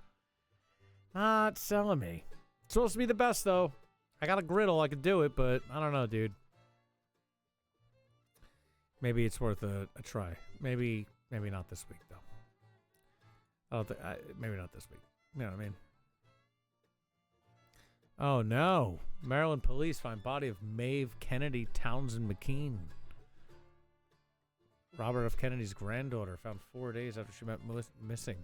Not selling me. It's supposed to be the best, though. I got a griddle. I could do it, but I don't know, dude. Maybe it's worth a try. Maybe not this week, though. I don't think... maybe not this week. You know what I mean? Oh, no. Maryland police find body of Maeve Kennedy Townsend McKean. Robert F. Kennedy's granddaughter found 4 days after she went missing.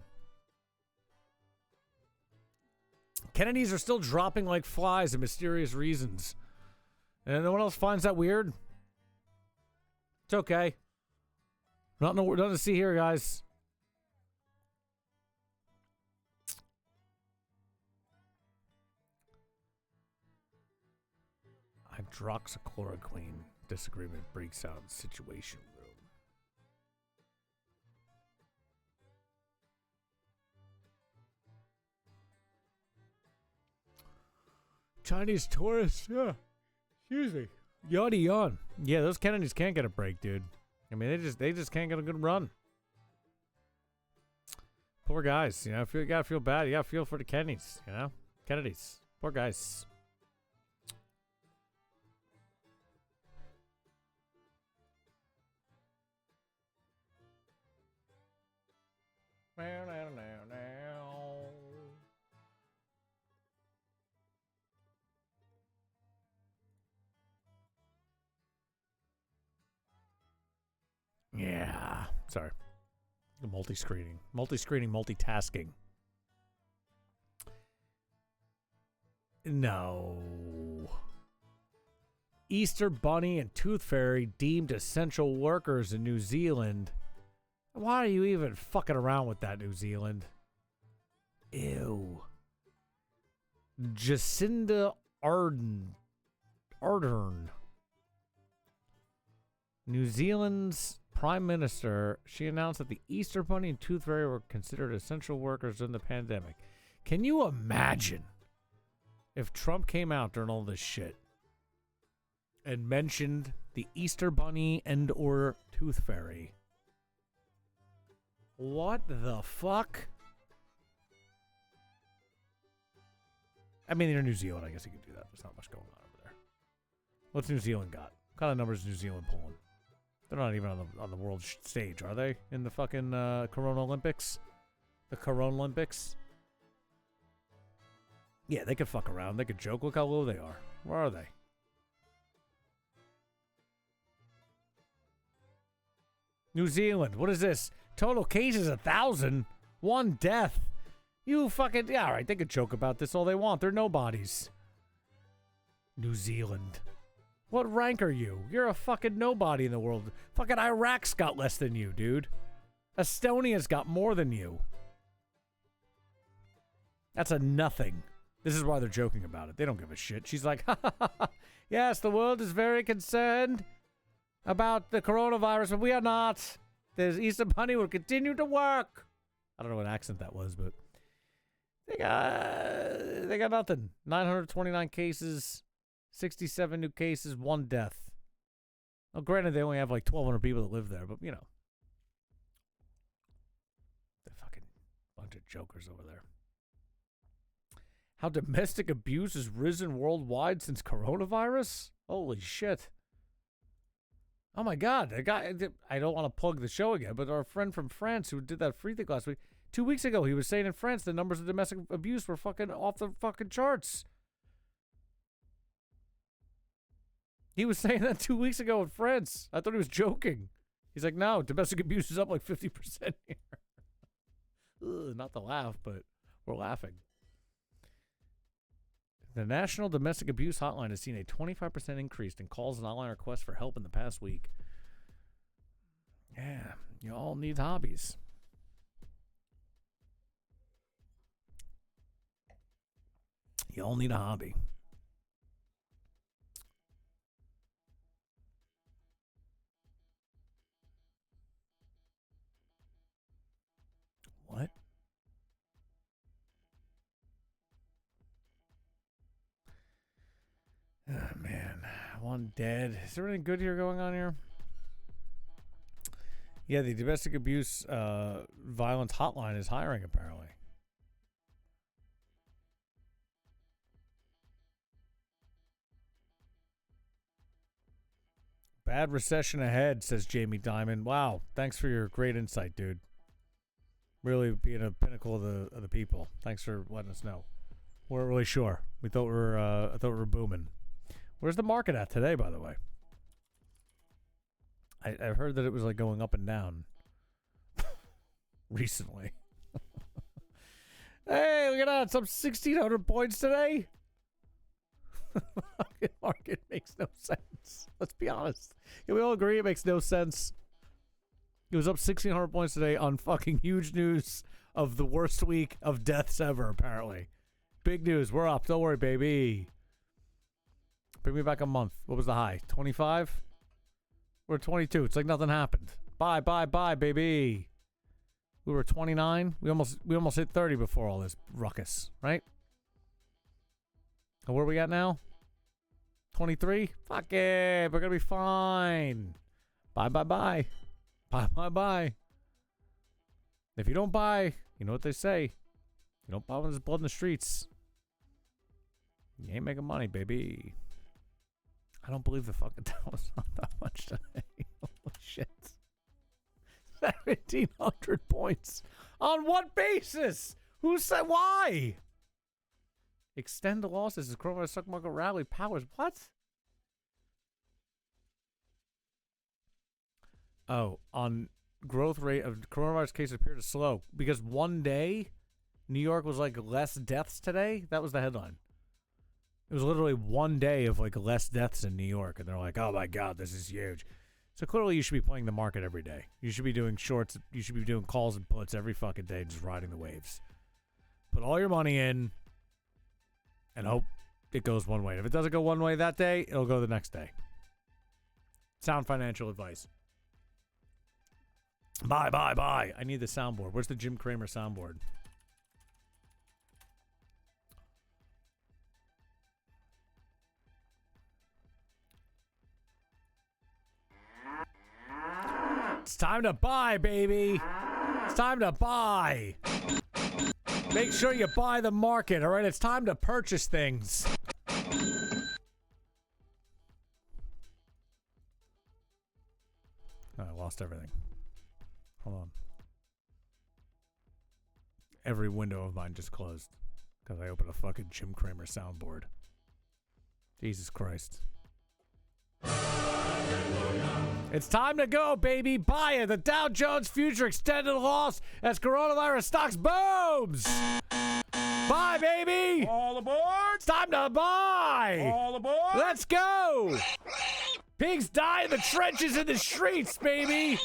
Kennedys are still dropping like flies in mysterious reasons. And no one else finds that weird? It's okay. Nothing to see here, guys. Hydroxychloroquine disagreement breaks out in Situation Room. Chinese tourists, yeah. Excuse me. Yada yawn. Yeah, those Kennedys can't get a break, dude. I mean, they just can't get a good run. Poor guys, you know. You gotta feel bad. You gotta feel for the Kennedys, you know. Kennedys, poor guys. Yeah. Sorry. Multi-screening, multitasking. No. Easter Bunny and Tooth Fairy deemed essential workers in New Zealand. Why are you even fucking around with that, New Zealand? Ew. Jacinda Ardern. New Zealand's Prime Minister, she announced that the Easter Bunny and Tooth Fairy were considered essential workers in the pandemic. Can you imagine if Trump came out during all this shit and mentioned the Easter Bunny and or Tooth Fairy? What the fuck? I mean, they're New Zealand. I guess you could do that. There's not much going on over there. What's New Zealand got? What kind of numbers is New Zealand pulling? They're not even on the world stage, are they? In the fucking Corona Olympics? The Corona Olympics? Yeah, they could fuck around. They could joke. Look how low they are. Where are they? New Zealand. What is this? Total cases 1,000. 1 death. You fucking... Yeah, alright. They could joke about this all they want. They're nobodies. New Zealand. What rank are you? You're a fucking nobody in the world. Fucking Iraq's got less than you, dude. Estonia's got more than you. That's a nothing. This is why they're joking about it. They don't give a shit. She's like, ha ha ha ha. Yes, the world is very concerned about the coronavirus, but we are not. The Easter Bunny will continue to work. I don't know what accent that was, but they got nothing. 929 cases. 67 new cases, 1 death. Well, granted, they only have like 1,200 people that live there, but you know. The fucking bunch of jokers over there. How domestic abuse has risen worldwide since coronavirus? Holy shit. Oh my god, the guy, I don't want to plug the show again, but our friend from France who did that free thing last week, 2 weeks ago, he was saying in France the numbers of domestic abuse were fucking off the fucking charts. He was saying that 2 weeks ago in France. I thought he was joking. He's like, no, domestic abuse is up like 50% here. Ugh, not to laugh, but we're laughing. The National Domestic Abuse Hotline has seen a 25% increase in calls and online requests for help in the past week. Yeah, you all need hobbies. You all need a hobby. What? Oh, man. 1 dead. Is there anything good here going on here? Yeah, the domestic abuse violence hotline is hiring, apparently. Bad recession ahead, says Jamie Dimon. Wow, thanks for your great insight, dude. Really being a pinnacle of the people. Thanks for letting us know. We weren't really sure. I thought we were booming. Where's the market at today, by the way? I've heard that it was like going up and down recently. Hey, look at that! It's up 1,600 points today. The market makes no sense. Let's be honest. Can we all agree it makes no sense? It was up 1,600 points today on fucking huge news of the worst week of deaths ever, apparently. Big news. We're up. Don't worry, baby. Bring me back a month. What was the high? 25? We're 22. It's like nothing happened. Bye, baby. We were 29. We almost hit 30 before all this ruckus, right? And where we at now? 23? Fuck it. We're going to be fine. Bye, bye, bye. Bye, bye, bye. If you don't buy, you know what they say. You don't buy when there's blood in the streets. You ain't making money, baby. I don't believe the fucking Dow was not that much today. Holy shit. 1,700 points. On what basis? Who said why? Extend the losses as coronavirus stock market rally powers. What? Oh, on growth rate of coronavirus cases appear to slow because one day New York was like less deaths today. That was the headline. It was literally one day of like less deaths in New York, and they're like, "Oh my God, this is huge." So clearly, you should be playing the market every day. You should be doing shorts. You should be doing calls and puts every fucking day, just riding the waves. Put all your money in, and hope it goes one way. If it doesn't go one way that day, it'll go the next day. Sound financial advice. Bye, bye, bye. I need the soundboard. Where's the Jim Cramer soundboard? It's time to buy, baby. It's time to buy. Make sure you buy the market, all right? It's time to purchase things. Oh, I lost everything. Hold on. Every window of mine just closed because I opened a fucking Jim Cramer soundboard. Jesus Christ. It's time to go, baby. Buy it. The Dow Jones Future extended loss as coronavirus stocks booms. Buy, baby. All aboard. It's time to buy. All aboard. Let's go. Pigs die in the trenches in the streets, baby.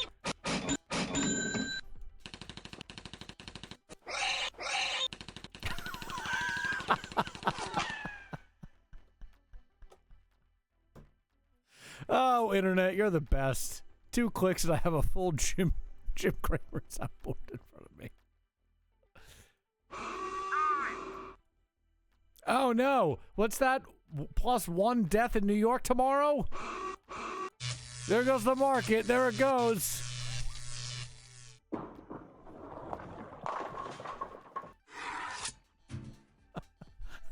Oh, internet, you're the best. 2 clicks and I have a full Jim Cramer soundboard in front of me. Oh no, what's that? +1 death in New York tomorrow? There goes the market. There it goes.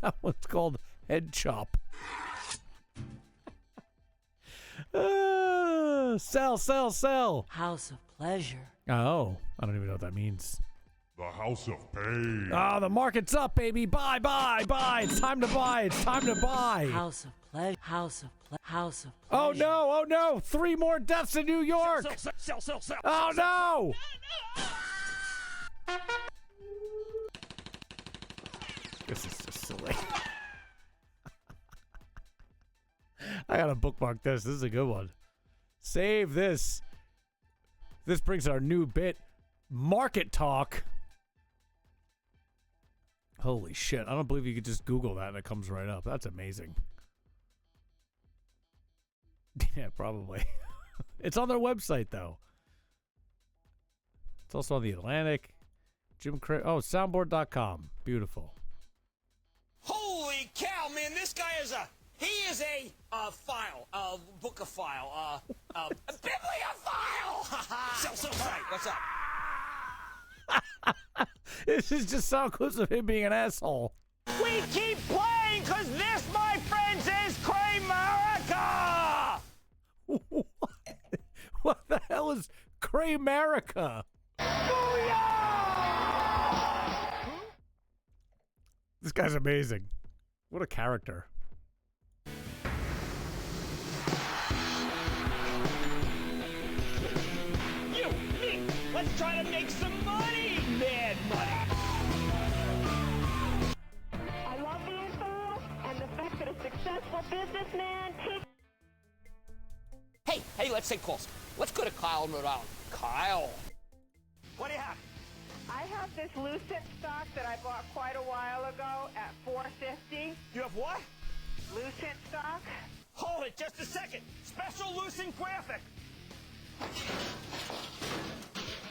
That one's called Head Chop. Sell, sell, sell. House of Pleasure. Oh, I don't even know what that means. The House of Pain. Oh, the market's up, baby. Buy, buy, buy. It's time to buy. It's time to buy. House of Pleasure. House of Pleasure. House of Oh Pleasure. no, oh no. 3 more deaths in New York. Sell. Oh no. This is just silly. I gotta bookmark this. This is a good one. Save this. This brings our new bit, Market Talk. Holy shit. I don't believe you could just Google that and it comes right up. That's amazing. Yeah, probably. It's on their website, though. It's also on The Atlantic. Soundboard.com. Beautiful. Holy cow, man! This guy is a file, a book of file, a bibliophile. Sell. Right, what's up? This is just sound clips of him being an asshole. We keep playing because this, my friends, is Cramerica. What the hell is Cramerica? This guy's amazing. What a character. You, me, let's try to make some money, mad money. I love being fooled and the fact that a successful businessman takes. Hey, let's take calls. Let's go to Kyle in Rhode Island. Kyle. What do you have? I have this Lucent stock that I bought quite a while ago at $4.50. You have what? Lucent stock. Hold it just a second. Special Lucent graphic.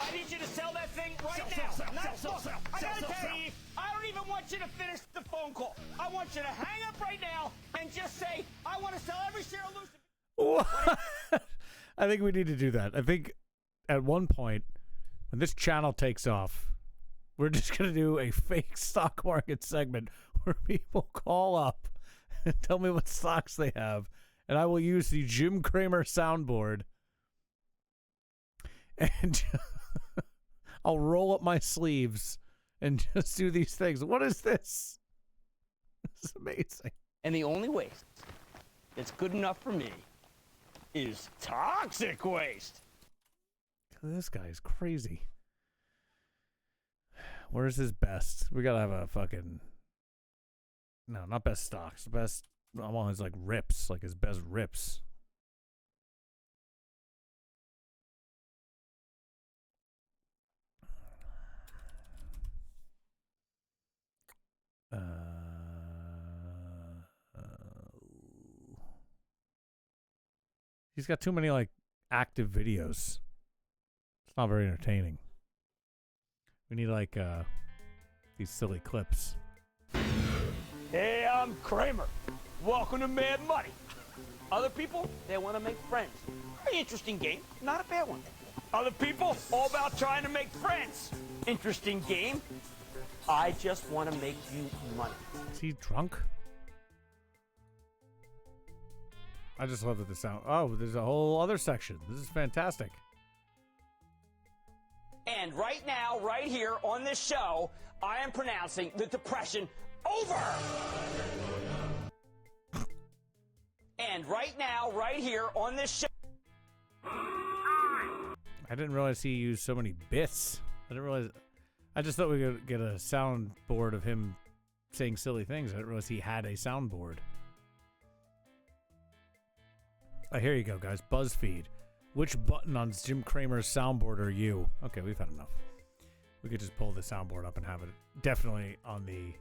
I need you to sell that thing right now. Sell. I gotta tell you, I already don't even want you to finish the phone call. I want you to hang up right now and just say, I want to sell every share of Lucid. What? I think we need to do that. I think at one point, when this channel takes off, we're just going to do a fake stock market segment where people call up and tell me what stocks they have. And I will use the Jim Cramer soundboard. And I'll roll up my sleeves and just do these things. What is this? This is amazing. And the only waste that's good enough for me is toxic waste. This guy is crazy. Where's his best? We gotta have a fucking... No, not best stocks. Best... I want his, like, rips. Like, his best rips. He's got too many, like, active videos. It's not very entertaining. We need, like, these silly clips. Hey, I'm Kramer. Welcome to Mad Money. Other people, they want to make friends. Very interesting game, not a bad one. Other people, all about trying to make friends. Interesting game. I just want to make you money. Is he drunk? I just love that the sound... Oh, there's a whole other section. This is fantastic. And right now, right here on this show, I am pronouncing the Depression over. And right now, right here on this show... I didn't realize he used so many bits. I didn't realize... I just thought we could get a soundboard of him saying silly things. I didn't realize he had a soundboard. Oh, here you go, guys. BuzzFeed. Which button on Jim Cramer's soundboard are you? Okay, we've had enough. We could just pull the soundboard up and have it definitely on the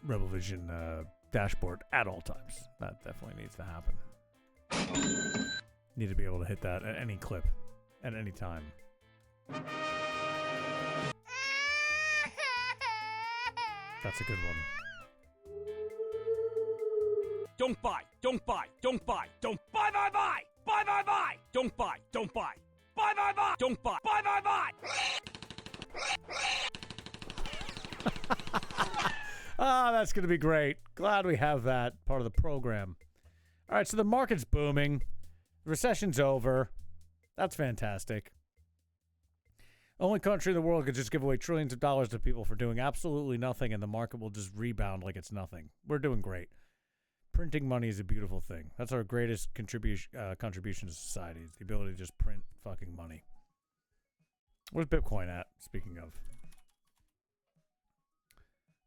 Rebel Vision dashboard at all times. That definitely needs to happen. Need to be able to hit that at any clip, at any time. That's a good one. Don't buy, don't buy, don't buy, don't buy, buy, buy, buy, buy, buy, don't buy, don't buy, buy, buy, buy, don't buy, buy, buy, buy. Ah, that's going to be great. Glad we have that part of the program. All right, so the market's booming. The recession's over. That's fantastic. Only country in the world could just give away trillions of dollars to people for doing absolutely nothing, and the market will just rebound like it's nothing. We're doing great. Printing money is a beautiful thing. That's our greatest contribution to society, is the ability to just print fucking money. Where's Bitcoin at, speaking of?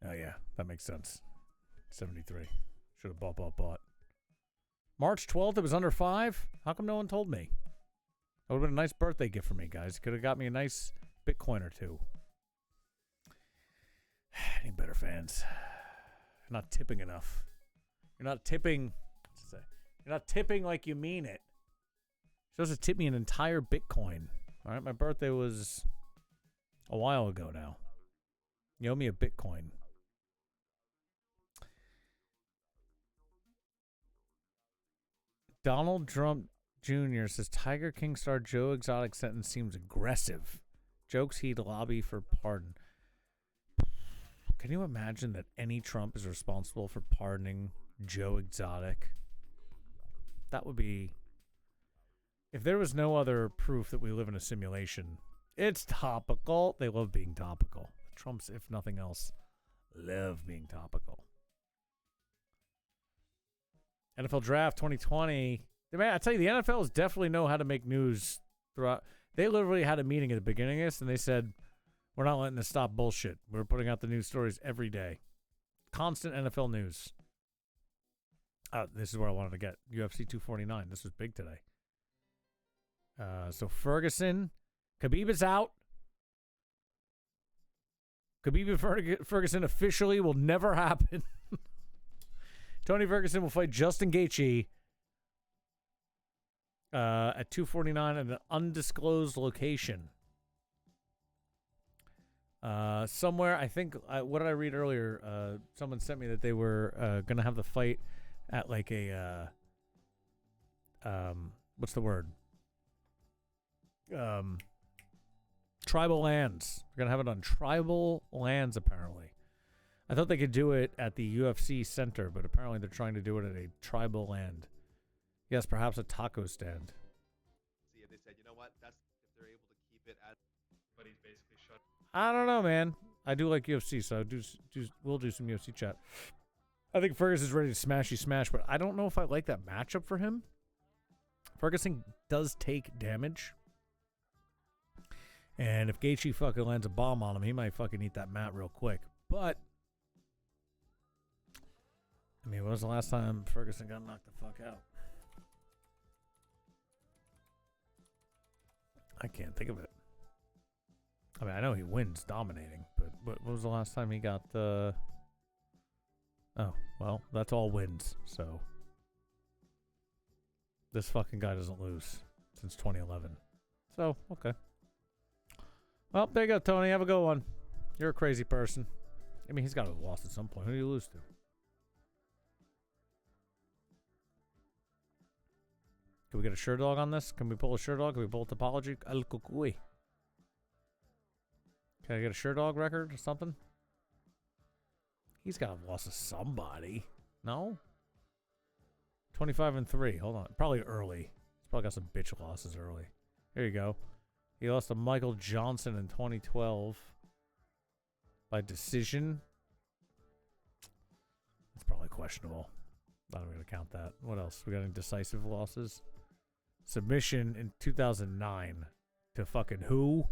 Oh, yeah, that makes sense. 73. Should have bought. March 12th, it was under 5? How come no one told me? That would have been a nice birthday gift for me, guys. Could have got me a nice Bitcoin or two. Any better fans? You're not tipping enough. You're not tipping. You're not tipping like you mean it. You're supposed to tip me an entire Bitcoin. All right, my birthday was a while ago now. You owe me a Bitcoin. Donald Trump Jr. says Tiger King star Joe Exotic sentence seems aggressive. Jokes he'd lobby for pardon. Can you imagine that any Trump is responsible for pardoning Joe Exotic? That would be... If there was no other proof that we live in a simulation, it's topical. They love being topical. Trumps, if nothing else, love being topical. NFL Draft 2020. Man, I tell you, the NFL definitely know how to make news throughout. They literally had a meeting at the beginning of this, and they said, we're not letting this stop bullshit. We're putting out the news stories every day. Constant NFL news. This is where I wanted to get. UFC 249. This was big today. So Ferguson. Khabib is out. Khabib and Ferguson officially will never happen. Tony Ferguson will fight Justin Gaethje at 249 at an undisclosed location. Somewhere, I think, what did I read earlier? Someone sent me that they were going to have the fight at like a, what's the word? Tribal lands. They're going to have it on tribal lands, apparently. I thought they could do it at the UFC center, but apparently they're trying to do it at a tribal land. Yes, perhaps a taco stand. See, they said, you know what? That's if they're able to keep it at. But he's basically shut. I don't know, man. I do like UFC, so we'll do some UFC chat. I think Ferguson is ready to smash, but I don't know if I like that matchup for him. Ferguson does take damage. And if Gaethje fucking lands a bomb on him, he might fucking eat that mat real quick. But, I mean, when was the last time Ferguson got knocked the fuck out? I can't think of it. I mean, I know he wins dominating, but what was the last time he got the... Oh, well, that's all wins, so... This fucking guy doesn't lose since 2011. So, okay. Well, there you go, Tony. Have a good one. You're a crazy person. I mean, he's got to have lost at some point. Who do you lose to? Can we get a Sherdog on this? Can we pull a Sherdog? Can we pull a topology? Al Kukui. Can I get a Sherdog record or something? He's got to have lost to somebody. No? 25-3. Hold on. Probably early. He's probably got some bitch losses early. Here you go. He lost to Michael Johnson in 2012 by decision. It's probably questionable. Not even going to count that. What else? We got any decisive losses? Submission in 2009 to fucking who?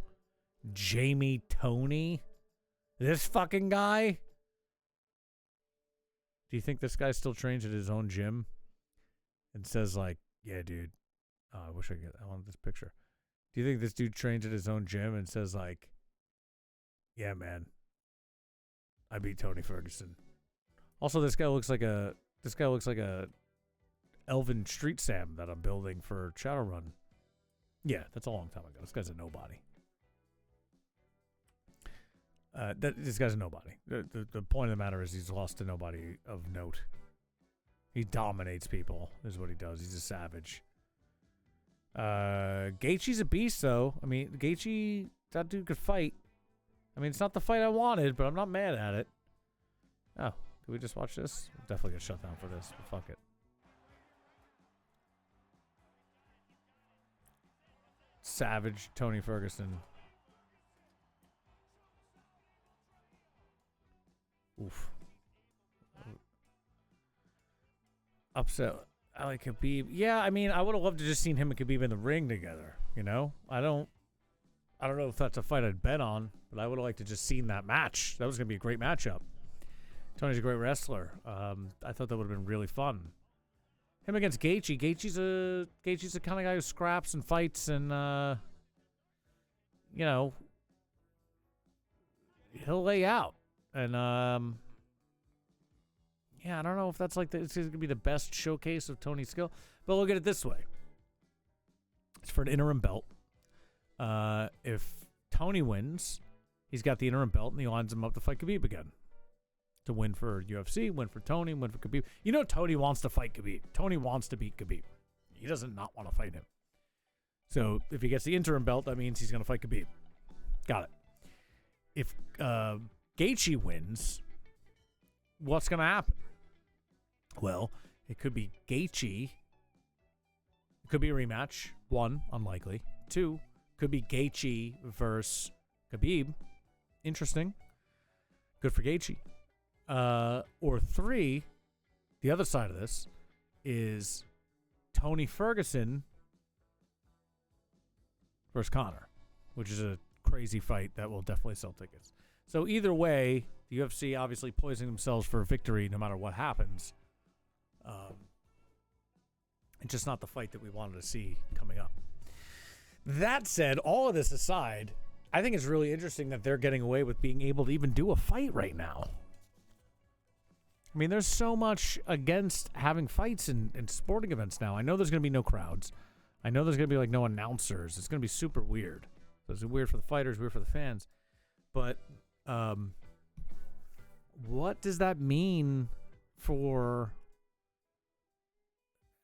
Jamie Toney? This fucking guy? Do you think this guy still trains at his own gym and says like, yeah, dude, I wish I wanted this picture. Do you think this dude trains at his own gym and says like, yeah, man, I beat Tony Ferguson. Also, this guy looks like a Elvin Street Sam that I'm building for Shadowrun. Yeah, that's a long time ago. This guy's a nobody. This guy's a nobody. The point of the matter is he's lost to nobody of note. He dominates people, is what he does. He's a savage. Gaethje's a beast, though. I mean, Gaethje, that dude could fight. I mean, it's not the fight I wanted, but I'm not mad at it. Oh, can we just watch this? We'll definitely get shut down for this, but fuck it. Savage Tony Ferguson. Oof. Upset. I like Khabib. Yeah, I mean, I would have loved to just seen him and Khabib in the ring together. You know, I don't know if that's a fight I'd bet on, but I would have liked to just seen that match. That was gonna be a great matchup. Tony's a great wrestler. I thought that would have been really fun. Him against Gaethje. Gaethje's the kind of guy who scraps and fights, and you know, he'll lay out. And yeah, I don't know if that's like it's going to be the best showcase of Tony's skill, but look at it this way: it's for an interim belt. If Tony wins, he's got the interim belt, and he lines him up to fight Khabib again, to win for UFC, win for Tony, win for Khabib. You know, Tony wants to fight Khabib. Tony wants to beat Khabib. He doesn't not want to fight him. So if he gets the interim belt, that means he's going to fight Khabib. Got it. If Gaethje wins, what's going to happen? Well, it could be Gaethje. It could be a rematch. 1, unlikely. 2, could be Gaethje versus Khabib. Interesting. Good for Gaethje. Or 3, the other side of this is Tony Ferguson versus Conor, which is a crazy fight that will definitely sell tickets. So either way, the UFC obviously poising themselves for a victory no matter what happens. It's just not the fight that we wanted to see coming up. That said, all of this aside, I think it's really interesting that they're getting away with being able to even do a fight right now. I mean, there's so much against having fights in sporting events now. I know there's going to be no crowds. I know there's going to be like no announcers. It's going to be super weird. So it's weird for the fighters, weird for the fans. but what does that mean for?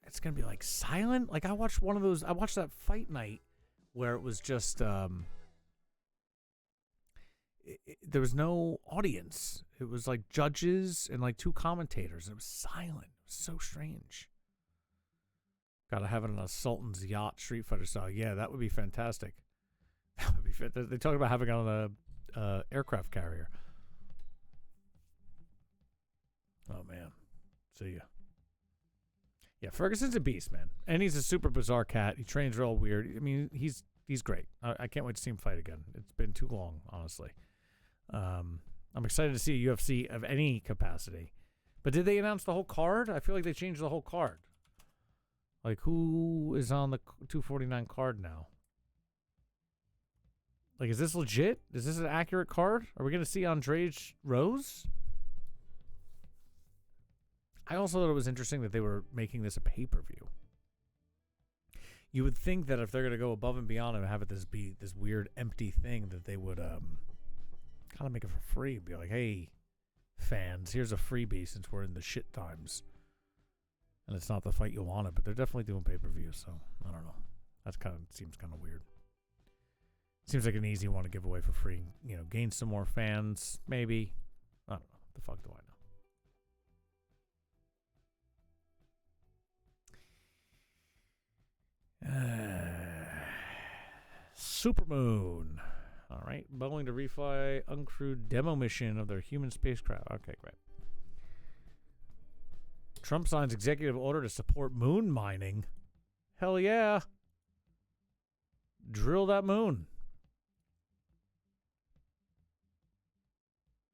It's gonna be like silent. Like I watched one of those. I watched that fight night where it was just there was no audience. It was like judges and like 2 commentators. It was silent. It was so strange. Gotta have it on a Sultan's yacht, Street Fighter style. Yeah, that would be fantastic. That would be fantastic. They talk about having it on a aircraft carrier. Oh man, see ya. Yeah, Ferguson's a beast, man, and he's a super bizarre cat. He trains real weird. I mean, he's great. I can't wait to see him fight again. It's been too long, honestly. I'm excited to see a UFC of any capacity. But did they announce the whole card? I feel like they changed the whole card. Like, who is on the 249 card now? Like, is this legit? Is this an accurate card? Are we going to see Andrade Rose? I also thought it was interesting that they were making this a pay-per-view. You would think that if they're going to go above and beyond and have it be this weird empty thing, that they would kind of make it for free. Be like, hey, fans, here's a freebie since we're in the shit times. And it's not the fight you wanted, but they're definitely doing pay-per-view, so I don't know. That seems kind of weird. Seems like an easy one to give away for free. You know, gain some more fans, maybe. I don't know. The fuck do I know? Supermoon. All right. Boeing to refly uncrewed demo mission of their human spacecraft. Okay, great. Trump signs executive order to support moon mining. Hell yeah. Drill that moon.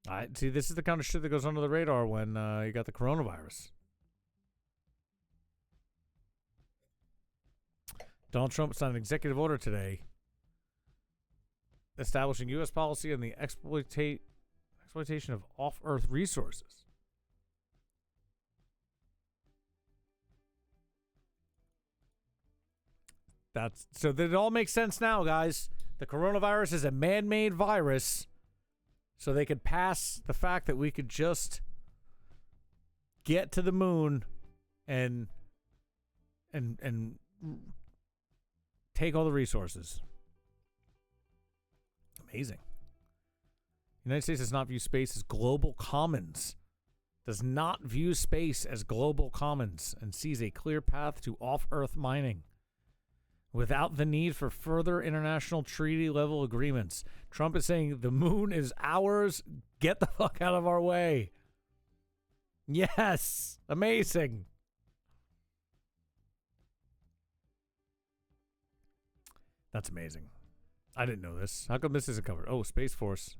All right. See, this is the kind of shit that goes under the radar when you got the coronavirus. Donald Trump signed an executive order today establishing U.S. policy on the exploitation of off-Earth resources. So that it all makes sense now, guys. The coronavirus is a man-made virus, so they could pass the fact that we could just get to the moon and take all the resources. Amazing. The United States does not view space as global commons. Does not view space as global commons and sees a clear path to off-Earth mining without the need for further international treaty-level agreements. Trump is saying the moon is ours. Get the fuck out of our way. Yes. Amazing. That's amazing. I didn't know this. How come this isn't covered? Oh, Space Force.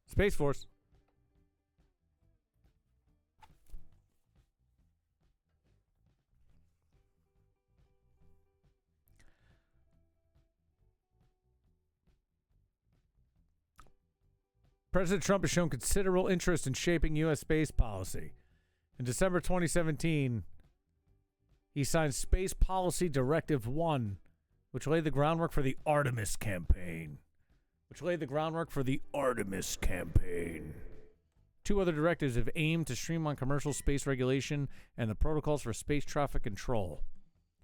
Space Force. President Trump has shown considerable interest in shaping U.S. space policy. In December 2017, he signed Space Policy Directive 1, which laid the groundwork for the Artemis campaign. Two other directives have aimed to streamline commercial space regulation and the protocols for space traffic control.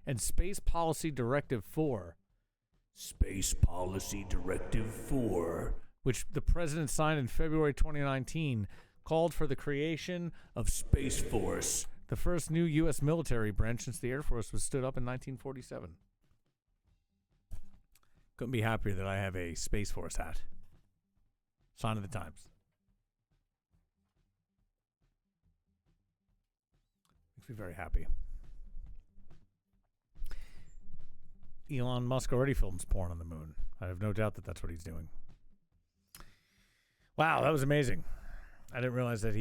And Space Policy Directive 4, which the president signed in February 2019, called for the creation of Space Force, the first new U.S. military branch since the Air Force was stood up in 1947. Couldn't be happier that I have a Space Force hat. Sign of the times. Makes me very happy. Elon Musk already films porn on the moon. I have no doubt that that's what he's doing. Wow, that was amazing. I didn't realize that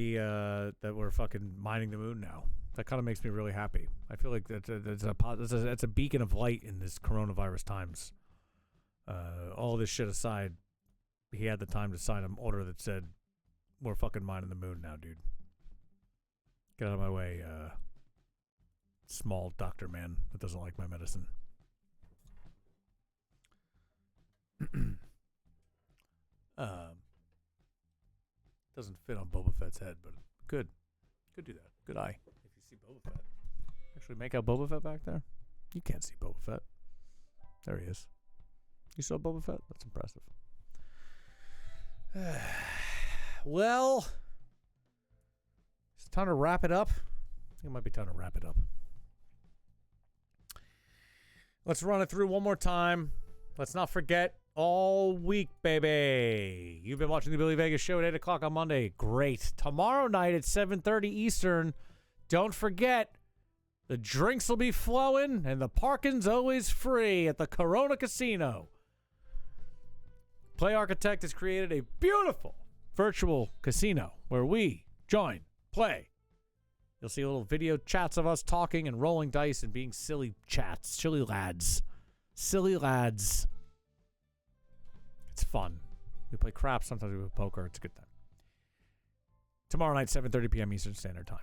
that we're fucking mining the moon now. That kind of makes me really happy. I feel like that's a beacon of light in this coronavirus times. All this shit aside, he had the time to sign an order that said, we're fucking mining the moon now, dude. Get out of my way, small doctor man that doesn't like my medicine. Doesn't fit on Boba Fett's head, but good. Could do that. Good eye. If you see Boba Fett. Actually make out Boba Fett back there? You can't see Boba Fett. There he is. You saw Boba Fett? That's impressive. Well, it's time to wrap it up. I think it might be time to wrap it up. Let's run it through one more time. Let's not forget, all week, baby. You've been watching the Billy Vegas Show at 8 o'clock on Monday. Great. Tomorrow night at 7:30 Eastern, don't forget, the drinks will be flowing and the parking's always free at the Corona Casino. Play Architect has created a beautiful virtual casino where we join, play. You'll see little video chats of us talking and rolling dice and being silly chats. Silly lads. Silly lads. It's fun. We play crap. Sometimes we play poker. It's a good time. Tomorrow night, 7:30 p.m. Eastern Standard Time.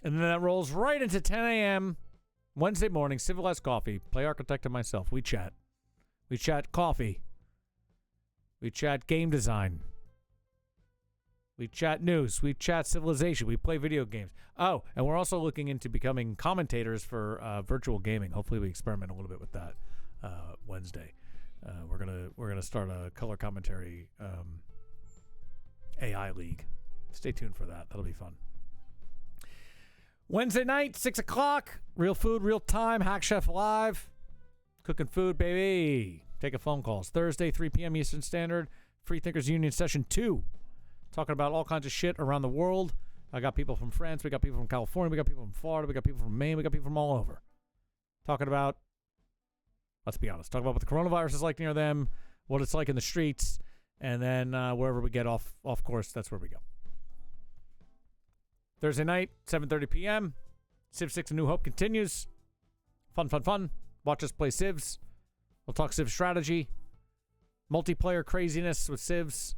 And then that rolls right into 10 a.m. Wednesday morning, Civilized Coffee. Play Architect and myself. We chat. We chat coffee. We chat game design. We chat news. We chat civilization. We play video games. Oh, and we're also looking into becoming commentators for virtual gaming. Hopefully, we experiment a little bit with that Wednesday. We're gonna start a color commentary AI league. Stay tuned for that. That'll be fun. Wednesday night, 6 o'clock. Real food, real time. Hack Chef Live. Cooking food, baby. Taking phone calls. Thursday, 3 p.m. Eastern Standard. Free Thinkers Union Session 2. Talking about all kinds of shit around the world. I got people from France. We got people from California. We got people from Florida. We got people from Maine. We got people from all over. Talking about, let's be honest, talk about what the coronavirus is like near them, what it's like in the streets, and then wherever we get off course, that's where we go. Thursday night, 7:30 p.m. Civ 6 and New Hope continues. Fun, fun, fun. Watch us play Civs. We'll talk Civ strategy. Multiplayer craziness with Civs.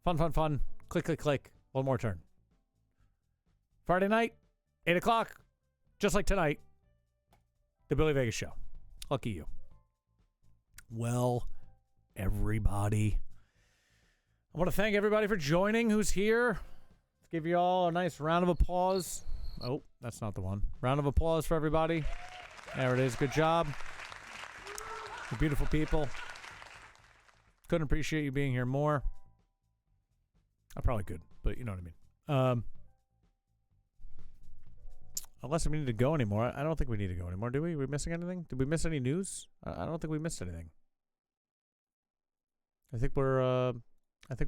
Fun, fun, fun. Click, click, click. One more turn. Friday night, 8 o'clock. Just like tonight. The Billy Vegas Show. Lucky you. Well, everybody, I want to thank everybody for joining who's here. Let's give you all a nice round of applause. Oh, that's not the one. Round of applause for everybody. There it is. Good job. You're beautiful people. Couldn't appreciate you being here more. I probably could, but you know what I mean. Unless we need to go anymore. I don't think we need to go anymore, do we? Are we missing anything? Did we miss any news? I don't think we missed anything. I think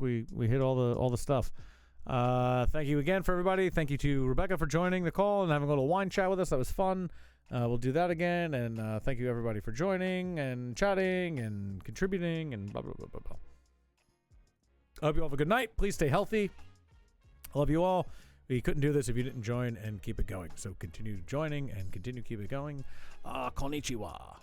we hit all the stuff. Thank you again for everybody. Thank you to Rebecca for joining the call and having a little wine chat with us. That was fun. We'll do that again. And thank you everybody for joining and chatting and contributing and blah, blah, blah, blah, blah. I hope you all have a good night. Please stay healthy. I love you all. We couldn't do this if you didn't join and keep it going. So continue joining and continue keep it going. Konnichiwa.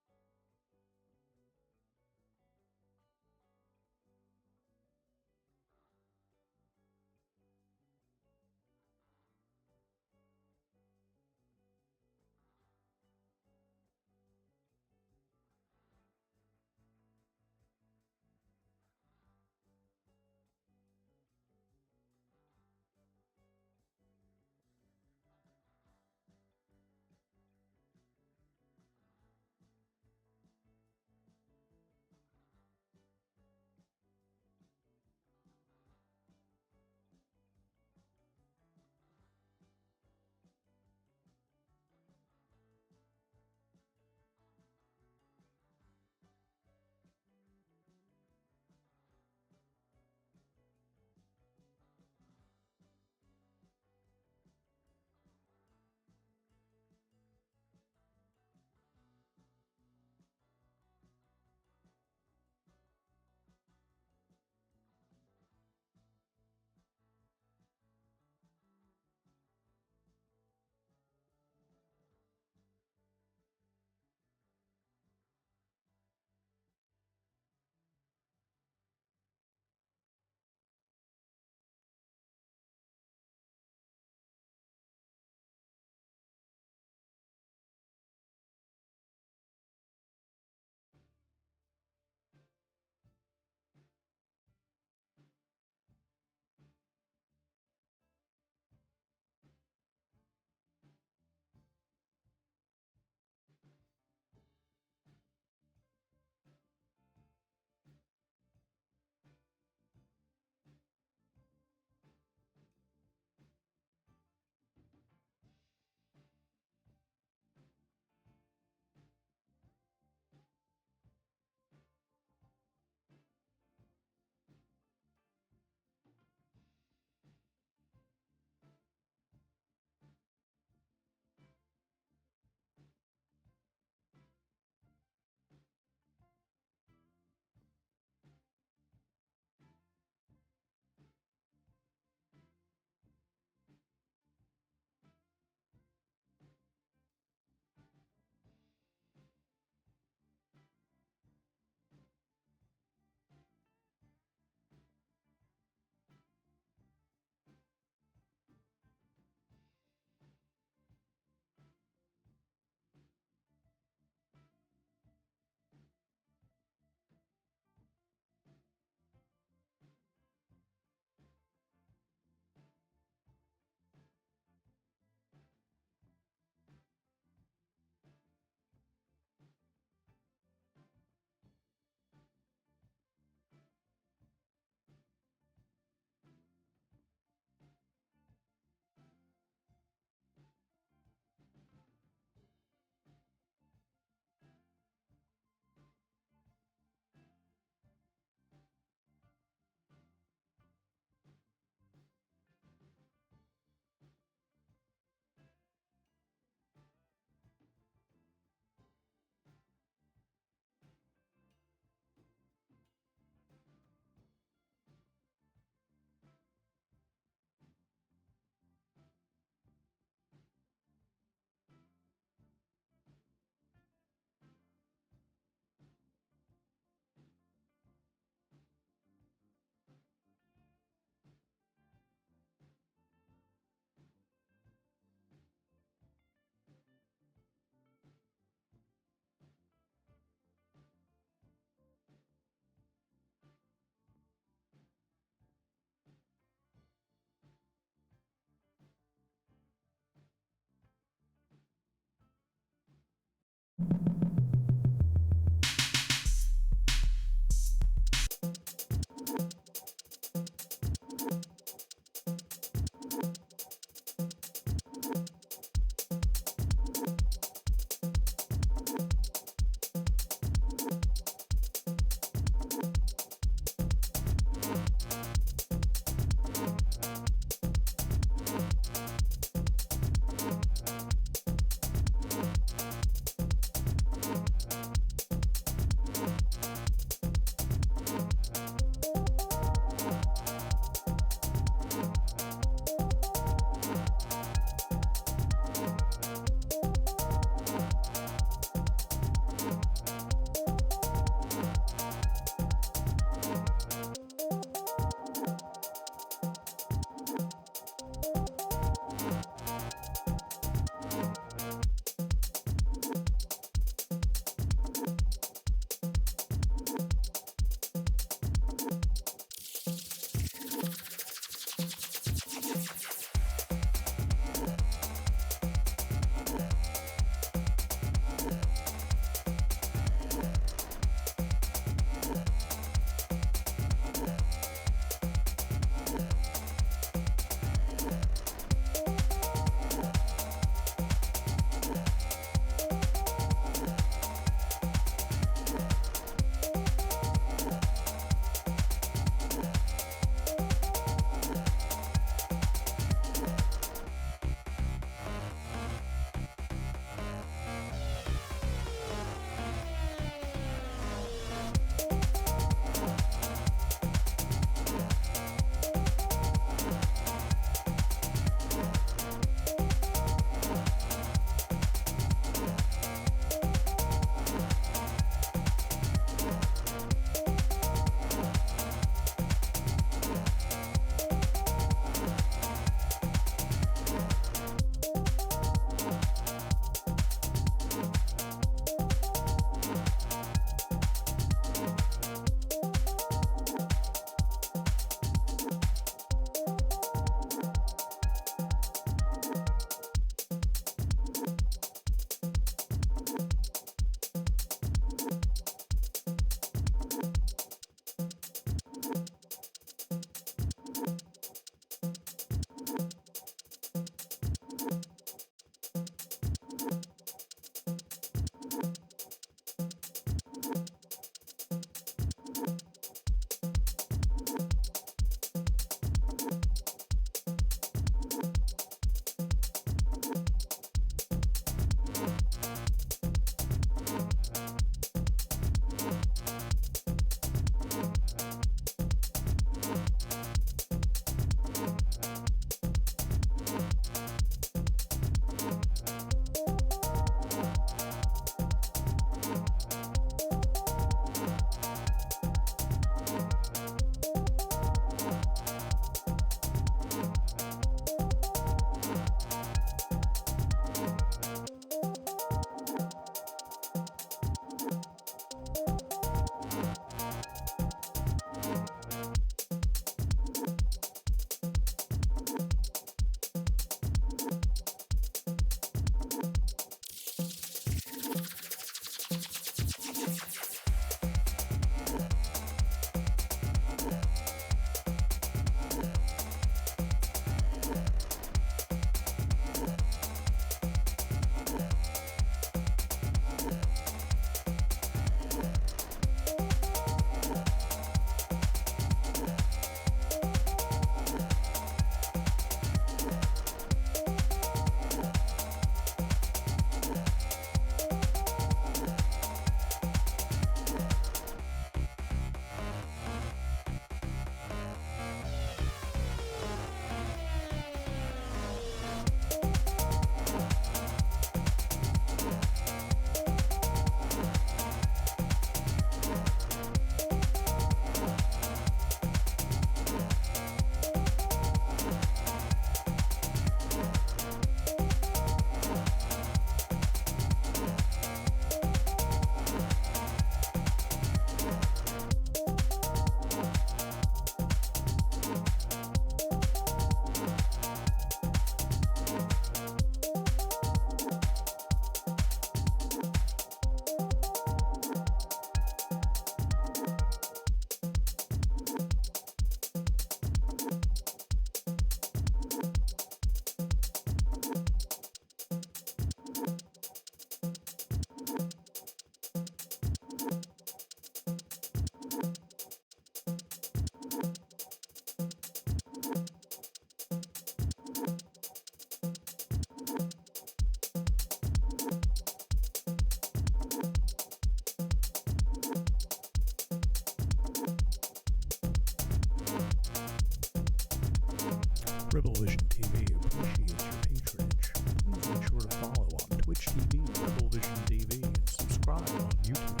Rebel Vision TV appreciates your patronage. Please make sure to follow on Twitch TV, Rebel Vision TV, and subscribe on YouTube.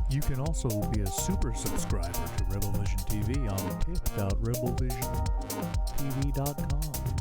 You can also be a super subscriber to Rebel Vision TV on tip.rebelvisiontv.com.